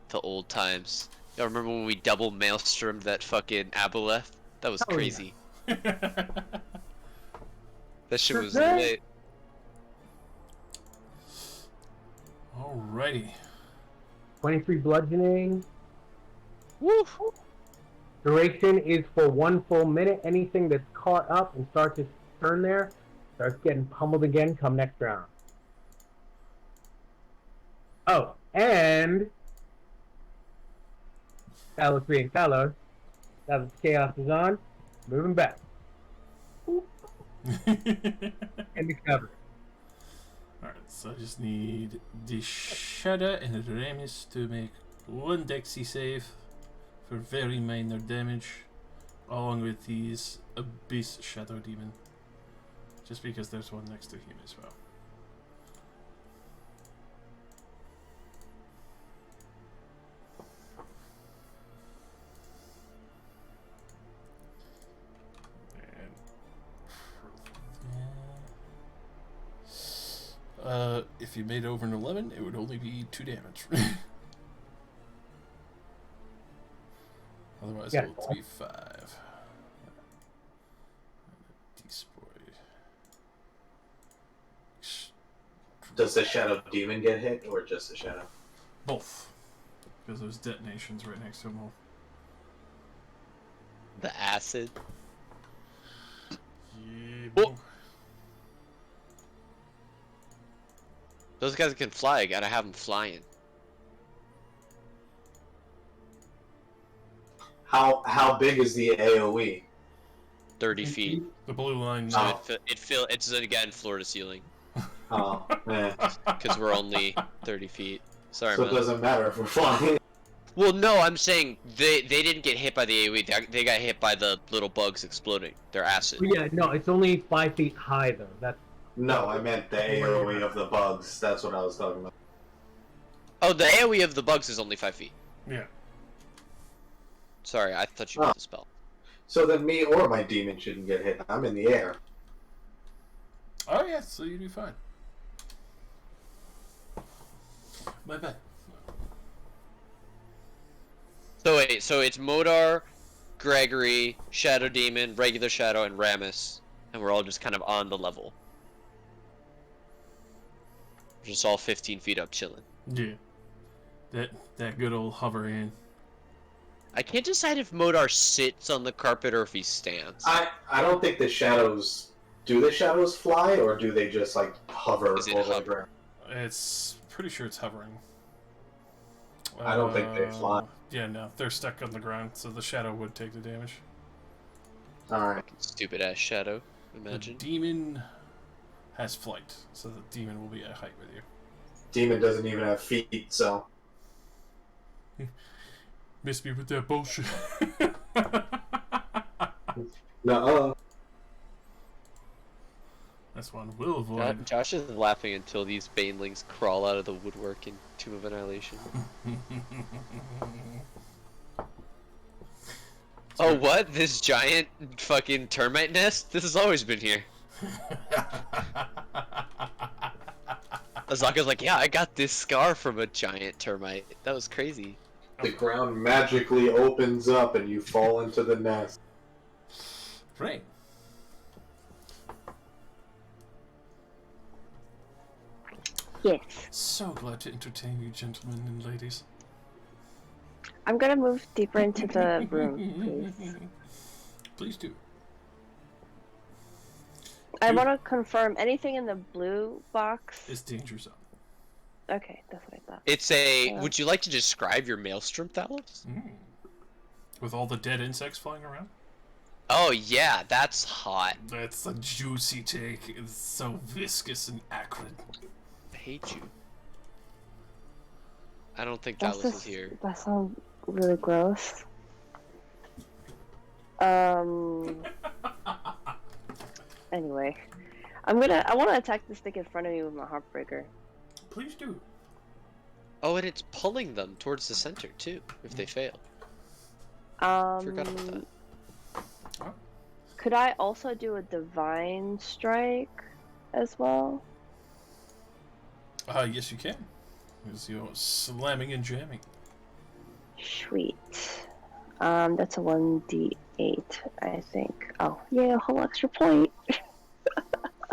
the old times. Y'all remember when we double maelstromed that fucking Aboleth? That was
Oh, yeah.
crazy. That shit was
Okay.
lit.
Alrighty.
23 bludgeoning.
Woo!
Duration is for 1 full minute. Anything that's caught up and starts its turn there starts getting pummeled again come next round. Oh, and Talos being Talos, Talos Chaos is on. Moving back. And the cover.
Alright, so I just need the Shadow and the Remis to make one Dexy save for very minor damage, along with these Abyss Shadow Demon. Just because there's one next to him as well. If you made over an 11, it would only be 2 damage. Otherwise,
Yeah.
it will be 5. Destroyed.
Does the Shadow Demon get hit, or just the Shadow?
Both. Because there's detonations right next to them all.
The acid.
Yeah,
Oh.
boy.
Those guys can fly. I gotta have them flying.
How big is the AOE?
30 feet.
The blue line.
So it's again floor to ceiling.
Oh, man.
Because we're only 30 feet. Sorry,
So it
man.
doesn't matter if we're flying.
Well, no, I'm saying they didn't get hit by the AoE. They got hit by the little bugs exploding. They're acid.
Yeah, no, it's only 5 feet high though. That's
No, I meant the AoE of the bugs. That's what I was talking about.
Oh, the AoE of the bugs is only 5 feet.
Yeah.
Sorry, I thought you meant the spell.
So then me or my demon shouldn't get hit. I'm in the air.
Oh yeah, so you'd be fine. My bad.
So wait, so it's Modar, Gregory, Shadow Demon, Regular Shadow, and Ramus, and we're all just kind of on the level. We're just all 15 feet up chilling.
Yeah. That good old hover hand.
I can't decide if Modar sits on the carpet or if he stands.
I don't think the shadows... Do the shadows fly, or do they just, like, hover
Is it
over the
hover?
ground?
It's pretty sure it's hovering.
I don't think they fly.
Yeah, no, they're stuck on the ground, so the shadow would take the damage.
Alright.
Stupid ass Shadow, imagine.
The demon has flight, so the demon will be at height with you.
Demon doesn't even have feet, so...
Miss me with that bullshit.
Nuh-uh.
That's one will avoid.
Josh is laughing until these banelings crawl out of the woodwork in Tomb of Annihilation. Oh, what? This giant fucking termite nest? This has always been here. Azaka's like, yeah, I got this scar from a giant termite. That was crazy.
The ground magically opens up and you fall into the nest.
Right.
Yes.
So glad to entertain you, gentlemen and ladies.
I'm gonna move deeper into the room, please.
Please do.
I want to confirm anything in the blue box.
It's danger zone.
Okay, that's what I thought.
It's a. Would you like to describe your maelstrom, Thalos?
With all the dead insects flying around?
Oh, yeah, that's hot.
That's a juicy take. It's so viscous and acrid.
I hate you. I don't think Thalos is here.
That sounds really gross. Anyway, I want to attack the stick in front of me with my Heartbreaker.
Please do.
Oh, and it's pulling them towards the center too, if they fail. Forgot about that.
Could I also do a divine strike as well?
Yes you can. Because you're slamming and jamming.
Sweet. That's a 1d8, I think. Oh, yeah, a whole extra point.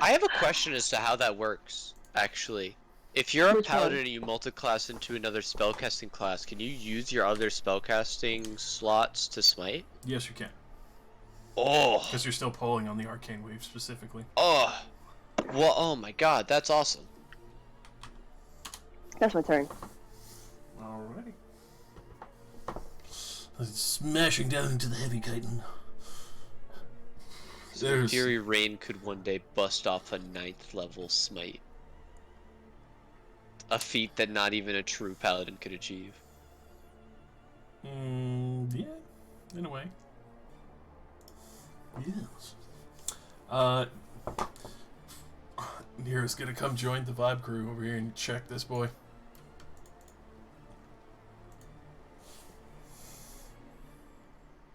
I have a question as to how that works, actually. If you're a
Which
paladin
one?
and you multiclass into another spellcasting class, can you use your other spellcasting slots to smite?
Yes you can.
Oh!
Because you're still pulling on the arcane wave specifically.
Oh! Well, oh my god, that's awesome.
That's my turn.
Alrighty. Smashing down into the heavy chitin.
So in theory, Rain could one day bust off a 9th level smite. A feat that not even a true paladin could achieve.
Yeah, in a way. Yes. Nira's gonna come join the vibe crew over here and check this boy.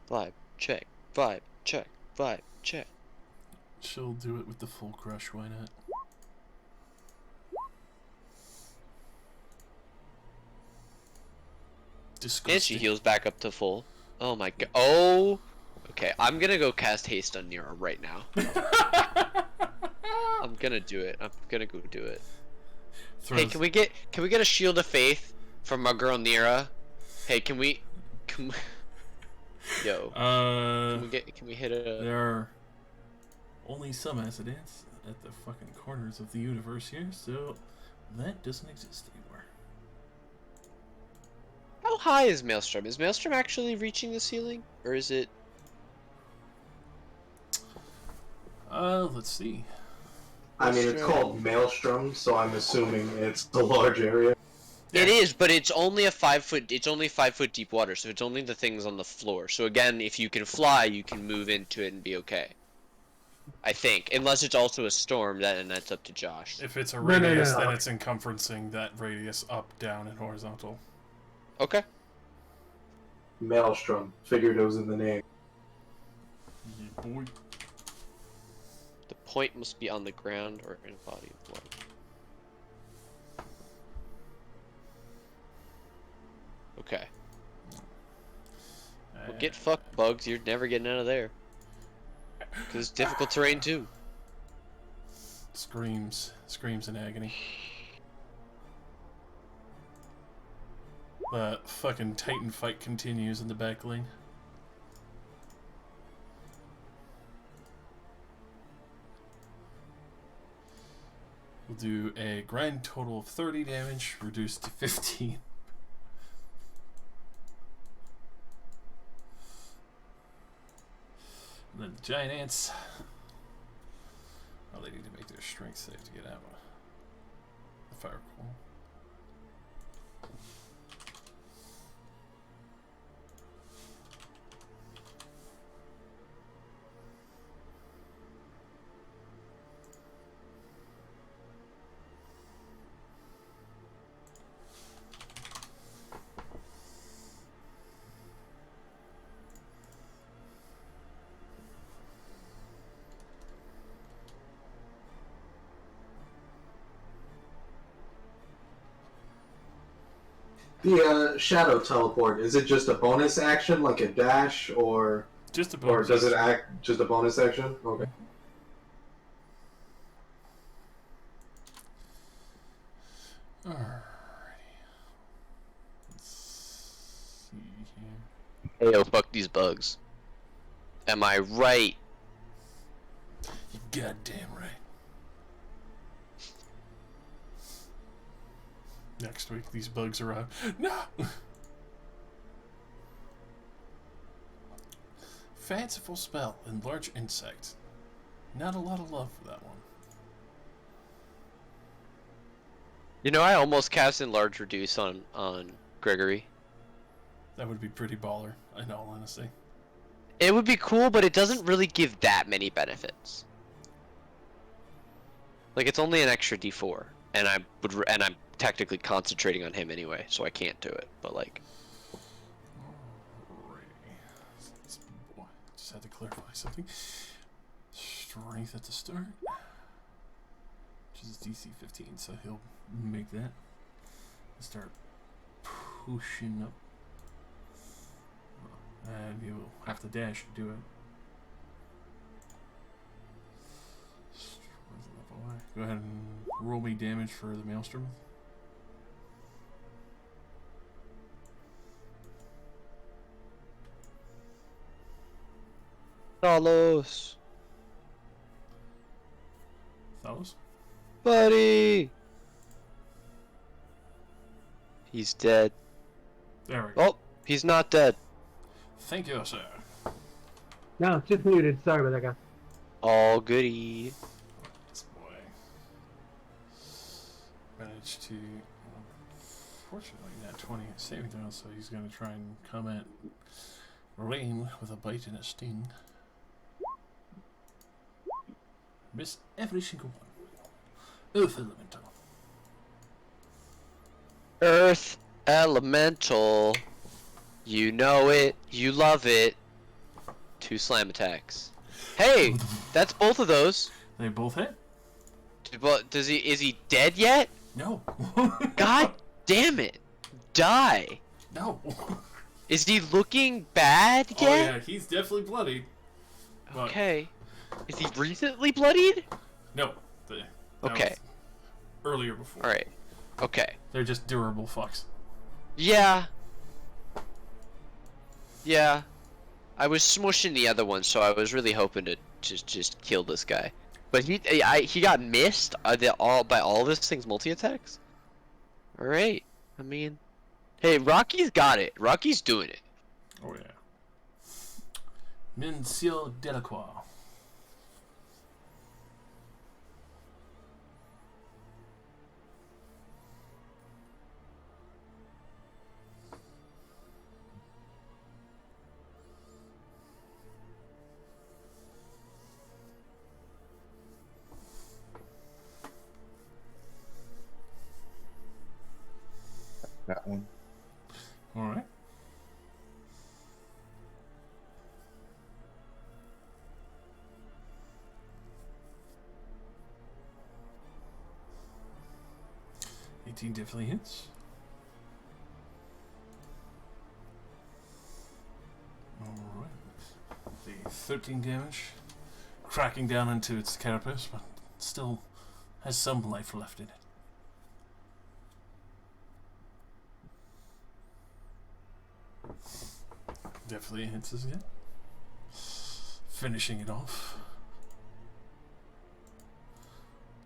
Vibe, check, vibe, check, vibe, check.
She'll do it with the full crush, why not? Disgusting.
And she heals back up to full. Oh my god. Oh! Okay, I'm gonna go cast haste on Nira right now. I'm gonna do it. I'm gonna go do it. Hey, can we get a shield of faith from our girl Nira? Hey, can we Yo. Can we hit a...
There are only some acid ants at the fucking corners of the universe here, so that doesn't exist anymore.
How high is Maelstrom? Is Maelstrom actually reaching the ceiling? Or is it...
Let's see.
I mean, it's called Maelstrom, so I'm assuming it's the large area.
It is, but it's only 5 foot. It's only 5 foot deep water, so it's only the things on the floor. So again, if you can fly, you can move into it and be okay. I think, unless it's also a storm, and that's up to Josh.
If it's a
No, no,
radius,
no.
then it's encompassing that radius up, down, and horizontal.
Okay.
Maelstrom. Figured it was in the name.
Yeah, boy.
The point must be on the ground or in a body of water. Okay. Well, get fucked, Bugs. You're never getting out of there. Because it's difficult terrain, too.
Screams in agony. The fucking Titan fight continues in the back lane. We'll do a grand total of 30 damage, reduced to 15. And then the giant ants. Oh, they need to make their strength save to get out. The fire cool.
The shadow teleport, is it just a bonus action like a dash, or
Just a bonus.
or does it act just a bonus action? Okay.
Alrighty. Let's see here.
Hey, yo, fuck these bugs. Am I right?
You goddamn right. Next week, these bugs arrive. No! Fanciful spell, enlarge insect. Not a lot of love for that one.
You know, I almost cast Enlarge Reduce on Gregory.
That would be pretty baller, in all honesty.
It would be cool, but it doesn't really give that many benefits. Like, it's only an extra D4, and I'm technically concentrating on him anyway, so I can't do it. But like,
Boy, just had to clarify something. Strength at the start, which is DC 15, so he'll make that. Start pushing up, and he'll have to dash to do it. Go ahead and roll me damage for the Maelstrom.
Talos,
Thalos?
buddy, he's dead.
There we go.
Oh, he's not dead.
Thank you, sir.
No, it's just muted. Sorry about that, guy.
All goody.
This boy managed to, fortunately, not 20 saving throw, so he's going to try and come at Rain with a bite and a sting. Miss every single one. Earth Elemental.
Earth Elemental. You know it. You love it. 2 slam attacks. Hey, that's both of those.
They both hit?
Is he dead yet?
No.
God damn it. Die.
No.
Is he looking bad yet?
Oh yeah, he's definitely bloodied. But
Okay. Is he recently bloodied?
no. That
Okay.
was earlier before.
Alright. Okay.
They're just durable fucks.
Yeah. Yeah. I was smushing the other one, so I was really hoping to just kill this guy. But he got missed by all of this thing's multi-attacks? Alright. I mean, hey, Rocky's got it. Rocky's doing it.
Oh yeah. Monsieur Delacroix.
that one.
Alright. Definitely hits. Alright. The 13 damage. Cracking down into its carapace, but still has some life left in it. Definitely hits us again. Finishing it off.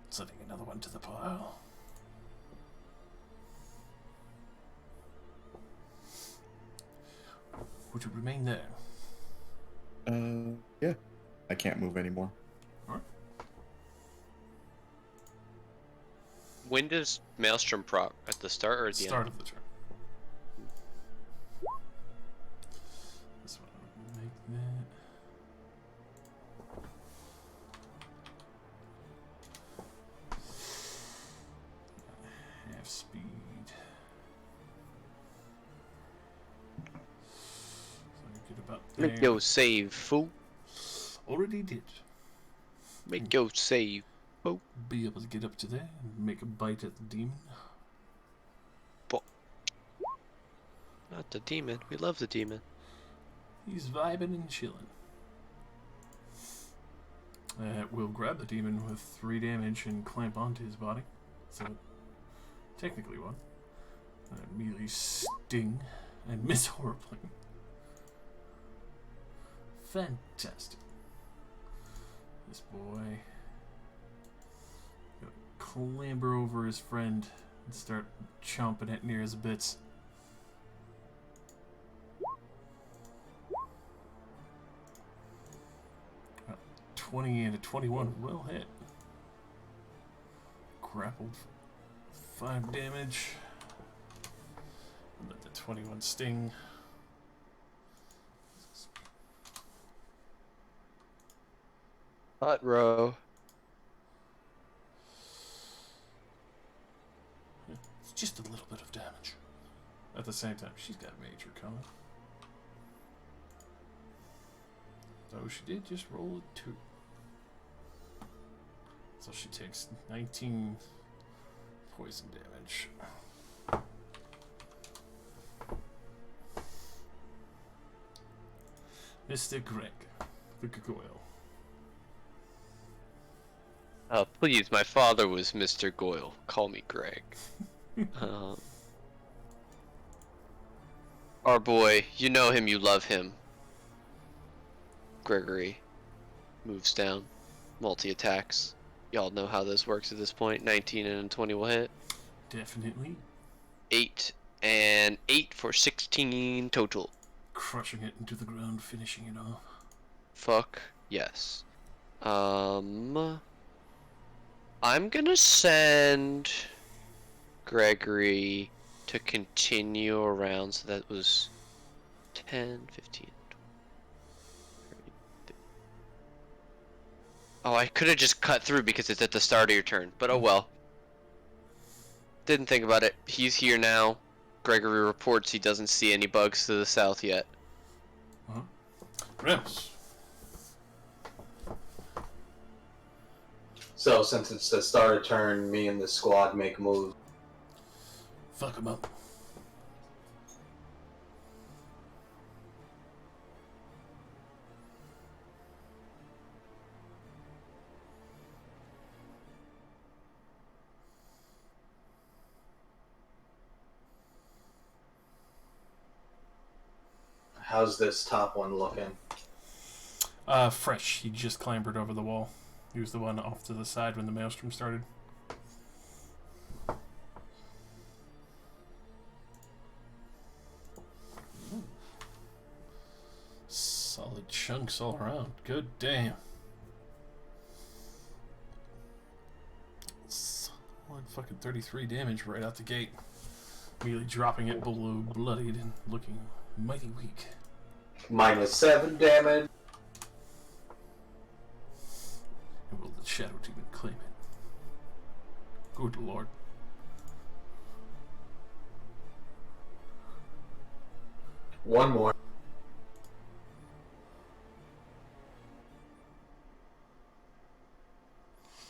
Sending another one to the pile. Would you remain there?
Yeah. I can't move anymore.
Alright.
When does Maelstrom proc? At the start or at the
Start
end?
of the turn. This one will make that. Half speed. So you get about there.
Make your save, fool.
Already did.
Make your save.
Be able to get up to there and make a bite at the demon.
Not the demon. We love the demon.
He's vibing and chilling. We'll grab the demon with 3 damage and clamp onto his body. So, technically one. Immediately sting and miss horribly. Fantastic. This boy gonna clamber over his friend and start chomping it near his bits. 20 and a 21 will hit. Grappled for 5 damage. Let the 21 sting.
Hot row.
It's just a little bit of damage. At the same time, she's got major coming. Though she did just roll a 2. So she takes 19 poison damage. Mr. Greg, the gargoyle.
Please, my father was Mr. Goyle. Call me Greg. Our boy, you know him, you love him. Gregory moves down, multi-attacks. Y'all know how this works at this point. 19 and 20 will hit.
Definitely.
8 and 8 for 16 total.
Crushing it into the ground, finishing it off.
Fuck yes. I'm gonna send Gregory to continue around. So that was 10, 15. Oh, I could have just cut through because it's at the start of your turn, but oh well. Didn't think about it. He's here now. Gregory reports he doesn't see any bugs to the south yet.
Rems.
So since it's the start of turn, me and the squad make moves.
Fuck him up.
How's this top one looking?
Fresh. He just clambered over the wall. He was the one off to the side when the maelstrom started. Solid chunks all around. Good damn. Solid fucking 33 damage right out the gate. Immediately dropping it below bloodied and looking mighty weak.
-7 damage.
And will the Shadow Demon claim it? Good lord.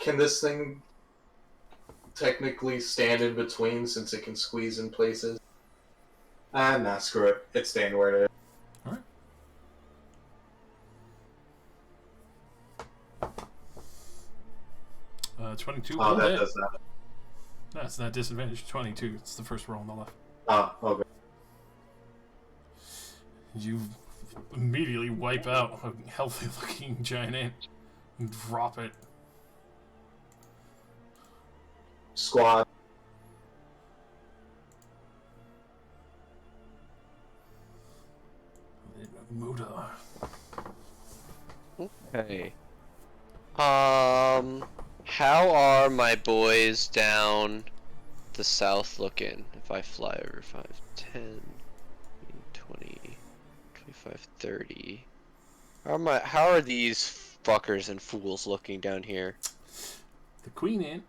can this thing technically stand in between since it can squeeze in places? Ah, nah, screw it. It's staying where it is.
Alright. Uh, 22.
Oh,
will
that
hit.
does that.
That's not disadvantage. 22. It's the first roll on the left.
Ah, okay.
You immediately wipe out a healthy-looking giant ant and drop it.
Squad.
Muda.
Okay. How are my boys down the south looking? If I fly over 5, 10, 20, 25, 30. How are these fuckers and fools looking down here?
The queen ant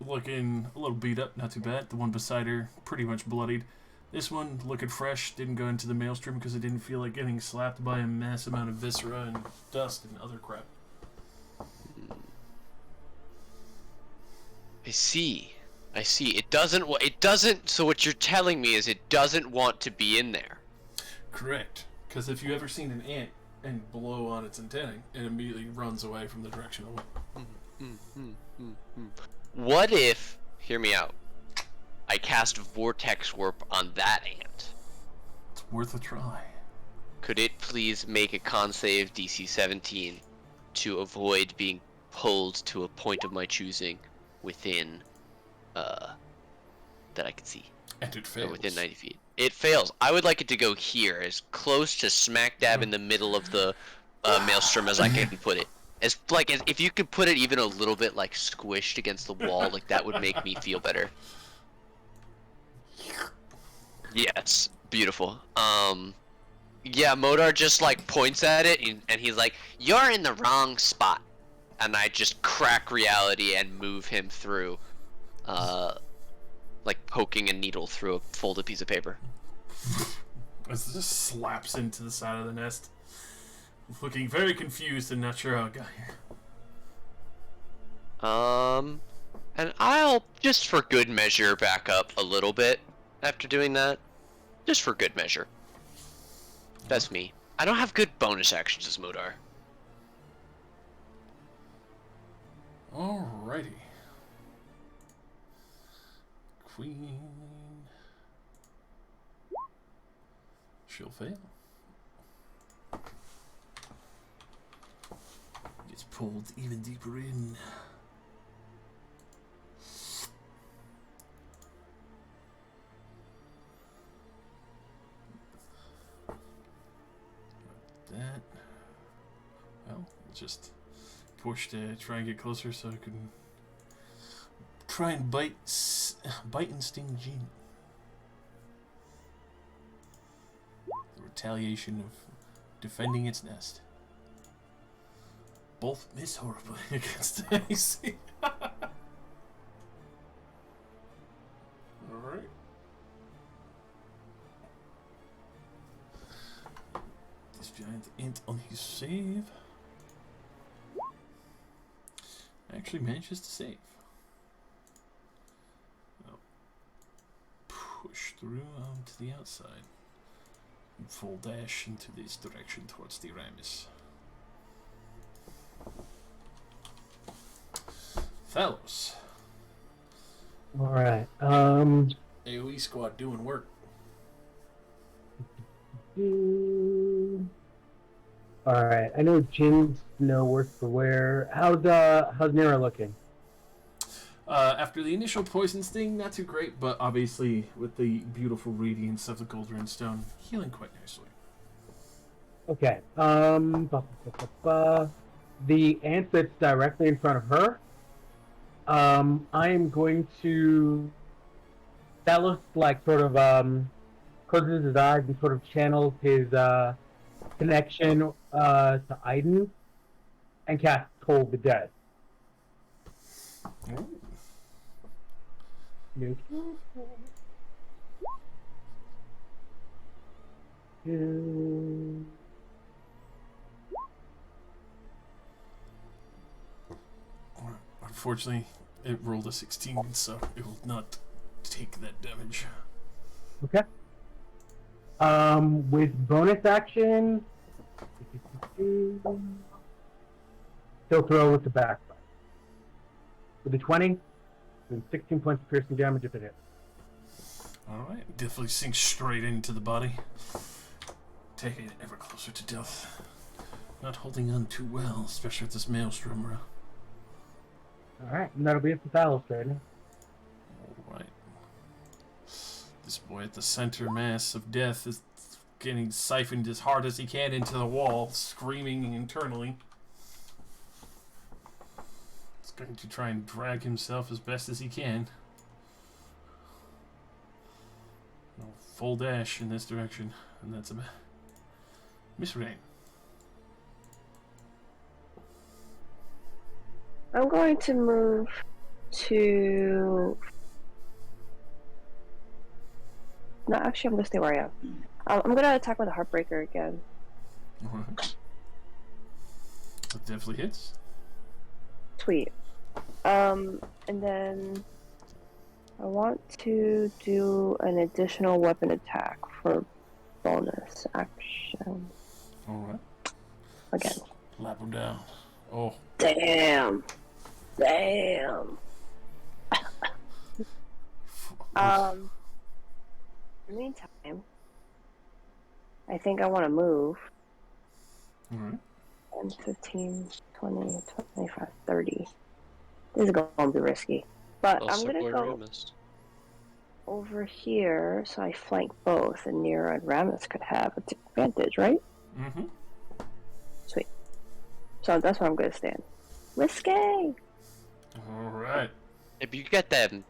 looking a little beat up, not too bad. The one beside her pretty much bloodied. This one looking fresh, didn't go into the maelstrom because it didn't feel like getting slapped by a mass amount of viscera and dust and other crap.
I see. It doesn't. So what you're telling me is it doesn't want to be in there.
Correct. Because if you ever seen an ant and blow on its antennae, it immediately runs away from the direction of wind.
What if? Hear me out. I cast Vortex Warp on that ant.
It's worth a try.
Could it please make a con save DC 17 to avoid being pulled to a point of my choosing within, that I can see?
And it fails.
Or within 90 feet. It fails. I would like it to go here, as close to smack dab in the middle of the maelstrom as I can put it. As if you could put it even a little bit like squished against the wall, like that would make me feel better. Yes, beautiful. Yeah, Modar just like points at it and he's like, "You're in the wrong spot," and I just crack reality and move him through, like poking a needle through a folded piece of paper.
As it just slaps into the side of the nest, looking very confused and not sure how it got here.
And I'll just for good measure back up a little bit after doing that. Just for good measure. That's me. I don't have good bonus actions as Modar.
Alrighty. Queen. She'll fail. Gets pulled even deeper in. That. Well, we'll just push to try and get closer so I can try and bite and sting Jean. The retaliation of defending its nest. Both miss horribly against AC. Alright. This giant ant on his save actually manages to save. I'll push through onto the outside and full dash into this direction towards the Ramis. Fellows.
Alright,
AoE squad doing work.
Alright, I know Jin's no worse for wear. How's Nira looking?
After the initial poison sting, not too great, but obviously with the beautiful radiance of the Goldrin Stone, healing quite nicely.
Okay, the ant that's directly in front of her, I am going to, that looks like sort of, closes his eyes and sort of channels his, connection, to Aiden, and cast Toll the Dead.
Ooh. unfortunately, it rolled a 16, so it will not take that damage.
Okay. With bonus action, he'll throw with the backfire. With the 20, and 16 points of piercing damage if it hits.
Alright, definitely sinks straight into the body. Taking it ever closer to death. Not holding on too well, especially with this maelstrom row.
Alright, and that'll be it for Thalastrator.
Alright. This boy at the center mass of death is getting siphoned as hard as he can into the wall, screaming internally. He's going to try and drag himself as best as he can. Full dash in this direction, and that's a misrain.
I'm going to move to. No, actually, I'm going to stay where I am. I'm going to attack with a Heartbreaker again.
Alright. That definitely hits.
Sweet. And then I want to do an additional weapon attack for bonus action.
Alright.
Again.
Slap him down. Oh.
Damn. In the meantime, I think I want to move.
Alright.
10, 15, 20, 25, 30. This is going to be risky. But I'm going to go over here so I flank both, and Nero and Ramus could have advantage, right?
Mm-hmm.
Sweet. So that's where I'm going to stand. Risky!
Alright.
If you get them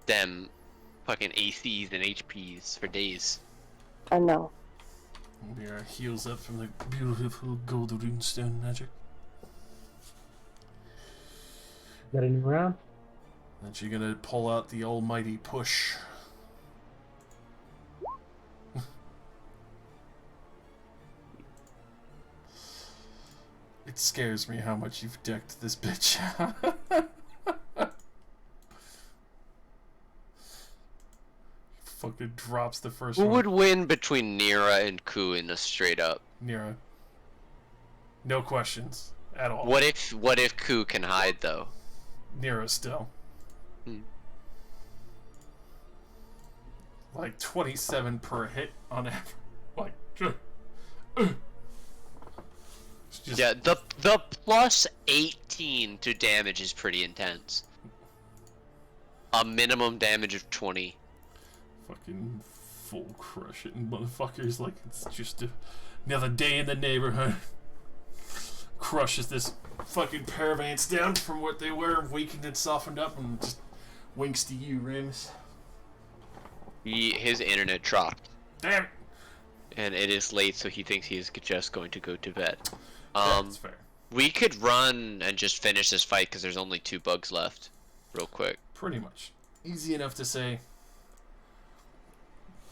fucking ACs and HPs for days.
I know.
Mira heals up from the beautiful gold runestone magic.
Got any round?
Then she's gonna pull out the almighty push. It scares me how much you've decked this bitch. Fucking drops the first
Who
one.
would win between Nira and Ku in a straight up?
Nero. No questions at all.
What if Ku can hide though?
Nero still. Like 27 per hit on average. Like, just
Yeah, the plus 18 to damage is pretty intense. A minimum damage of 20.
fucking full crush it, and motherfuckers like it's just another day in the neighborhood. Crushes this fucking paravans down from what they were, weakened and softened up, and just winks to you, Ramus.
His internet dropped,
Damn it!
and it is late, so he thinks he is just going to go to bed.
That's fair.
We could run and just finish this fight because there's only 2 bugs left, real quick.
Pretty much. Easy enough to say.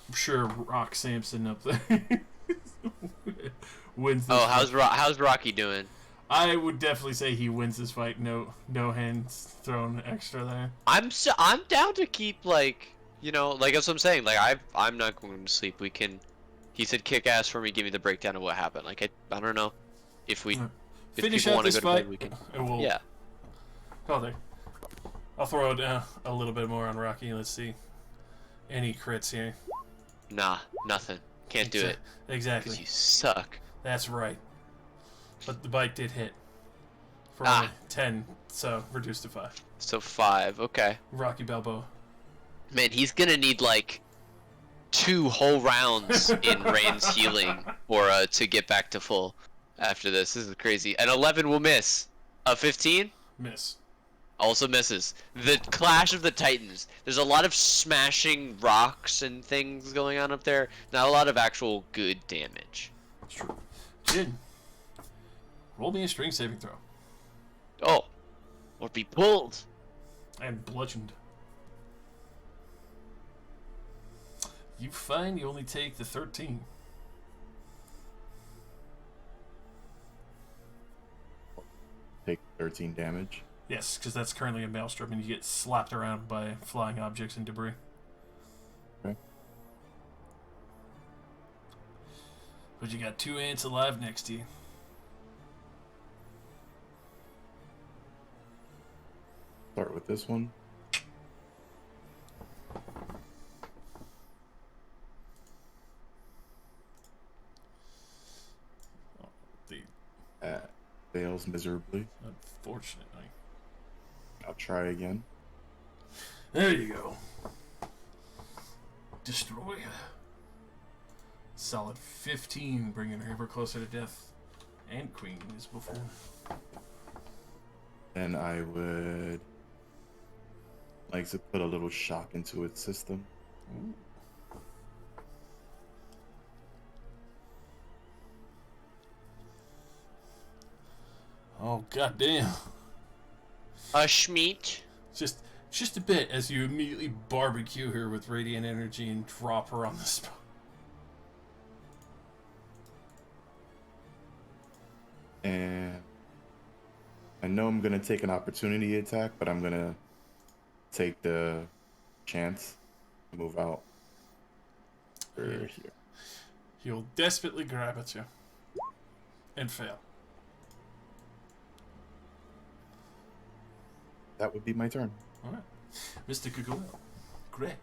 I'm sure Rock Sampson up there wins this fight.
How's Rocky doing?
I would definitely say he wins this fight. No hands thrown extra there.
I'm down to keep like that's what I'm saying. Like I'm not going to sleep. We can. He said kick ass for me. Give me the breakdown of what happened. Like I don't know if we if
Finish
people
out
want to
this
go to
fight.
bed, we can.
We'll,
Yeah.
Oh, there. I'll throw it a little bit more on Rocky. Let's see. Any crits here?
Nah, nothing. Can't do it.
Exactly.
'Cause you suck.
That's right. But the bite did hit. For
Ah.
only 10, so reduced to 5.
So 5. Okay.
Rocky Balboa.
Man, he's gonna need like 2 whole rounds in Rain's healing or to get back to full after this. This is crazy. An 11 will miss. A 15
Miss.
also misses. The Clash of the Titans. There's a lot of smashing rocks and things going on up there. Not a lot of actual good damage.
That's true. Jin. Roll me a string saving throw.
Oh, or be pulled.
And bludgeoned. You find you only take the 13.
Take 13 damage.
Yes, because that's currently a maelstrom, and you get slapped around by flying objects and debris.
Okay.
But you got 2 ants alive next to you.
Start with this one. Fails miserably.
Unfortunately.
I'll try again.
There you go. Destroy. Solid 15, bringing her ever closer to death. And Queen as before.
Then I would like to put a little shock into its system.
Ooh. Oh, goddamn.
Schmeat.
Just a bit as you immediately barbecue her with radiant energy and drop her on the spot.
And I know I'm gonna take an opportunity attack, but I'm gonna take the chance to move out. Here.
He'll desperately grab at you. And fail.
That would be my turn.
Alright. Mr. Gargoyle. Greg.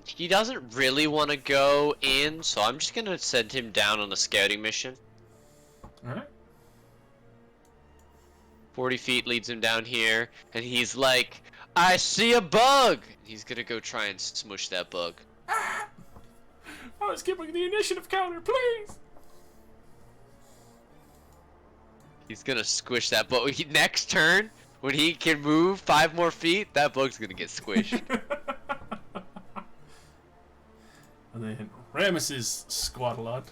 He doesn't really want to go in, so I'm just gonna send him down on a scouting mission.
Alright.
40 feet leads him down here, and he's like, I see a bug! He's gonna go try and smush that bug.
I was giving the initiative counter, please!
He's gonna squish that bug. Next turn, when he can move 5 more feet, that bug's gonna get squished.
And then Rames's Squaddalot.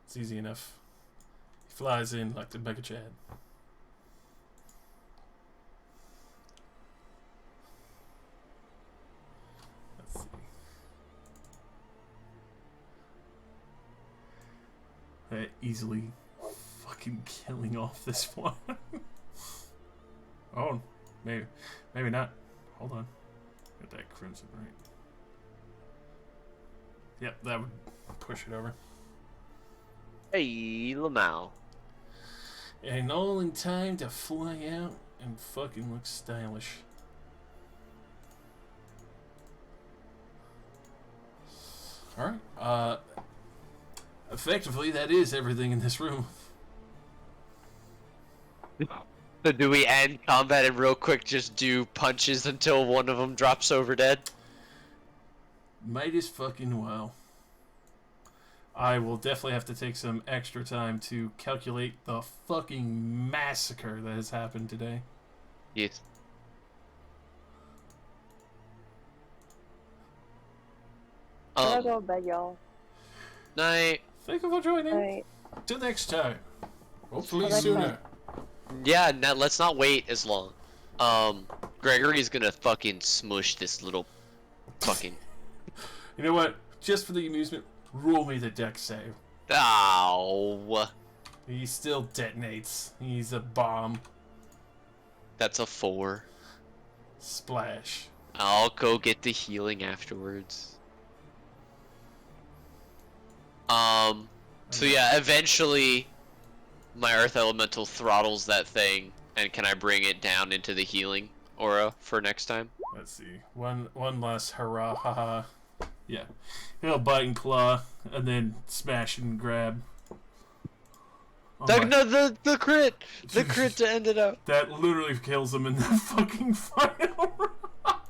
It's easy enough. He flies in like the Mega Chad. Let's see. Easily fucking killing off this one. Oh, maybe not. Hold on. Got that crimson right. Yep, that would push it over.
Hey, Lamau.
And all in time to fly out and fucking look stylish. Alright, effectively that is everything in this room.
So do we end combat and real quick just do punches until one of them drops over dead?
Might as fucking well. I will definitely have to take some extra time to calculate the fucking massacre that has happened today.
Yes.
Gotta go to bed, y'all.
Night.
Thank you for joining.
Alright.
Till next time. Hopefully
Till next
sooner.
Yeah, now let's not wait as long. Gregory's gonna fucking smush this little fucking...
You know what? Just for the amusement, roll me the deck save.
Ow.
He still detonates. He's a bomb.
That's a 4.
Splash.
I'll go get the healing afterwards. So yeah, eventually my Earth Elemental throttles that thing, and can I bring it down into the healing aura for next time?
Let's see. One last hurrah, haha. Yeah. He'll bite and claw, and then smash and grab. Oh my-
No, the crit! The crit to end it out.
That literally kills him in the fucking final round.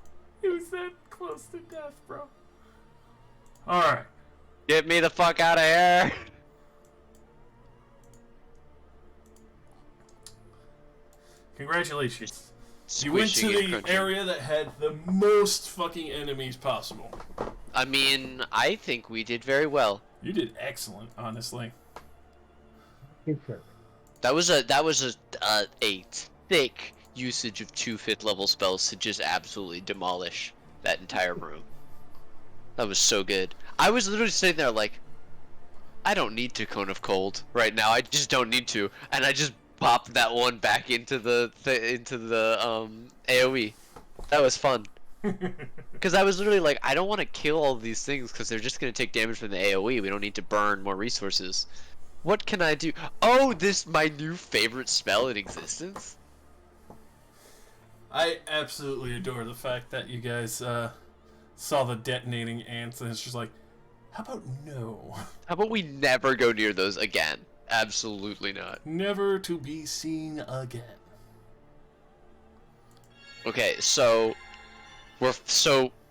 He was that close to death, bro. Alright.
Get me the fuck out of here!
Congratulations. You went to
Squishing and
the
crunching.
area that had the most fucking enemies possible.
I mean, I think we did very well.
You did excellent, honestly.
Good service.
That was a thick usage of 2 5th level spells to just absolutely demolish that entire room. That was so good. I was literally sitting there like, I don't need to Cone of Cold right now. I just don't need to, and I just popped that one back into the AOE. That was fun. Because I was literally like, I don't want to kill all these things because they're just gonna take damage from the AOE. We don't need to burn more resources. What can I do? Oh, this my new favorite spell in existence.
I absolutely adore the fact that you guys saw the detonating ants and it's just like, how about no?
How about we never go near those again? Absolutely not.
Never to be seen again.
Okay, so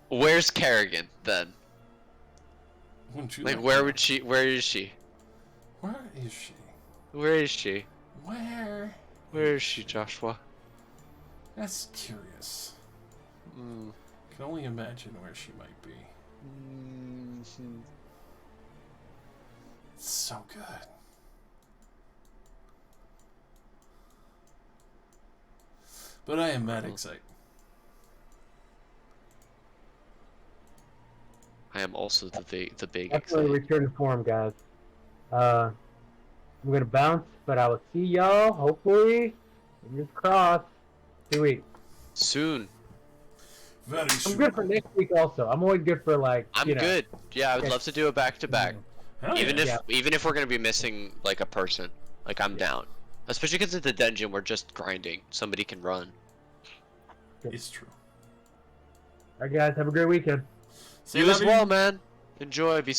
where's Kerrigan then?
Wouldn't you
Like
like
where
to
would she? Where is she?
know? Where is she?
Where is she?
Where?
Where is she, Joshua?
That's curious.
Mm.
Can only imagine where she might be. It's so good. But I am mad excited.
I am also the big
Definitely
excited.
return to form, guys. I'm gonna bounce, but I will see y'all, hopefully, fingers crossed, 2 weeks.
Soon.
Very
I'm
soon.
good for next week also. I'm always good for like,
I'm
you know.
good. Yeah, I would
Yeah.
love to do a back-to-back.
Hell
Even
yeah.
if we're gonna be missing like a person, like I'm down. Especially because at the dungeon we're just grinding. Somebody can run.
It's true.
Alright guys, have a great weekend.
See
You as
Bobby.
well, man. Enjoy. Be